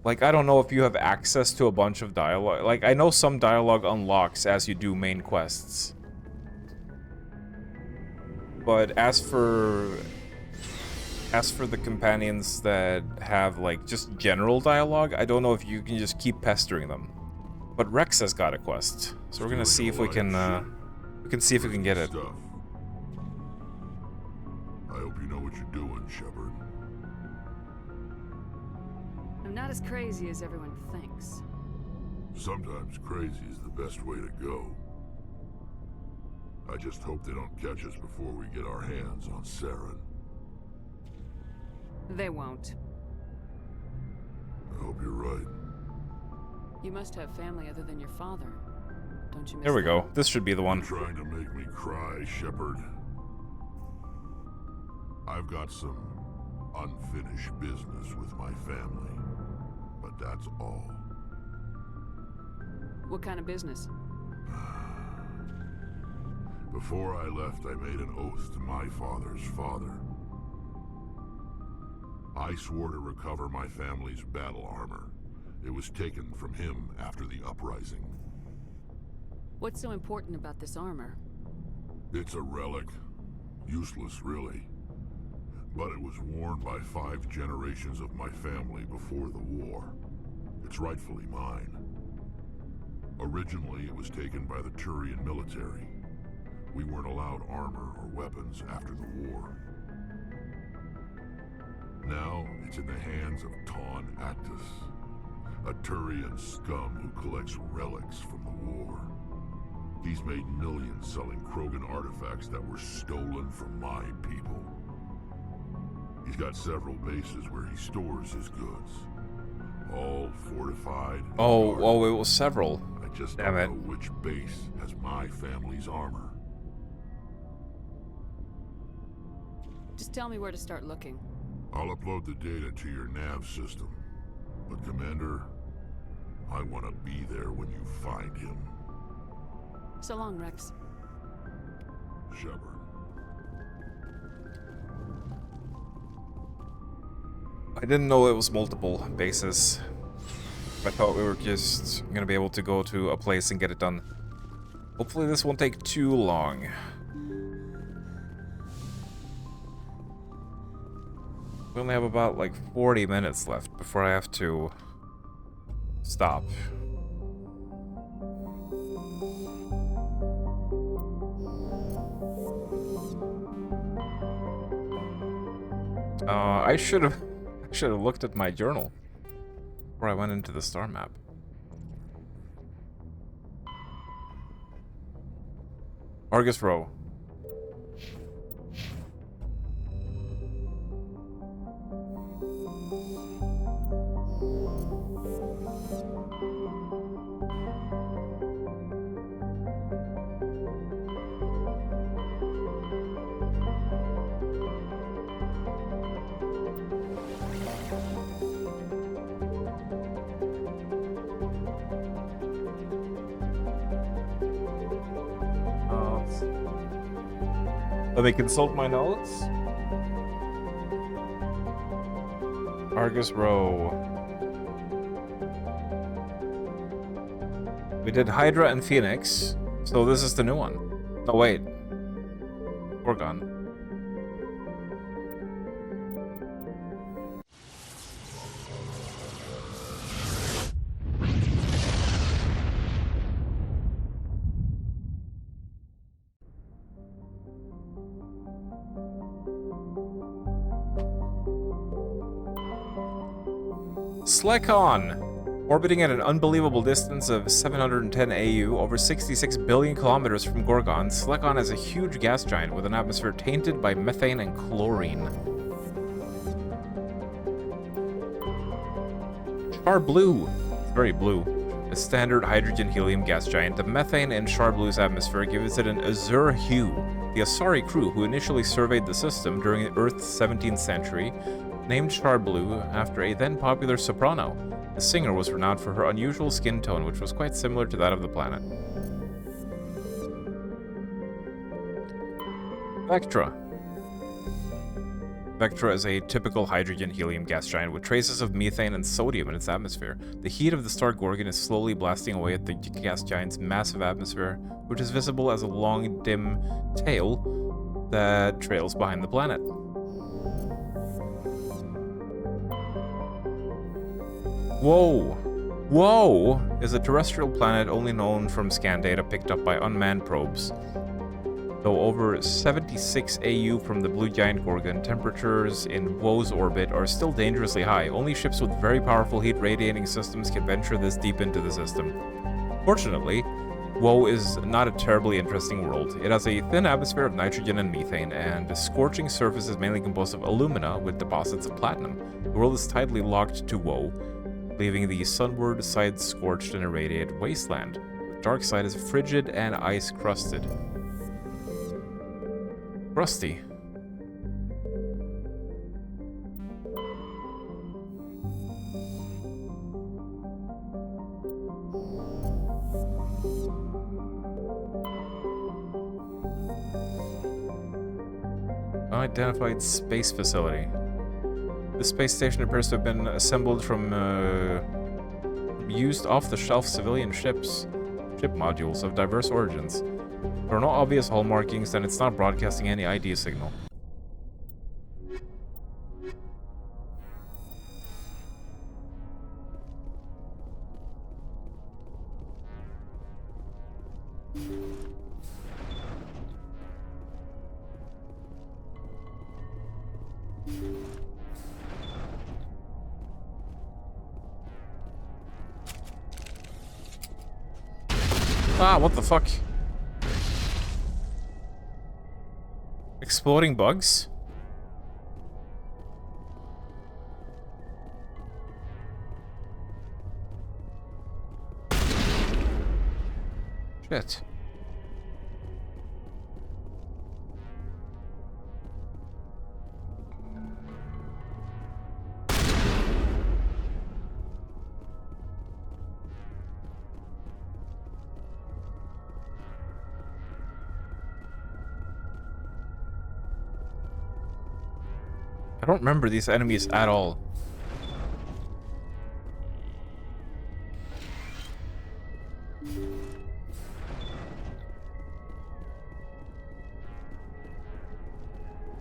Like, I don't know if you have access to a bunch of dialogue. Like, I know some dialogue unlocks as you do main quests. But as for the companions that have, like, just general dialogue, I don't know if you can just keep pestering them. But Rex has got a quest, so we're gonna see if we can see if we can get it. I hope you know what you're doing, Shepard. I'm not as crazy as everyone thinks. Sometimes crazy is the best way to go. I just hope they don't catch us before we get our hands on Saren. They won't. I hope you're right. You must have family other than your father. Don't you miss There we them? go. This should be the one. You're trying to make me cry, Shepard. I've got some unfinished business with my family, but that's all. What kind of business? Before I left, I made an oath to my father's father. I swore to recover my family's battle armor. It was taken from him after the uprising. What's so important about this armor? It's a relic. Useless, really. But it was worn by 5 generations of my family before the war. It's rightfully mine. Originally, it was taken by the Turian military. We weren't allowed armor or weapons after the war. Now, it's in the hands of Taun Actus, a Turian scum who collects relics from the war. He's made millions selling Krogan artifacts that were stolen from my people. He's got several bases where he stores his goods. All fortified. Oh, it was several. I I just Damn don't it. know which base has my family's armor. Just tell me where to start looking. I'll upload the data to your nav system. But Commander, I want to be there when you find him. So long, Rex. Shepard. I didn't know it was multiple bases. I thought we were just gonna be able to go to a place and get it done. Hopefully this won't take too long. We only have about like 40 minutes left before I have to stop. I should have looked at my journal before I went into the star map. Argus Row. Let me consult my notes. Argus Row. We did Hydra and Phoenix, so this is the new one. Oh wait. Gorgon. Slekon! Orbiting at an unbelievable distance of 710 AU, over 66 billion kilometers from Gorgon, Slekon is a huge gas giant with an atmosphere tainted by methane and chlorine. Char Blue. It's very blue. A standard hydrogen-helium gas giant, the methane in Char Blue's atmosphere gives it an azure hue. The Asari crew, who initially surveyed the system during Earth's 17th century, named Char Blue after a then popular soprano. The singer was renowned for her unusual skin tone, which was quite similar to that of the planet. Vectra. Vectra is a typical hydrogen-helium gas giant with traces of methane and sodium in its atmosphere. The heat of the star Gorgon is slowly blasting away at the gas giant's massive atmosphere, which is visible as a long, dim tail that trails behind the planet. Whoa! Whoa is a terrestrial planet only known from scan data picked up by unmanned probes. Though over 76 AU from the blue giant Gorgon, temperatures in Woe's orbit are still dangerously high. Only ships with very powerful heat radiating systems can venture this deep into the system. Fortunately, Woe is not a terribly interesting world. It has a thin atmosphere of nitrogen and methane, and the scorching surface is mainly composed of alumina with deposits of platinum. The world is tightly locked to Woe, leaving the sunward side scorched and irradiated wasteland. The dark side is frigid and ice-crusted. Rusty. Unidentified space facility. The space station appears to have been assembled from used off-the-shelf civilian ship modules of diverse origins. There are no obvious hull markings, and it's not broadcasting any ID signal. Ah, what the fuck? Exploding bugs? Shit. I don't remember these enemies at all.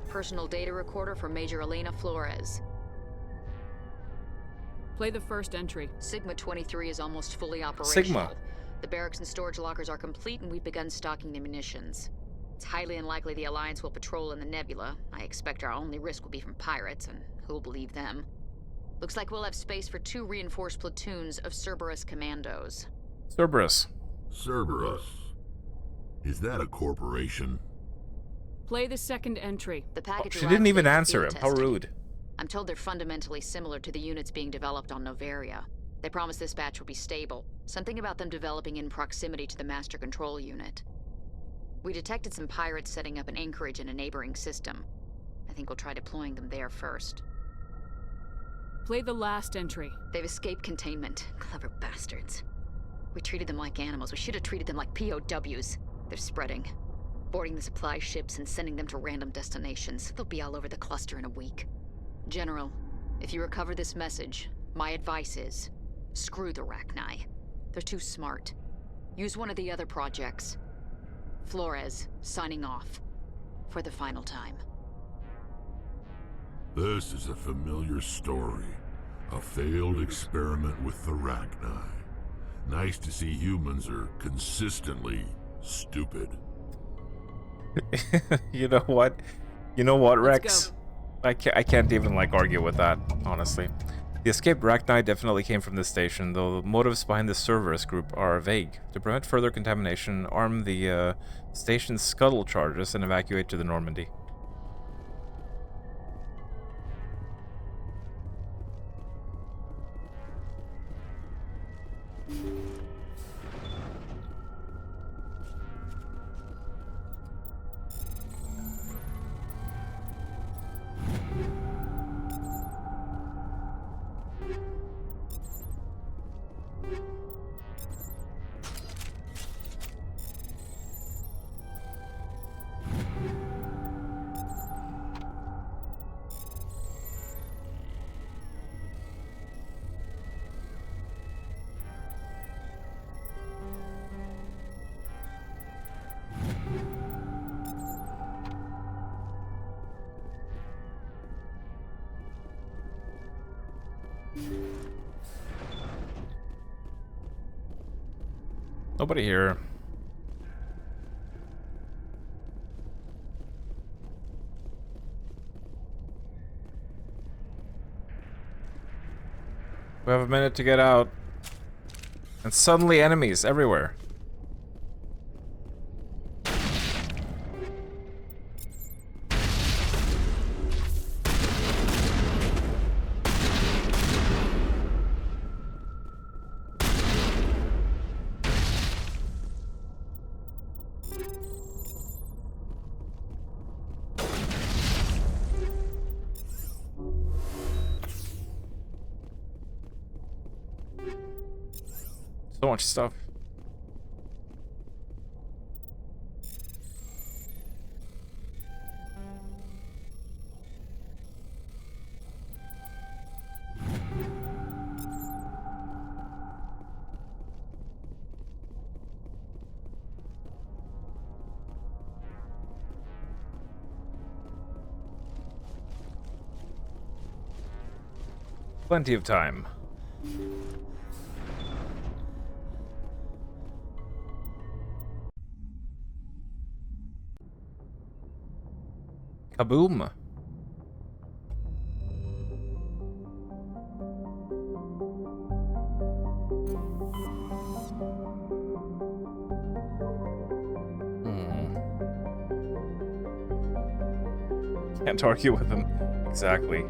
Personal data recorder for Major Elena Flores. Play the first entry. Sigma 23 is almost fully operational. Sigma. The barracks and storage lockers are complete, and we've begun stocking the munitions. It's highly unlikely the Alliance will patrol in the nebula. I expect our only risk will be from pirates, and who'll believe them? Looks like we'll have space for 2 reinforced platoons of Cerberus commandos. Cerberus. Cerberus. Is that a corporation? Play the second entry. The package She didn't even answer him. How rude. I'm told they're fundamentally similar to the units being developed on Noveria. They promise this batch will be stable. Something about them developing in proximity to the master control unit. We detected some pirates setting up an anchorage in a neighboring system. I think we'll try deploying them there first. Play the last entry. They've escaped containment. Clever bastards. We treated them like animals. We should have treated them like POWs. They're spreading. Boarding the supply ships and sending them to random destinations. They'll be all over the cluster in a week. General, if you recover this message, my advice is, screw the Rachni. They're too smart. Use one of the other projects. Flores, signing off. For the final time. This is a familiar story. A failed experiment with the Rachni. Nice to see humans are consistently stupid. You know what? You know what, Rex? I can't even, like, argue with that, honestly. The escaped Rachni definitely came from this station, though the motives behind the Cerberus group are vague. To prevent further contamination, arm the station's scuttle charges and evacuate to the Normandy. Nobody here. We have a minute to get out. And suddenly enemies everywhere. So much stuff. Plenty of time. Kaboom. Can't argue with him. Exactly.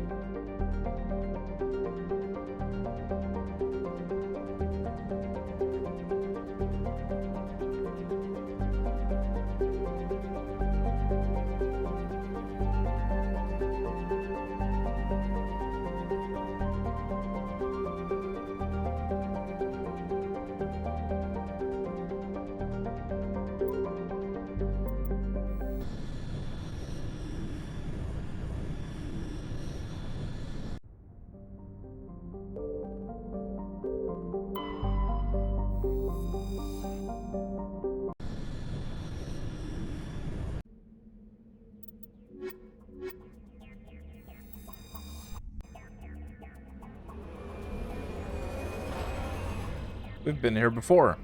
We've been here before.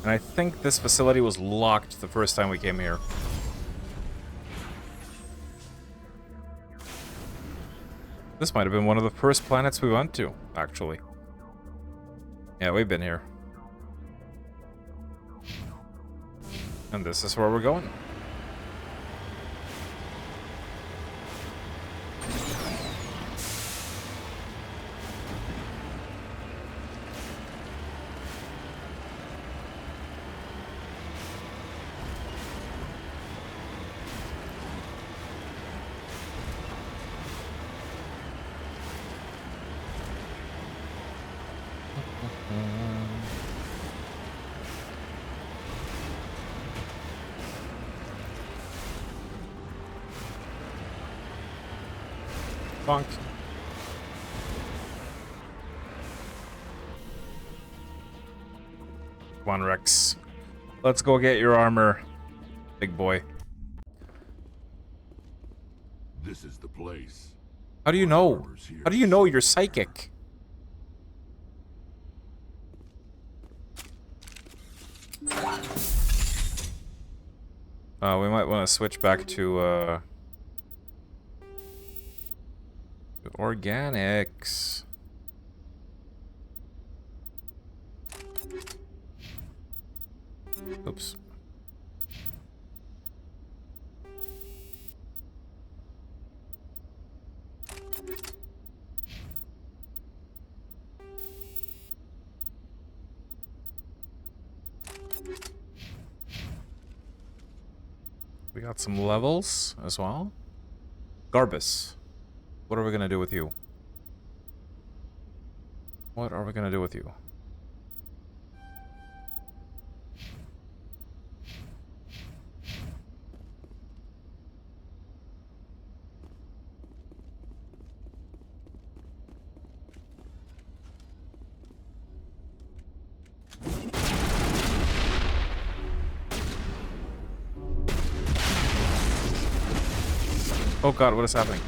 And I think this facility was locked the first time we came here. This might have been one of the first planets we went to, actually. Yeah, we've been here. And this is where we're going. Bonk. Come on, Rex. Let's go get your armor, big boy. This is the place. How do you know? How do you know you're psychic? We might want to switch back to organics. Oops. We got some levels as well. Garbus. What are we gonna do with you? What are we gonna do with you? Oh god, what is happening?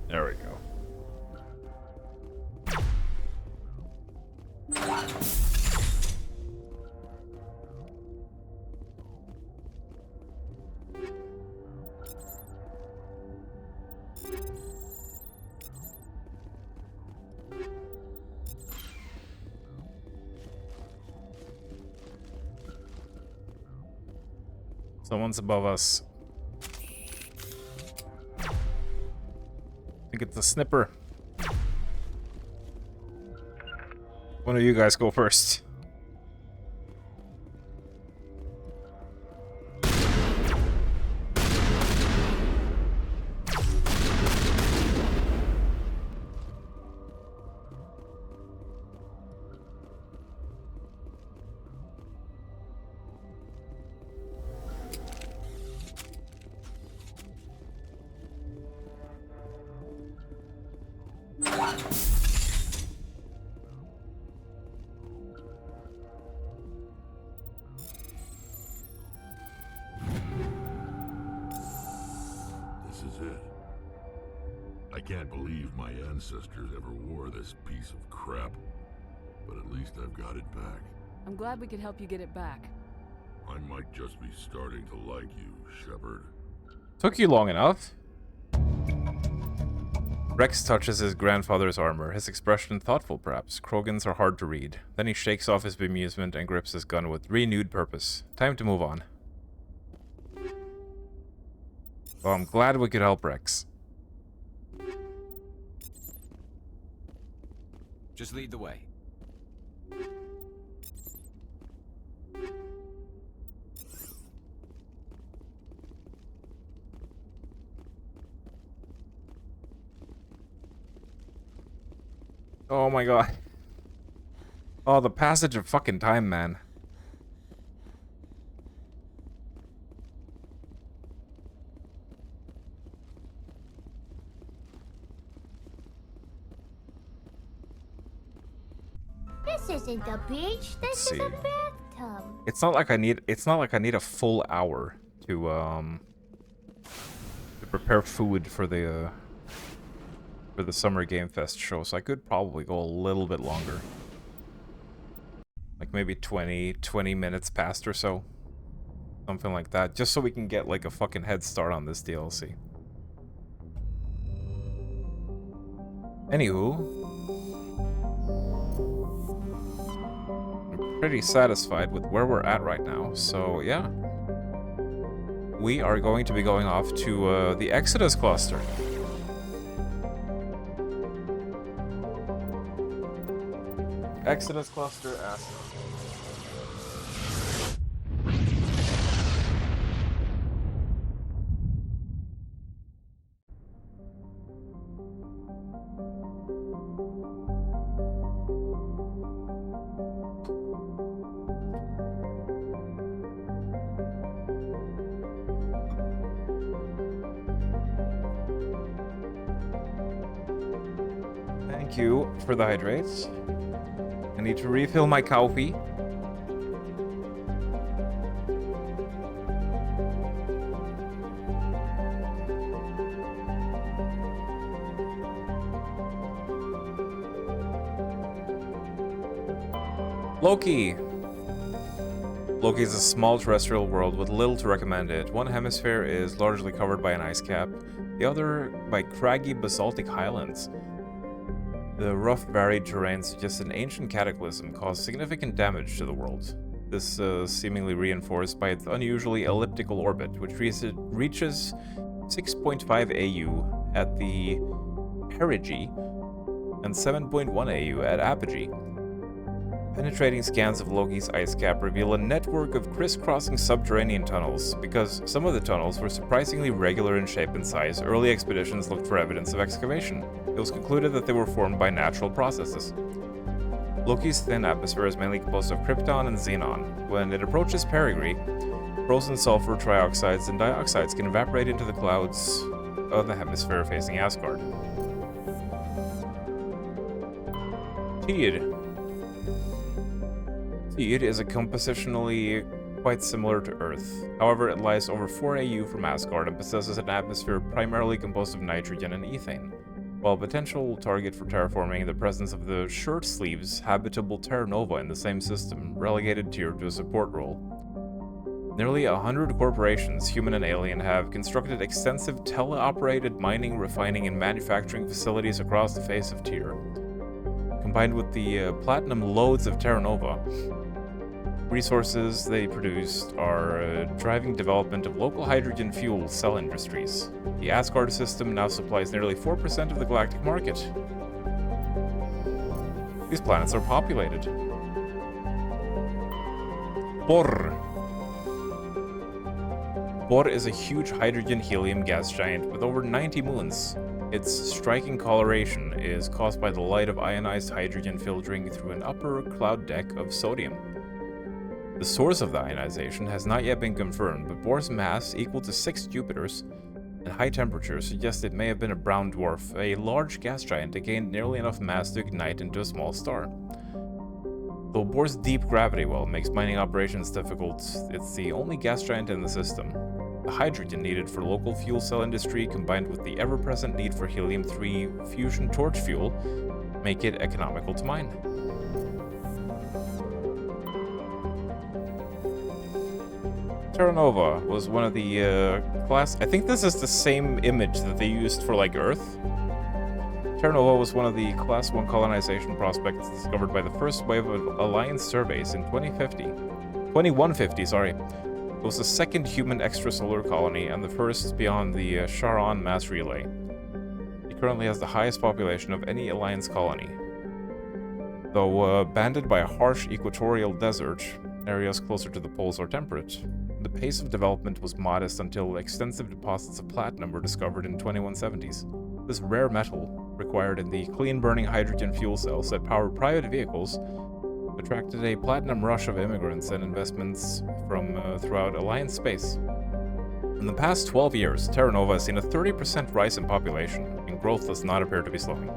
There we go. Someone's above us. I think it's a snipper. One of you guys go first. I can't believe my ancestors ever wore this piece of crap, but at least I've got it back. I'm glad we could help you get it back. I might just be starting to like you, Shepard. Took you long enough. Rex touches his grandfather's armor, his expression thoughtful perhaps. Krogan's are hard to read. Then he shakes off his bemusement and grips his gun with renewed purpose. Time to move on. Well, I'm glad we could help Rex. Just lead the way. Oh my god. Oh, the passage of fucking time, man. This isn't the beach. This is a bathtub. It's not like I need a full hour to prepare food for the Summer Game Fest show, so I could probably go a little bit longer. Like maybe 20 minutes past or so. Something like that, just so we can get like a fucking head start on this DLC. Anywho, I'm pretty satisfied with where we're at right now, so yeah. We are going to be going off to the Exodus cluster. Exodus cluster asset. Thank you for the hydrates. I need to refill my coffee. Loki! Loki is a small terrestrial world with little to recommend it. One hemisphere is largely covered by an ice cap, the other by craggy basaltic highlands. The rough, varied terrain suggests an ancient cataclysm caused significant damage to the world. This seemingly reinforced by its unusually elliptical orbit, which reaches 6.5 AU at the perigee and 7.1 AU at apogee. Penetrating scans of Loki's ice cap reveal a network of crisscrossing subterranean tunnels. Because some of the tunnels were surprisingly regular in shape and size, early expeditions looked for evidence of excavation. It was concluded that they were formed by natural processes. Loki's thin atmosphere is mainly composed of krypton and xenon. When it approaches perigee, frozen sulfur, trioxides, and dioxides can evaporate into the clouds of the hemisphere facing Asgard. Teed. Teed is compositionally quite similar to Earth. However, it lies over 4 AU from Asgard and possesses an atmosphere primarily composed of nitrogen and ethane. While a potential target for terraforming, the presence of the shirt sleeves habitable Terra Nova in the same system relegated Tyr to a support role. Nearly 100 corporations, human and alien, have constructed extensive teleoperated mining, refining, and manufacturing facilities across the face of Tyr. Combined with the platinum lodes of Terra Nova, resources they produced are driving development of local hydrogen fuel cell industries. The Asgard system now supplies nearly 4% of the galactic market. These planets are populated. Bor. Bor is a huge hydrogen-helium gas giant with over 90 moons. Its striking coloration is caused by the light of ionized hydrogen filtering through an upper cloud deck of sodium. The source of the ionization has not yet been confirmed, but Bor's mass, equal to 6 Jupiters, and high temperature suggest it may have been a brown dwarf, a large gas giant that gained nearly enough mass to ignite into a small star. Though Bor's deep gravity well makes mining operations difficult, it's the only gas giant in the system. The hydrogen needed for local fuel cell industry, combined with the ever-present need for helium-3 fusion torch fuel, make it economical to mine. Terra Nova was one of the class... I think this is the same image that they used for, like, Earth. Terra Nova was one of the Class 1 colonization prospects discovered by the first wave of Alliance surveys in 2150, sorry. was the second human extrasolar colony and the first beyond the Charon mass relay. It currently has the highest population of any Alliance colony. Though banded by a harsh equatorial desert, areas closer to the poles are temperate. The pace of development was modest until extensive deposits of platinum were discovered in 2170s. This rare metal, required in the clean-burning hydrogen fuel cells that power private vehicles, attracted a platinum rush of immigrants and investments from throughout Alliance space. In the past 12 years, Terra Nova has seen a 30% rise in population, and growth does not appear to be slowing.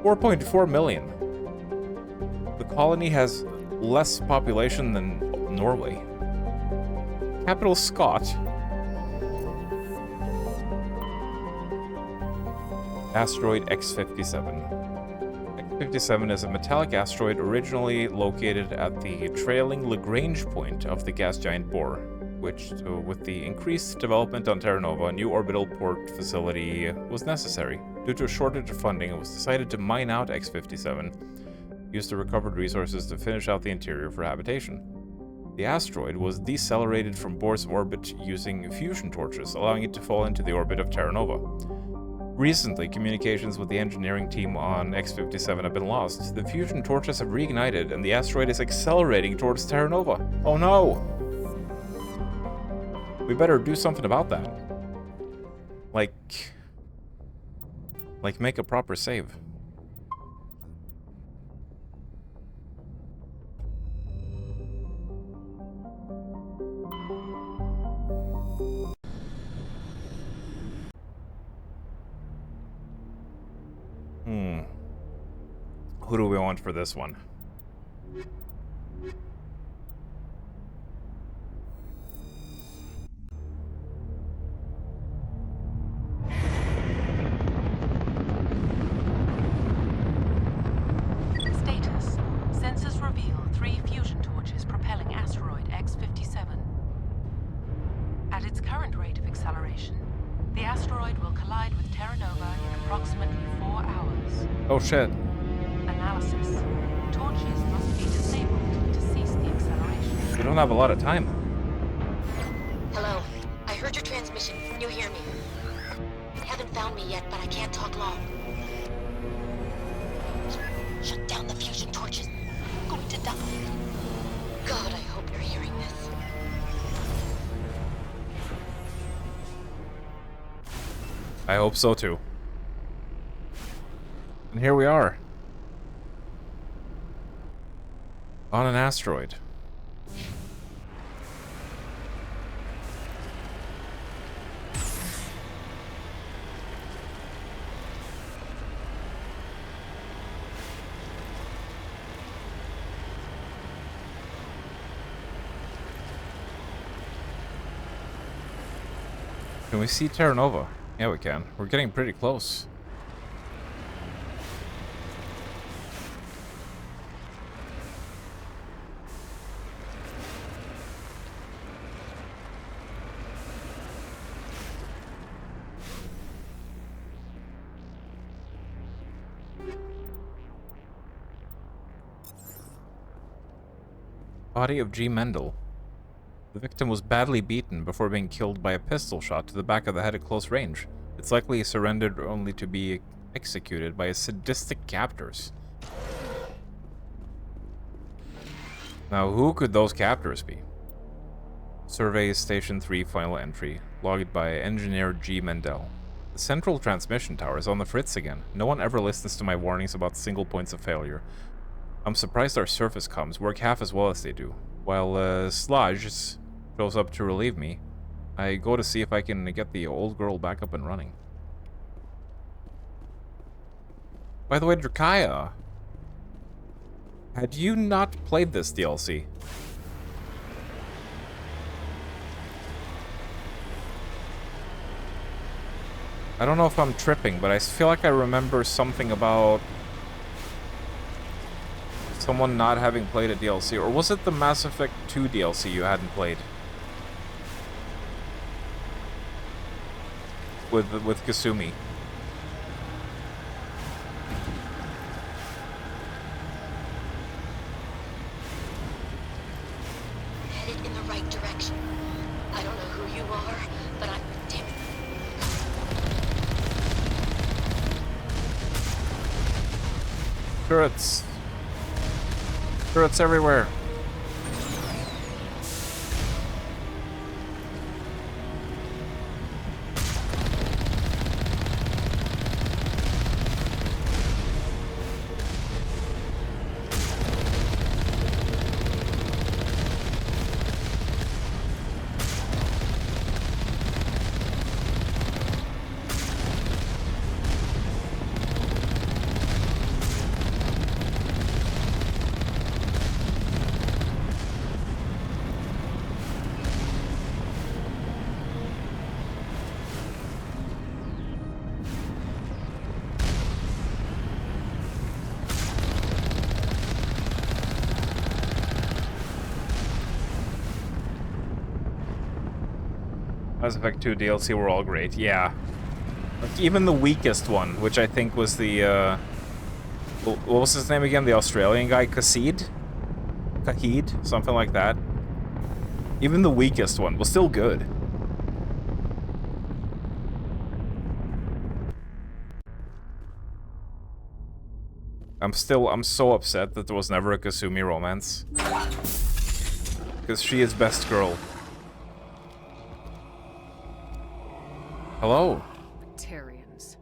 4.4 million. The colony has less population than Norway. Capital Scott. Asteroid X57. X57 is a metallic asteroid originally located at the trailing Lagrange point of the gas giant Bohr, which, with the increased development on Terra Nova, a new orbital port facility was necessary. Due to a shortage of funding, it was decided to mine out X57, use the recovered resources to finish out the interior for habitation. The asteroid was decelerated from Bohr's orbit using fusion torches, allowing it to fall into the orbit of Terra Nova. Recently, communications with the engineering team on X57 have been lost. The fusion torches have reignited, and the asteroid is accelerating towards Terra Nova. Oh no! We better do something about that. Like make a proper save. Who do we want for this one? Status. Sensors reveal 3 fusion torches propelling asteroid X57. At its current rate of acceleration, the asteroid will collide with Terra Nova in approximately 4 hours. Oh shit. Analysis. Torches must be disabled to cease the acceleration. We don't have a lot of time. Hello. I heard your transmission. You hear me? You haven't found me yet, but I can't talk long. Shut down the fusion torches. I'm going to die. God, I hope you're hearing this. I hope so too. And here we are. On an asteroid. Can we see Terra Nova? Yeah, we can. We're getting pretty close. Body of G. Mendel. The victim was badly beaten before being killed by a pistol shot to the back of the head at close range. It's likely he surrendered only to be executed by his sadistic captors. Now, who could those captors be? Survey Station 3 final entry, logged by Engineer G. Mendel. The central transmission tower is on the fritz again. No one ever listens to my warnings about single points of failure. I'm surprised our surface comms work half as well as they do. While Slaj shows up to relieve me, I go to see if I can get the old girl back up and running. By the way, Drakaya, had you not played this DLC? I don't know if I'm tripping, but I feel like I remember something about someone not having played a DLC, or was it the Mass Effect 2 DLC you hadn't played? With Kasumi. Headed in the right direction. I don't know who you are, but I'm damn. Turrets. Turrets everywhere. Mass Effect 2 DLC were all great, yeah. Like, even the weakest one, which I think was the, what was his name again? The Australian guy? Kahid? Something like that. Even the weakest one was still good. I'm so upset that there was never a Kasumi romance. Because she is best girl. Hello. Batarians.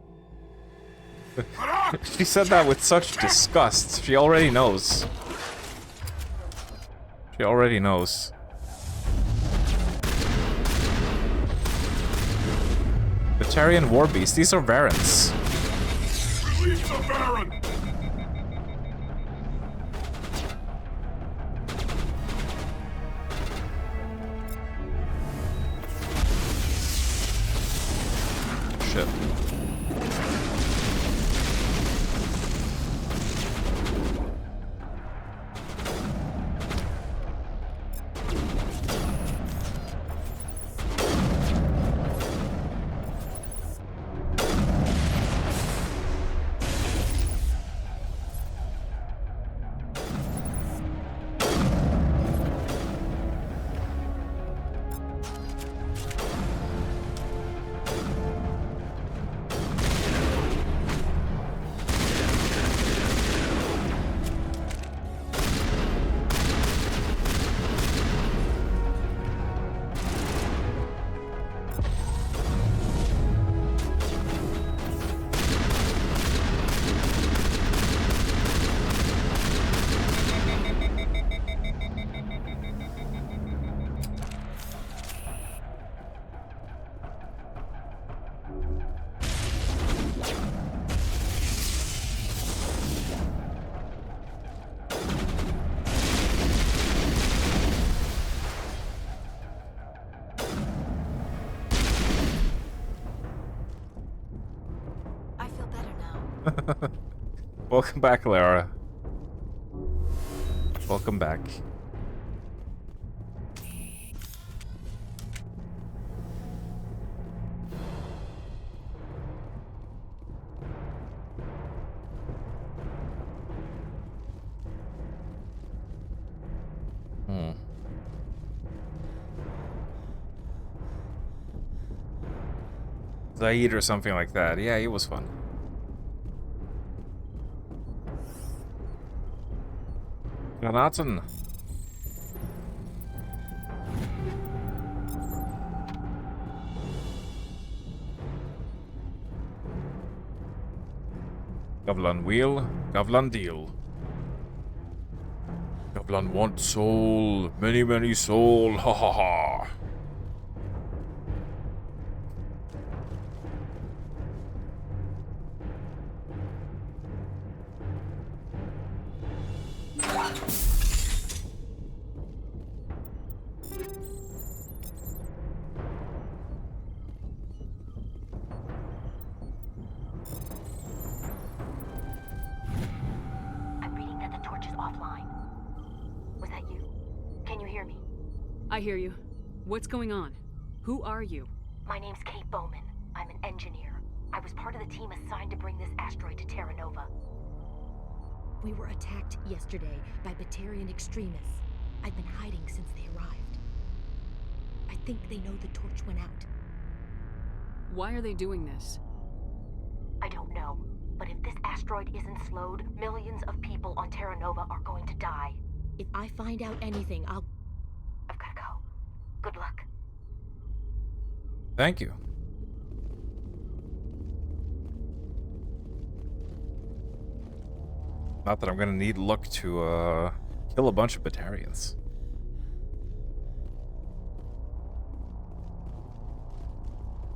She said that with such disgust. She already knows. She already knows. Batarian war beasts. These are Varans. Release the Baron! Shit. Welcome back, Lara. Welcome back. Zaid or something like that. Yeah, he was fun. Granaten. Gavlan wheel, Gavlan deal. Gavlan want soul, many, many soul, ha ha ha. I hear you. What's going on? Who are you? My name's Kate Bowman. I'm an engineer. I was part of the team assigned to bring this asteroid to Terra Nova. We were attacked yesterday by Batarian extremists. I've been hiding since they arrived. think they know the torch went out. Why are they doing this? I don't know, but if this asteroid isn't slowed, millions of people on Terra Nova are going to die. If I find out anything, I've gotta go. Good luck. Thank you. Not that I'm gonna need luck to kill a bunch of Batarians.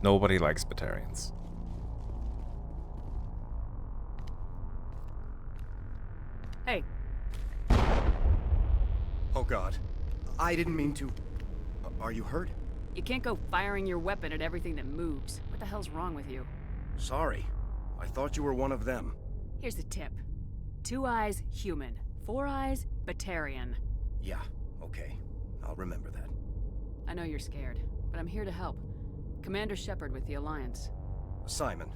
Nobody likes Batarians. Hey. Oh god. I didn't mean to. Are you hurt? You can't go firing your weapon at everything that moves. What the hell's wrong with you? Sorry. I thought you were one of them. Here's the tip. 2 eyes, human. 4 eyes, Batarian. Yeah, okay. I'll remember that. I know you're scared, but I'm here to help. Commander Shepard with the Alliance. Simon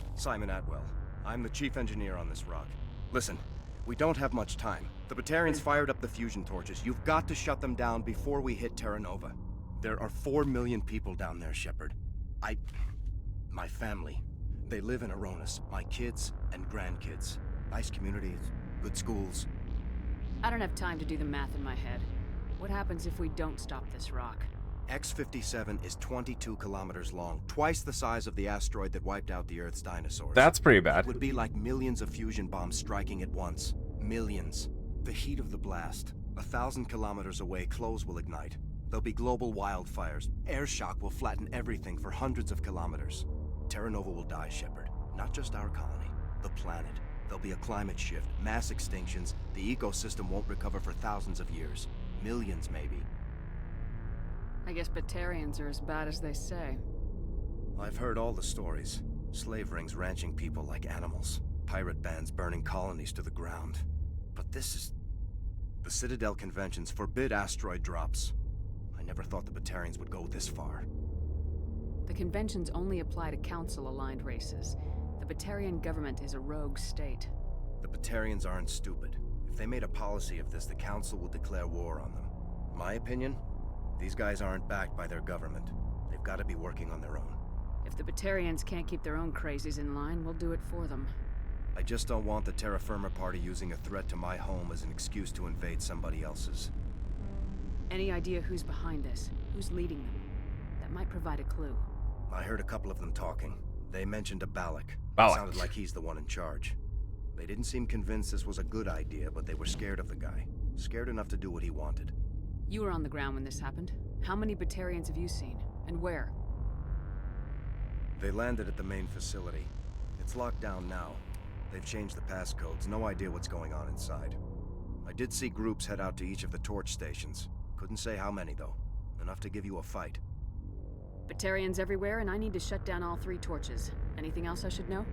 Atwell. I'm the chief engineer on this rock. Listen, we don't have much time. The Batarians fired up the fusion torches. You've got to shut them down before we hit Terra Nova. There are 4 million people down there, Shepard. My family. They live in Aronis. My kids and grandkids. Nice communities, good schools. I don't have time to do the math in my head. What happens if we don't stop this rock? X-57 is 22 kilometers long, twice the size of the asteroid that wiped out the Earth's dinosaurs. That's pretty bad. It would be like millions of fusion bombs striking at once. Millions. The heat of the blast. 1,000 kilometers away, clothes will ignite. There'll be global wildfires. Air shock will flatten everything for hundreds of kilometers. Terra Nova will die, Shepard. Not just our colony, the planet. There'll be a climate shift, mass extinctions. The ecosystem won't recover for thousands of years. Millions, maybe. I guess Batarians are as bad as they say. I've heard all the stories. Slave rings ranching people like animals. Pirate bands burning colonies to the ground. But this is... The Citadel conventions forbid asteroid drops. I never thought the Batarians would go this far. The conventions only apply to Council-aligned races. The Batarian government is a rogue state. The Batarians aren't stupid. If they made a policy of this, the Council will declare war on them. My opinion? These guys aren't backed by their government. They've got to be working on their own. If the Batarians can't keep their own crazies in line, we'll do it for them. I just don't want the Terra Firma Party using a threat to my home as an excuse to invade somebody else's. Any idea who's behind this? Who's leading them? That might provide a clue. I heard a couple of them talking. They mentioned a Balak. Balak. Sounded like he's the one in charge. They didn't seem convinced this was a good idea, but they were scared of the guy. Scared enough to do what he wanted. You were on the ground when this happened. How many Batarians have you seen? And where? They landed at the main facility. It's locked down now. They've changed the passcodes. No idea what's going on inside. I did see groups head out to each of the torch stations. Couldn't say how many, though. Enough to give you a fight. Batarians everywhere, and I need to shut down all 3 torches. Anything else I should know?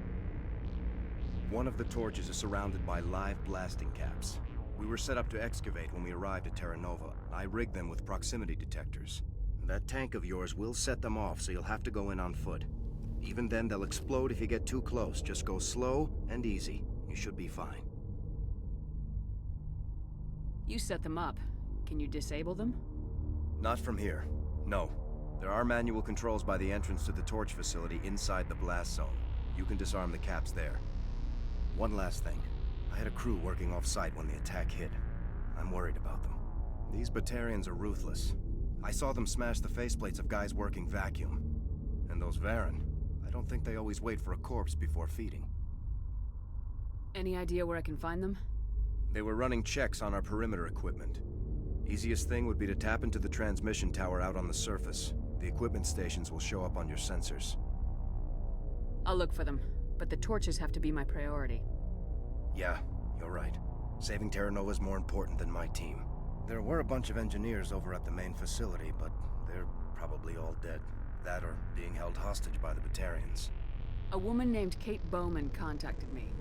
One of the torches is surrounded by live blasting caps. We were set up to excavate when we arrived at Terra Nova. I rigged them with proximity detectors. That tank of yours will set them off, so you'll have to go in on foot. Even then, they'll explode if you get too close. Just go slow and easy. You should be fine. You set them up. Can you disable them? Not from here. No. There are manual controls by the entrance to the torch facility inside the blast zone. You can disarm the caps there. One last thing. I had a crew working off-site when the attack hit. I'm worried about them. These Batarians are ruthless. I saw them smash the faceplates of guys working vacuum. And those Varen, I don't think they always wait for a corpse before feeding. Any idea where I can find them? They were running checks on our perimeter equipment. Easiest thing would be to tap into the transmission tower out on the surface. The equipment stations will show up on your sensors. I'll look for them, but the torches have to be my priority. Yeah, you're right. Saving Terra Nova is more important than my team. There were a bunch of engineers over at the main facility, but they're probably all dead. That or being held hostage by the Batarians. A woman named Kate Bowman contacted me.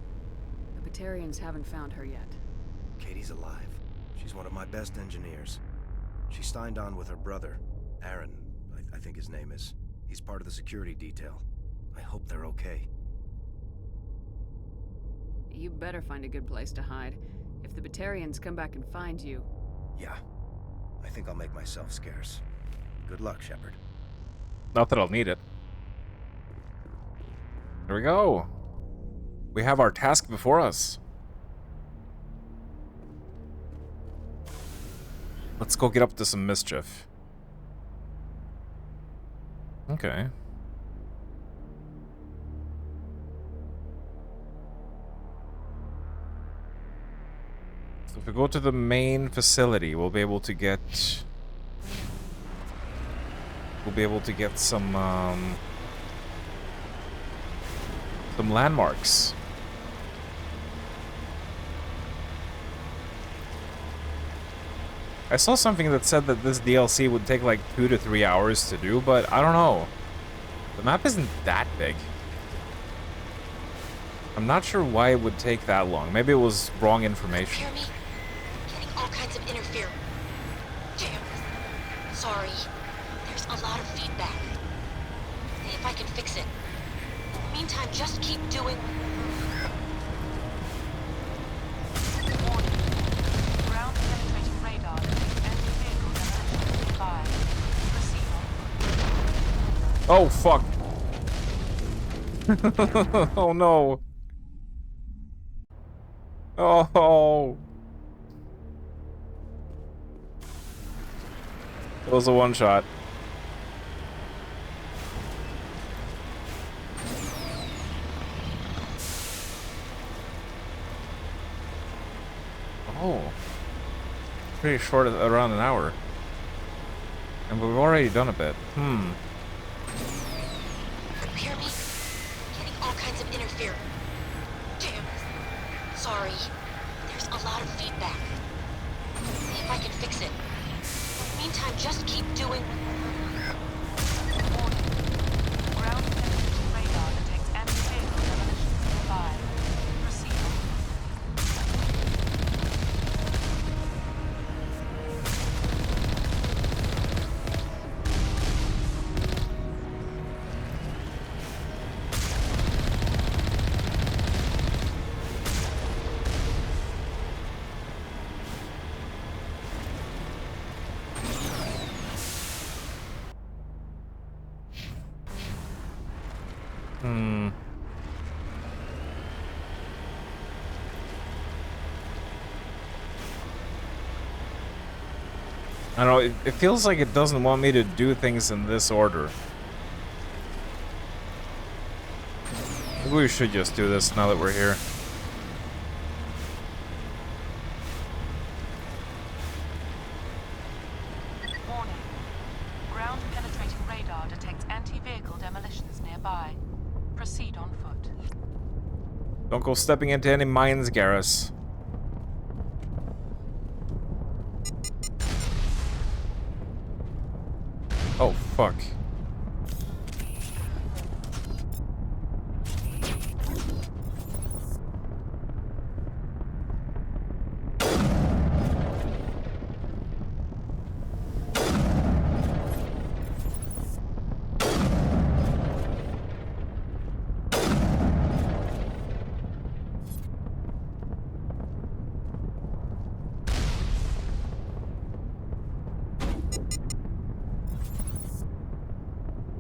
The Batarians haven't found her yet. Katie's alive. She's one of my best engineers. She signed on with her brother, Aaron, I think his name is. He's part of the security detail. I hope they're okay. You better find a good place to hide. If the Batarians come back and find you... Yeah. I think I'll make myself scarce. Good luck, Shepard. Not that I'll need it. There we go. We have our task before us. Let's go get up to some mischief. Okay. So if we go to the main facility, we'll be able to get some landmarks. I saw something that said that this DLC would take like 2 to 3 hours to do, but I don't know. The map isn't that big. I'm not sure why it would take that long. Maybe it was wrong information. Hear me? Getting all kinds of interference. Damn. Sorry. There's a lot of feedback. See if I can fix it. In the meantime, just keep doing... Ground-penetrating radar detects anti-vehicle demolition nearby. Proceed on. Oh, fuck. Oh, no. Oh. It was a one-shot. Oh. Pretty short, around an hour. And we've already done a bit. You hear me? Getting all kinds of interference. Damn. Sorry. There's a lot of feedback. See if I can fix it. In the meantime, just keep doing... Ground-penetrating radar detects anti-vehicle demolition nearby. Proceed on. I don't know, it feels like it doesn't want me to do things in this order. Maybe we should just do this now that we're here. Warning. Ground-penetrating radar detects anti-vehicle demolitions nearby. Proceed on foot. Don't go stepping into any mines, Garrus. Oh, fuck.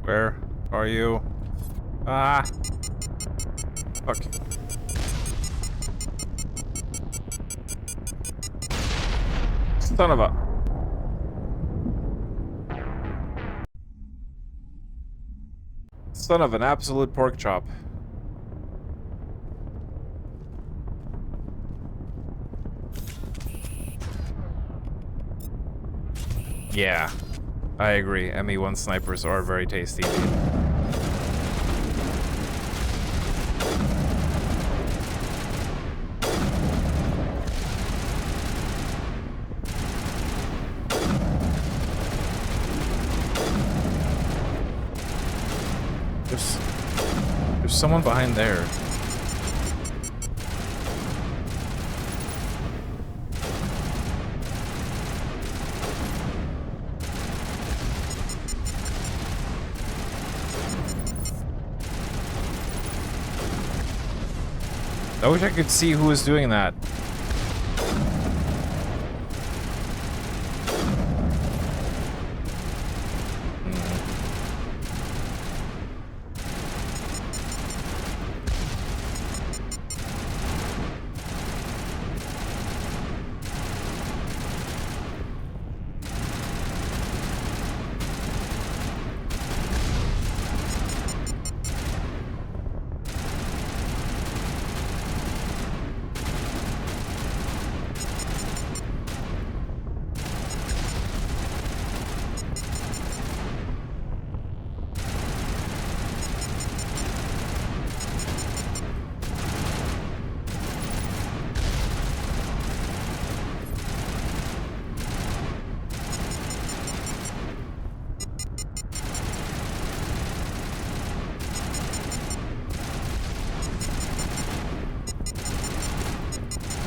Where are you? Ah! Fuck. Son of a... Son of an absolute pork chop. Yeah. I agree. ME1 snipers are very tasty. There's someone behind there. I wish I could see who was doing that.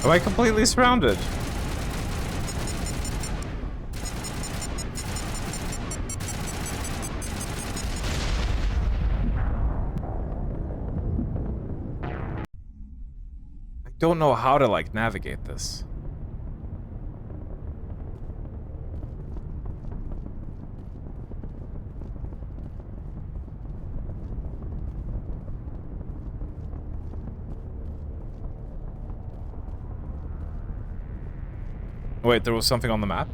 Am I completely surrounded? I don't know how to, like, navigate this. Wait, there was something on the map?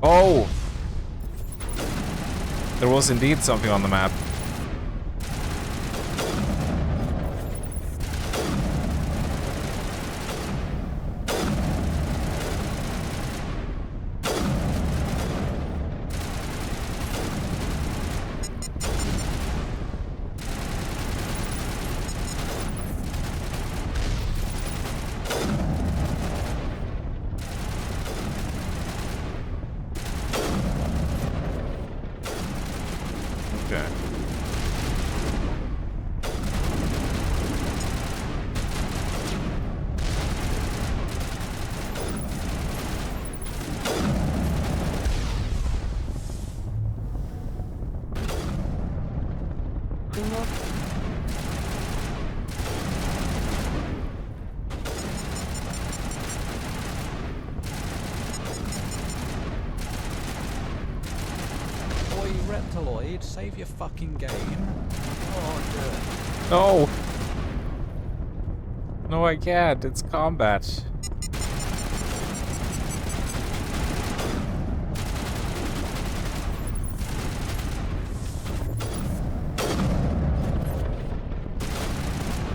Oh! There was indeed something on the map. Okay. Oi, Reptiloid, save your fucking game. Oh, No! No, I can't. It's combat.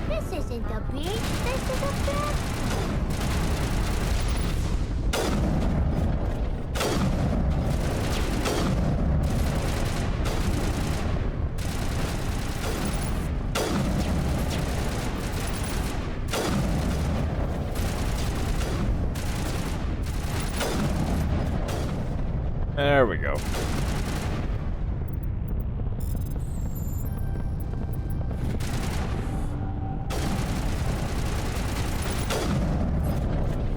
This isn't the beach, this is a bed. There we go.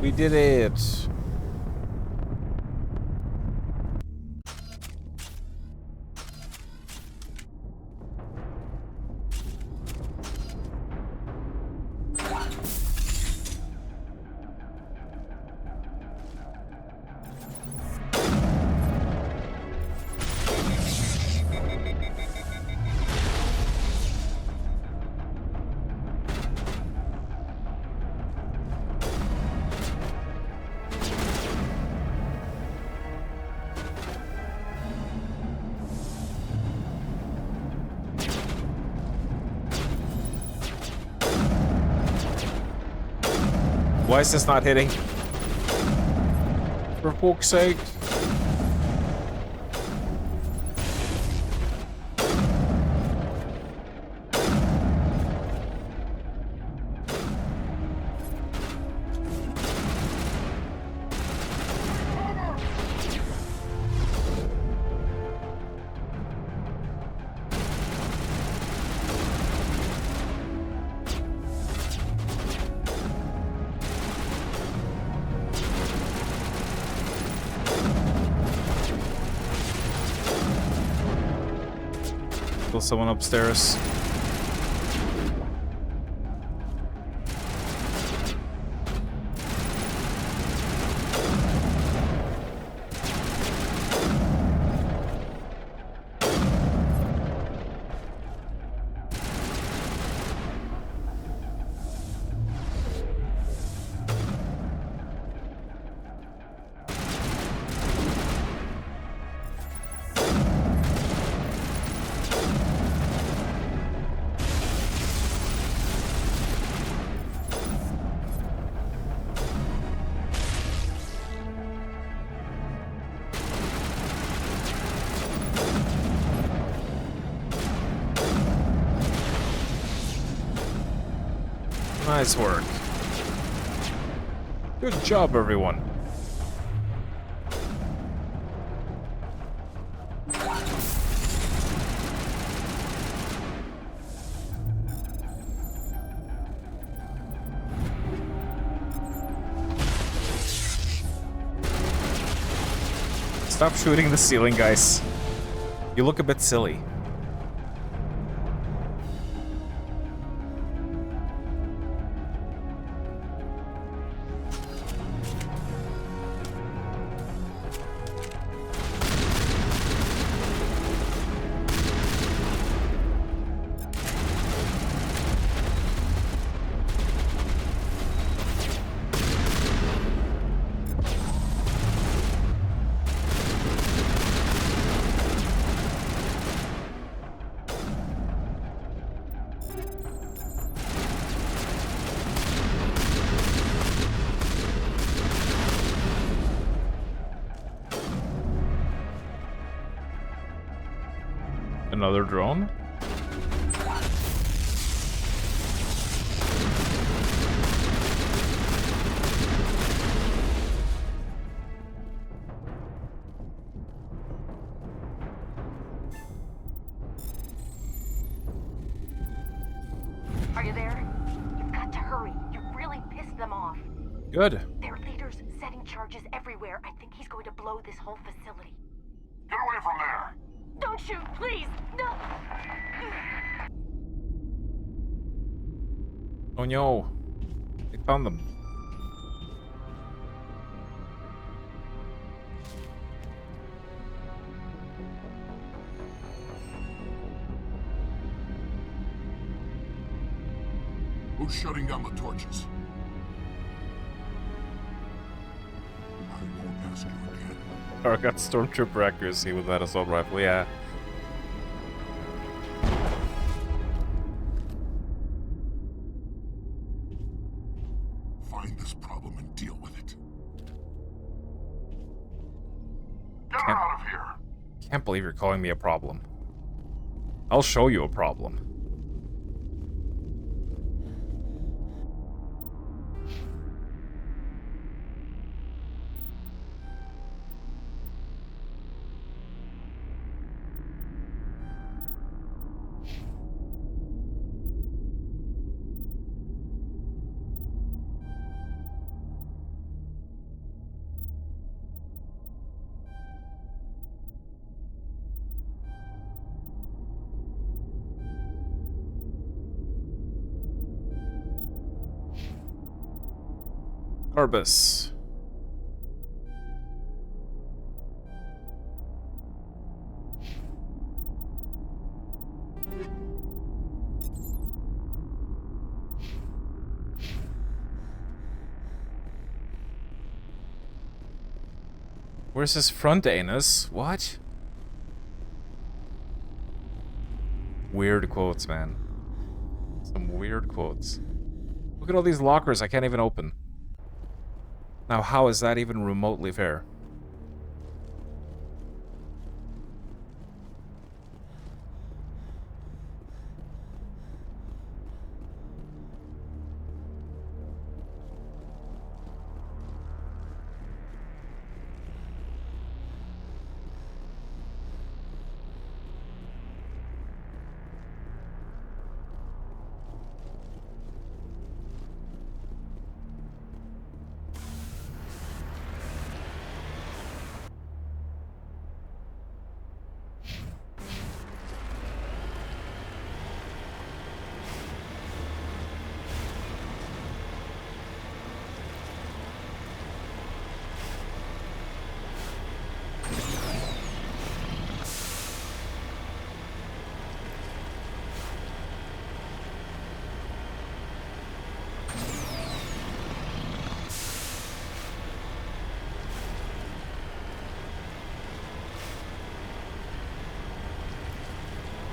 We did it. Why is this not hitting? For fuck's sake. Still someone upstairs. Nice work. Good job, everyone. Stop shooting the ceiling, guys. You look a bit silly. Another drone? Are you there? You've got to hurry. You really pissed them off. Good. Their leader's setting charges everywhere. I think he's going to blow this whole facility. Get away from there! Don't shoot, please! No! Oh no. They found them. Who's shutting down the torches? I won't ask you again. Or got stormtrooper accuracy with that assault rifle, yeah. Find this problem and deal with it. Get Can't- out of here! Can't believe you're calling me a problem. I'll show you a problem. Arbus. Where's his front anus? What? Weird quotes, man. Some weird quotes. Look at all these lockers I can't even open. Now, how is that even remotely fair?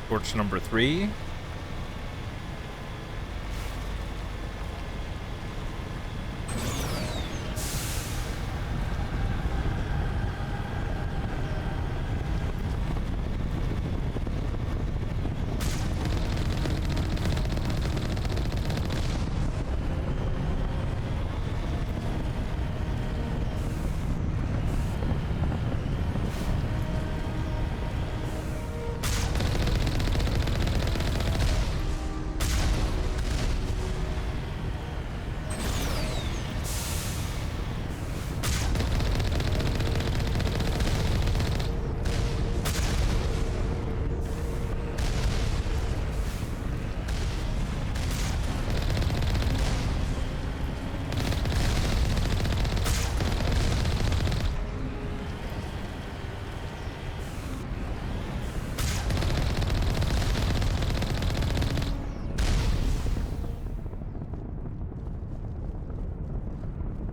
Torch number 3.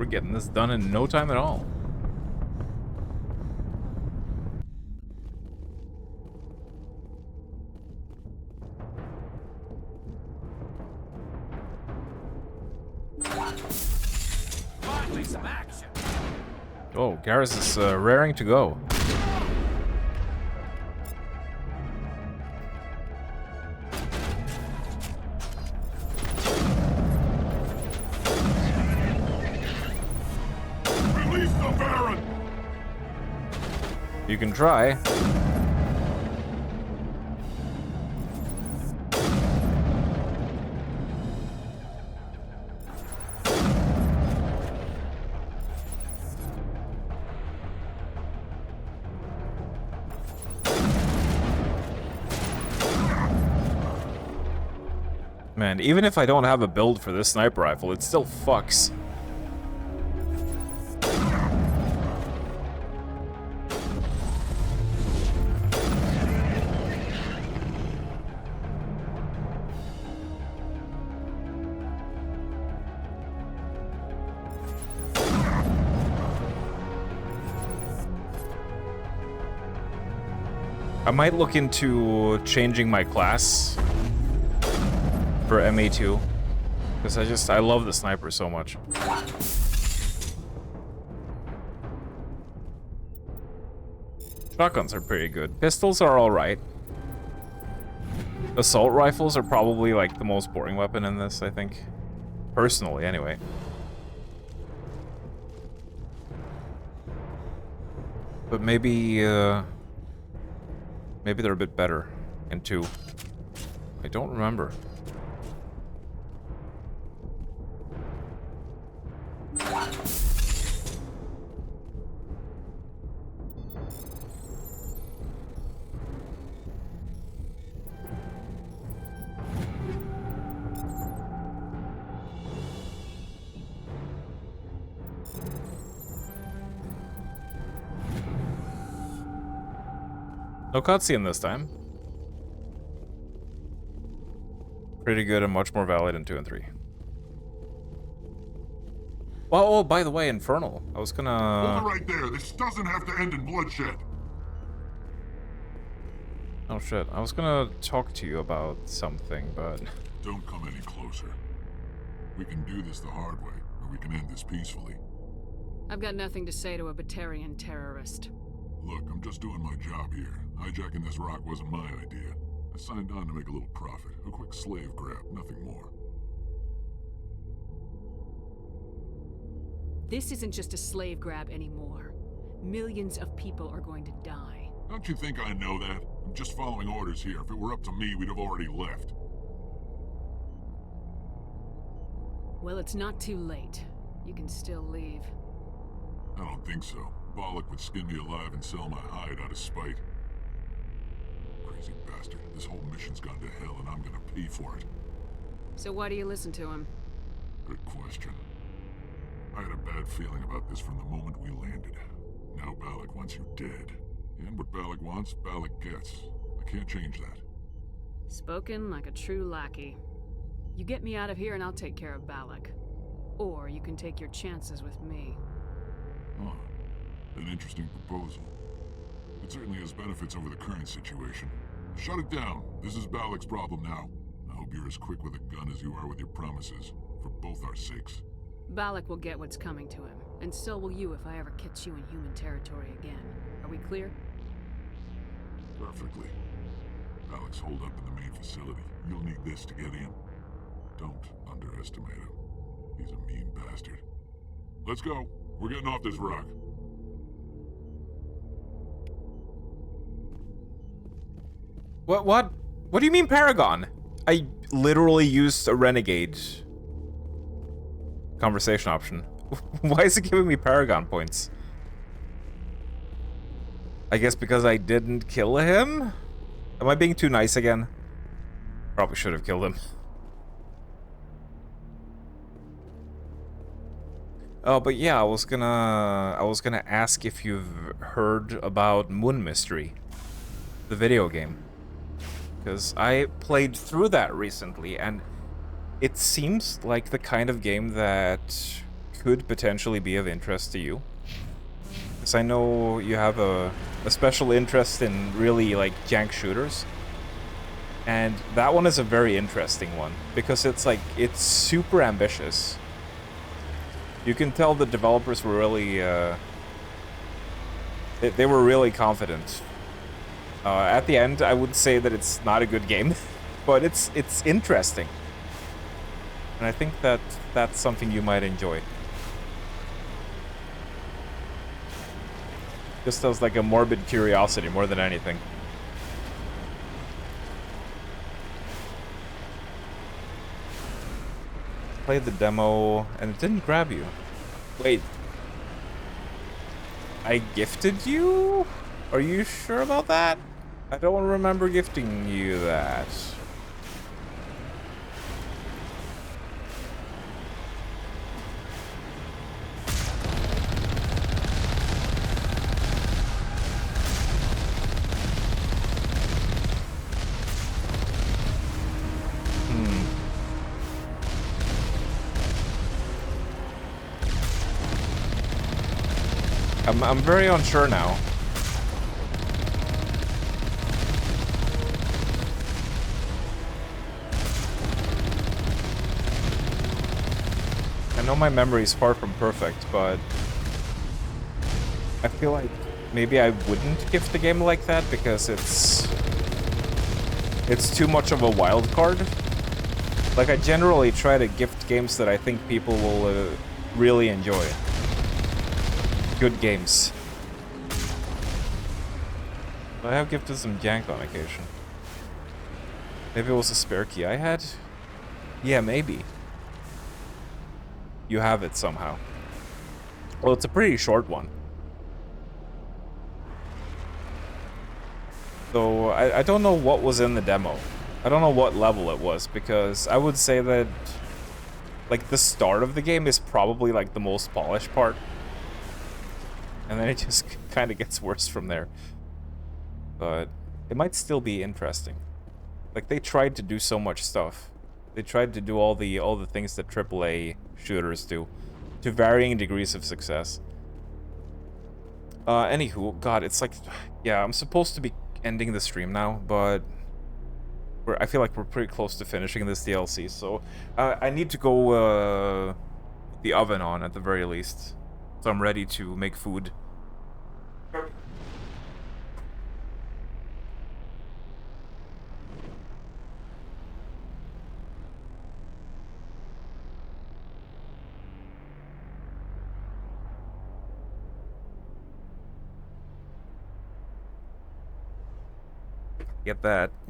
We're getting this done in no time at all. Finally, some action. Oh, Garrus is raring to go. Release the Baron! You can try. Man, even if I don't have a build for this sniper rifle, it still fucks. I might look into changing my class for MA2, because I love the sniper so much. Shotguns are pretty good. Pistols are alright. Assault rifles are probably like the most boring weapon in this, I think. Personally, anyway. But maybe, maybe they're a bit better in 2. I don't remember. No cutscene this time. Pretty good and much more valid in 2 and 3. Oh, by the way, Infernal. I was gonna... Hold it right there. This doesn't have to end in bloodshed. Oh shit. I was gonna talk to you about something, but... Don't come any closer. We can do this the hard way, or we can end this peacefully. I've got nothing to say to a Batarian terrorist. Look, I'm just doing my job here. Hijacking this rock wasn't my idea. I signed on to make a little profit. A quick slave grab, nothing more. This isn't just a slave grab anymore. Millions of people are going to die. Don't you think I know that? I'm just following orders here. If it were up to me, we'd have already left. Well, it's not too late. You can still leave. I don't think so. Bollock would skin me alive and sell my hide out of spite. Crazy bastard. This whole mission's gone to hell and I'm gonna pay for it. So why do you listen to him? Good question. I had a bad feeling about this from the moment we landed. Now Bollock wants you dead. And what Bollock wants, Bollock gets. I can't change that. Spoken like a true lackey. You get me out of here and I'll take care of Balak. Or you can take your chances with me. Huh. An interesting proposal. It certainly has benefits over the current situation. Shut it down. This is Balak's problem now. I hope you're as quick with a gun as you are with your promises. For both our sakes. Balak will get what's coming to him. And so will you if I ever catch you in human territory again. Are we clear? Perfectly. Balak's holed up in the main facility. You'll need this to get in. Don't underestimate him. He's a mean bastard. Let's go. We're getting off this rock. What do you mean Paragon? I literally used a Renegade conversation option. Why is it giving me Paragon points? I guess because I didn't kill him? Am I being too nice again? Probably should have killed him. Oh, but yeah, I was gonna ask if you've heard about Moon Mystery, the video game. Because I played through that recently, and it seems like the kind of game that could potentially be of interest to you. Because I know you have a special interest in really, like, jank shooters. And that one is a very interesting one. Because it's super ambitious. You can tell the developers were really, they were really confident. At the end, I would say that it's not a good game, but it's interesting. And I think that that's something you might enjoy. Just as like a morbid curiosity more than anything. Played the demo and it didn't grab you. Wait. I gifted you? Are you sure about that? I don't remember gifting you that. I'm very unsure now. I know my memory is far from perfect, but I feel like maybe I wouldn't gift a game like that because it's too much of a wild card. Like, I generally try to gift games that I think people will really enjoy. Good games. I have gifted some jank on occasion. Maybe it was a spare key I had? Yeah, maybe. You have it somehow. Well, it's a pretty short one. So, I don't know what was in the demo. I don't know what level it was, because I would say that, like, the start of the game is probably, like, the most polished part. And then it just kind of gets worse from there. But it might still be interesting. Like, they tried to do so much stuff. They tried to do all the things that AAA shooters do, to varying degrees of success. Anywho, God, it's like, yeah, I'm supposed to be ending the stream now, but I feel like we're pretty close to finishing this DLC, so I need to go put the oven on at the very least. So I'm ready to make food.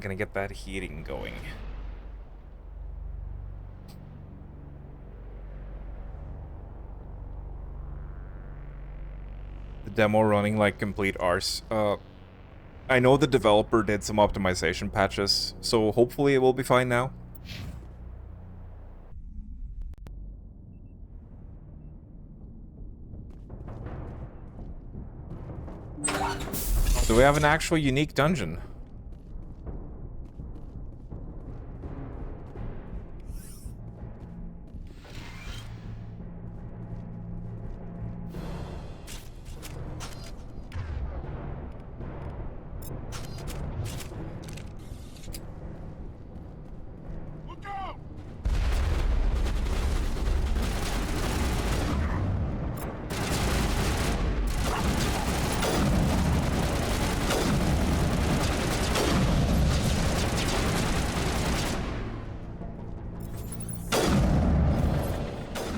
Gonna get that heating going. The demo running like complete arse. I know the developer did some optimization patches, so hopefully it will be fine now. Do we have an actual unique dungeon?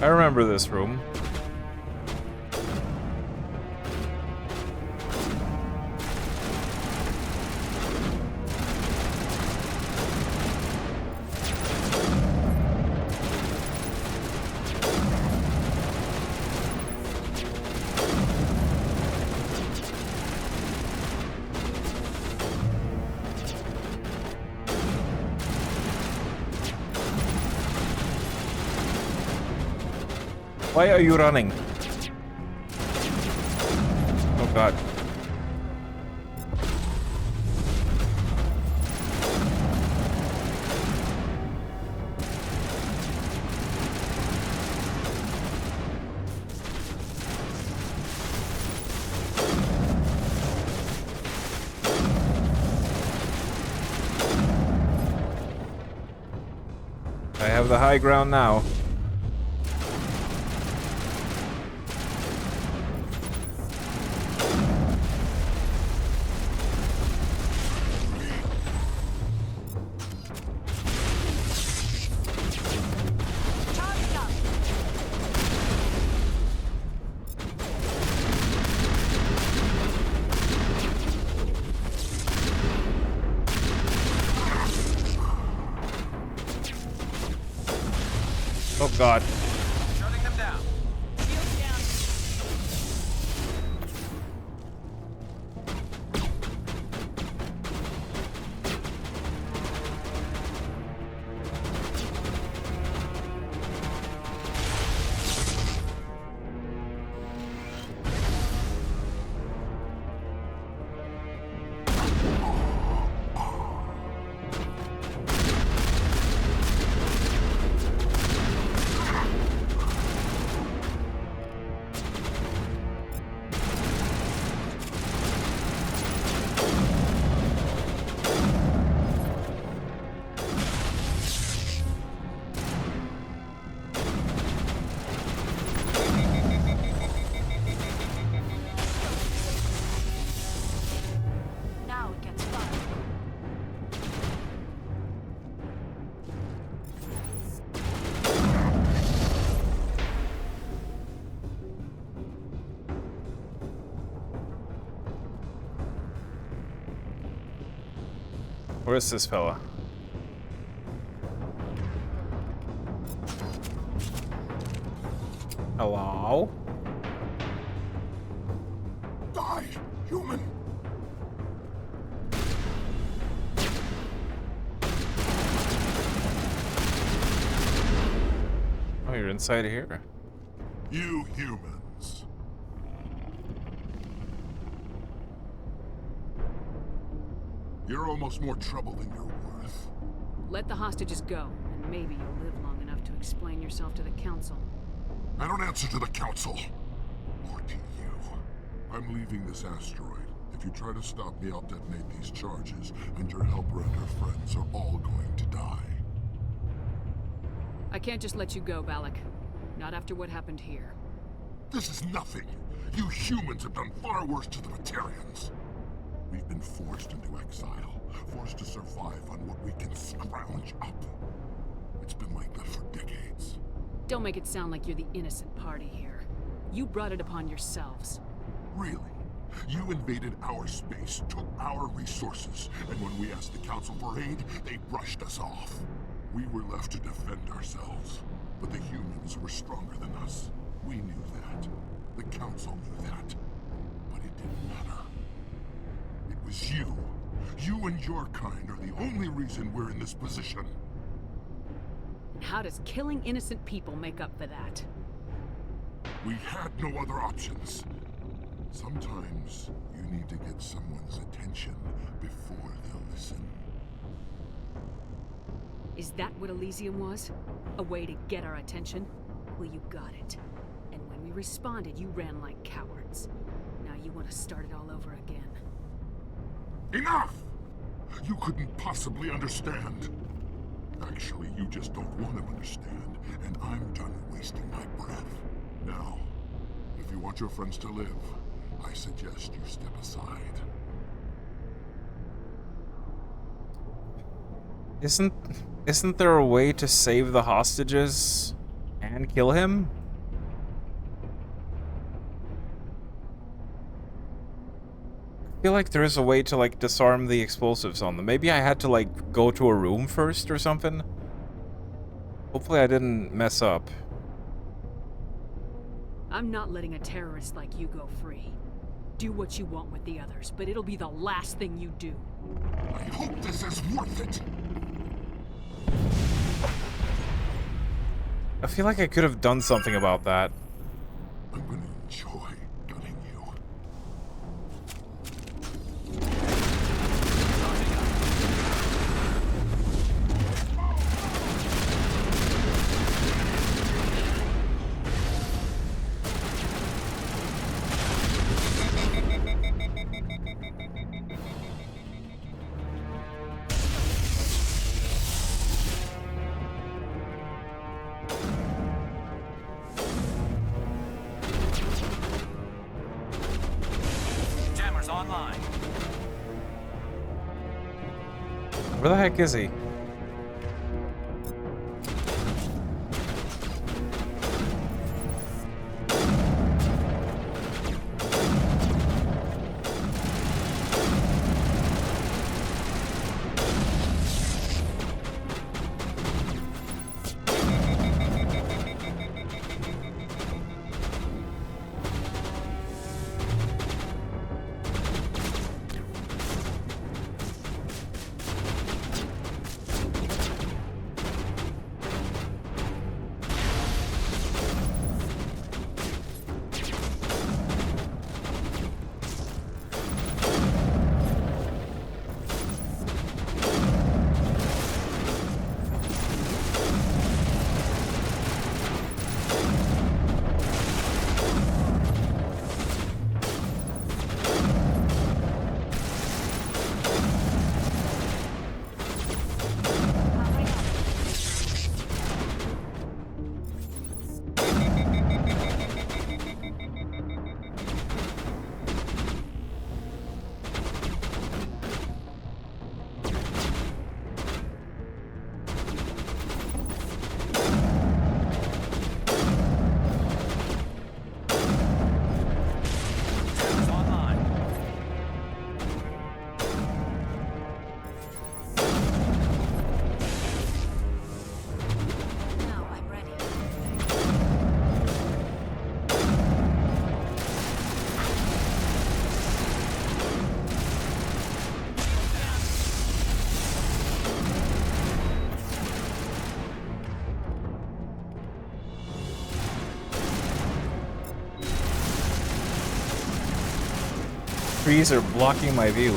I remember this room. Why are you running? Oh god. have the high ground now. Oh god. Shutting them down. Now it gets fun. Where is this fella? Hello? Die, human! Oh, you're inside of here. You humans. You're almost more trouble than you're worth. Let the hostages go, and maybe you'll live long enough to explain yourself to the council. I don't answer to the council. Or to you. I'm leaving this asteroid. If you try to stop me, I'll detonate these charges, and your helper and her friends are all going to die. I can't just let you go, Balak. Not after what happened here. This is nothing. You humans have done far worse to the Batarians. We've been forced into exile, forced to survive on what we can scrounge up. It's been like that for decades. Don't make it sound like you're the innocent party here. You brought it upon yourselves. Really? You invaded our space, took our resources, and when we asked the Council for aid, they brushed us off. We were left to defend ourselves, but the humans were stronger than us. We knew that. The Council knew that. But it didn't matter. It was you. You and your kind are the only reason we're in this position. And how does killing innocent people make up for that? We had no other options. Sometimes you need to get someone's attention before they'll listen. Is that what Elysium was? A way to get our attention? Well, you got it. And when we responded, you ran like cowards. Now you want to start it all over again. Enough! You couldn't possibly understand. Actually, you just don't want to understand, and I'm done wasting my breath. Now, if you want your friends to live, I suggest you step aside. Isn't there a way to save the hostages and kill him? I feel like there is a way to like disarm the explosives on them. Maybe I had to like go to a room first or something. Hopefully I didn't mess up. I'm not letting a terrorist like you go free. Do what you want with the others, but it'll be the last thing you do. I hope this is worth it. I feel like I could have done something about that. I'm gonna enjoy gunning you. online. Where the heck is he? Trees are blocking my view.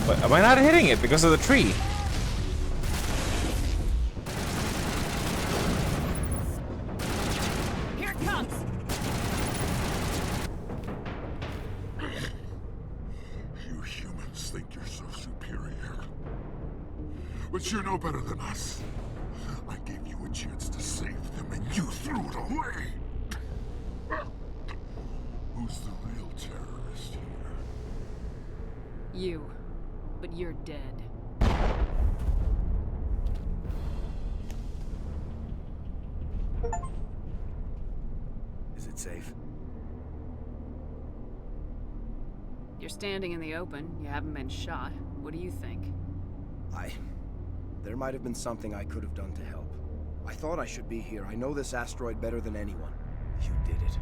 But am I not hitting it because of the tree? But you're no better than us. I gave you a chance to save them, and you threw it away! Who's the real terrorist here? You. But you're dead. Is it safe? You're standing in the open. You haven't been shot. What do you think? There might have been something I could have done to help. I thought I should be here. I know this asteroid better than anyone. You did it.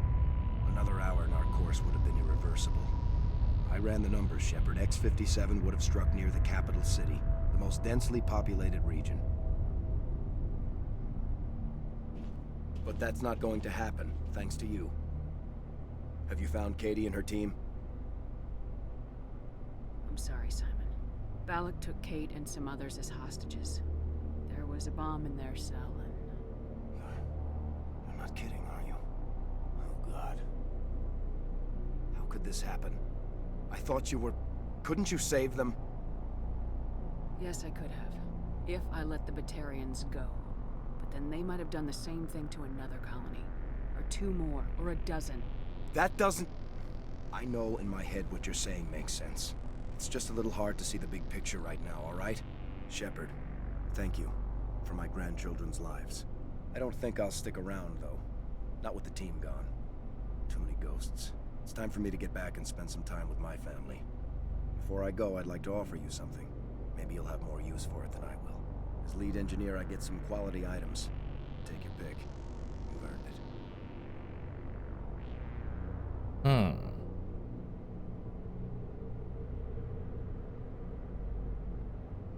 Another hour and our course would have been irreversible. I ran the numbers, Shepard. X-57 would have struck near the capital city, the most densely populated region. But that's not going to happen, thanks to you. Have you found Katie and her team? I'm sorry, Simon. Balak took Kate and some others as hostages. There was a bomb in their cell and... You're not kidding, are you? Oh, God. How could this happen? I thought you were... Couldn't you save them? Yes, I could have. If I let the Batarians go. But then they might have done the same thing to another colony. Or two more, or a dozen. That doesn't... I know in my head what you're saying makes sense. It's just a little hard to see the big picture right now, all right? Shepard, thank you for my grandchildren's lives. I don't think I'll stick around, though. Not with the team gone. Too many ghosts. It's time for me to get back and spend some time with my family. Before I go, I'd like to offer you something. Maybe you'll have more use for it than I will. As lead engineer, I get some quality items. Take your pick. You've earned it.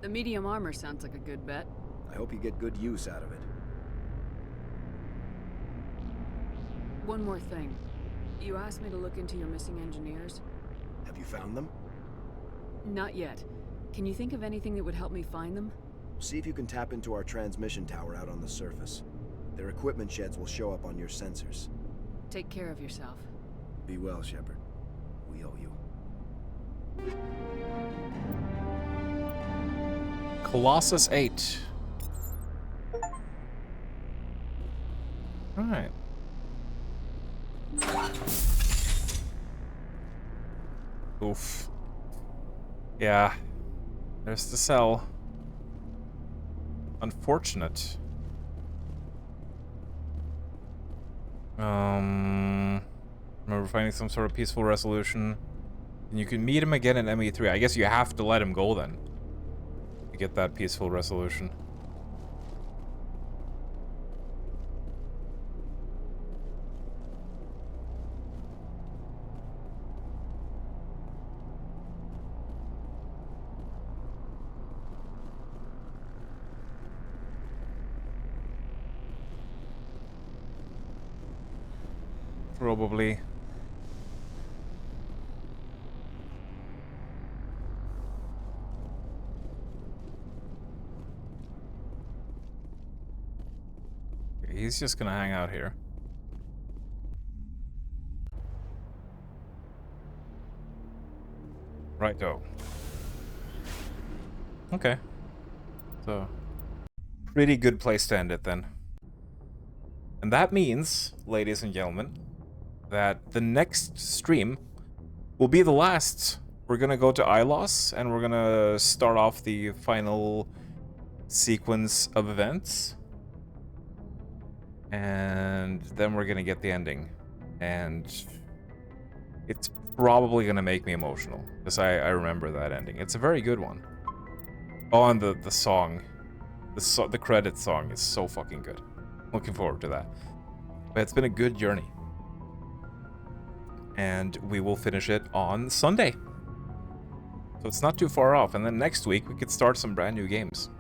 The medium armor sounds like a good bet. I hope you get good use out of it. One more thing. You asked me to look into your missing engineers. Have you found them? Not yet. Can you think of anything that would help me find them? See if you can tap into our transmission tower out on the surface. Their equipment sheds will show up on your sensors. Take care of yourself. Be well, Shepard. We owe you. Colossus 8. Alright. Oof. Yeah. There's the cell. Unfortunate. Remember finding some sort of peaceful resolution. And you can meet him again in ME3. I guess you have to let him go then. To get that peaceful resolution. Probably. He's just gonna hang out here. Righto. Okay. So, pretty good place to end it then. And that means, ladies and gentlemen, that the next stream will be the last. We're gonna go to Ilos, and we're gonna start off the final sequence of events. And then we're gonna get the ending. And it's probably gonna make me emotional, because I remember that ending. It's a very good one. Oh, and the song. The credit song is so fucking good. Looking forward to that. But it's been a good journey. And we will finish it on Sunday. So it's not too far off. And then next week, we could start some brand new games.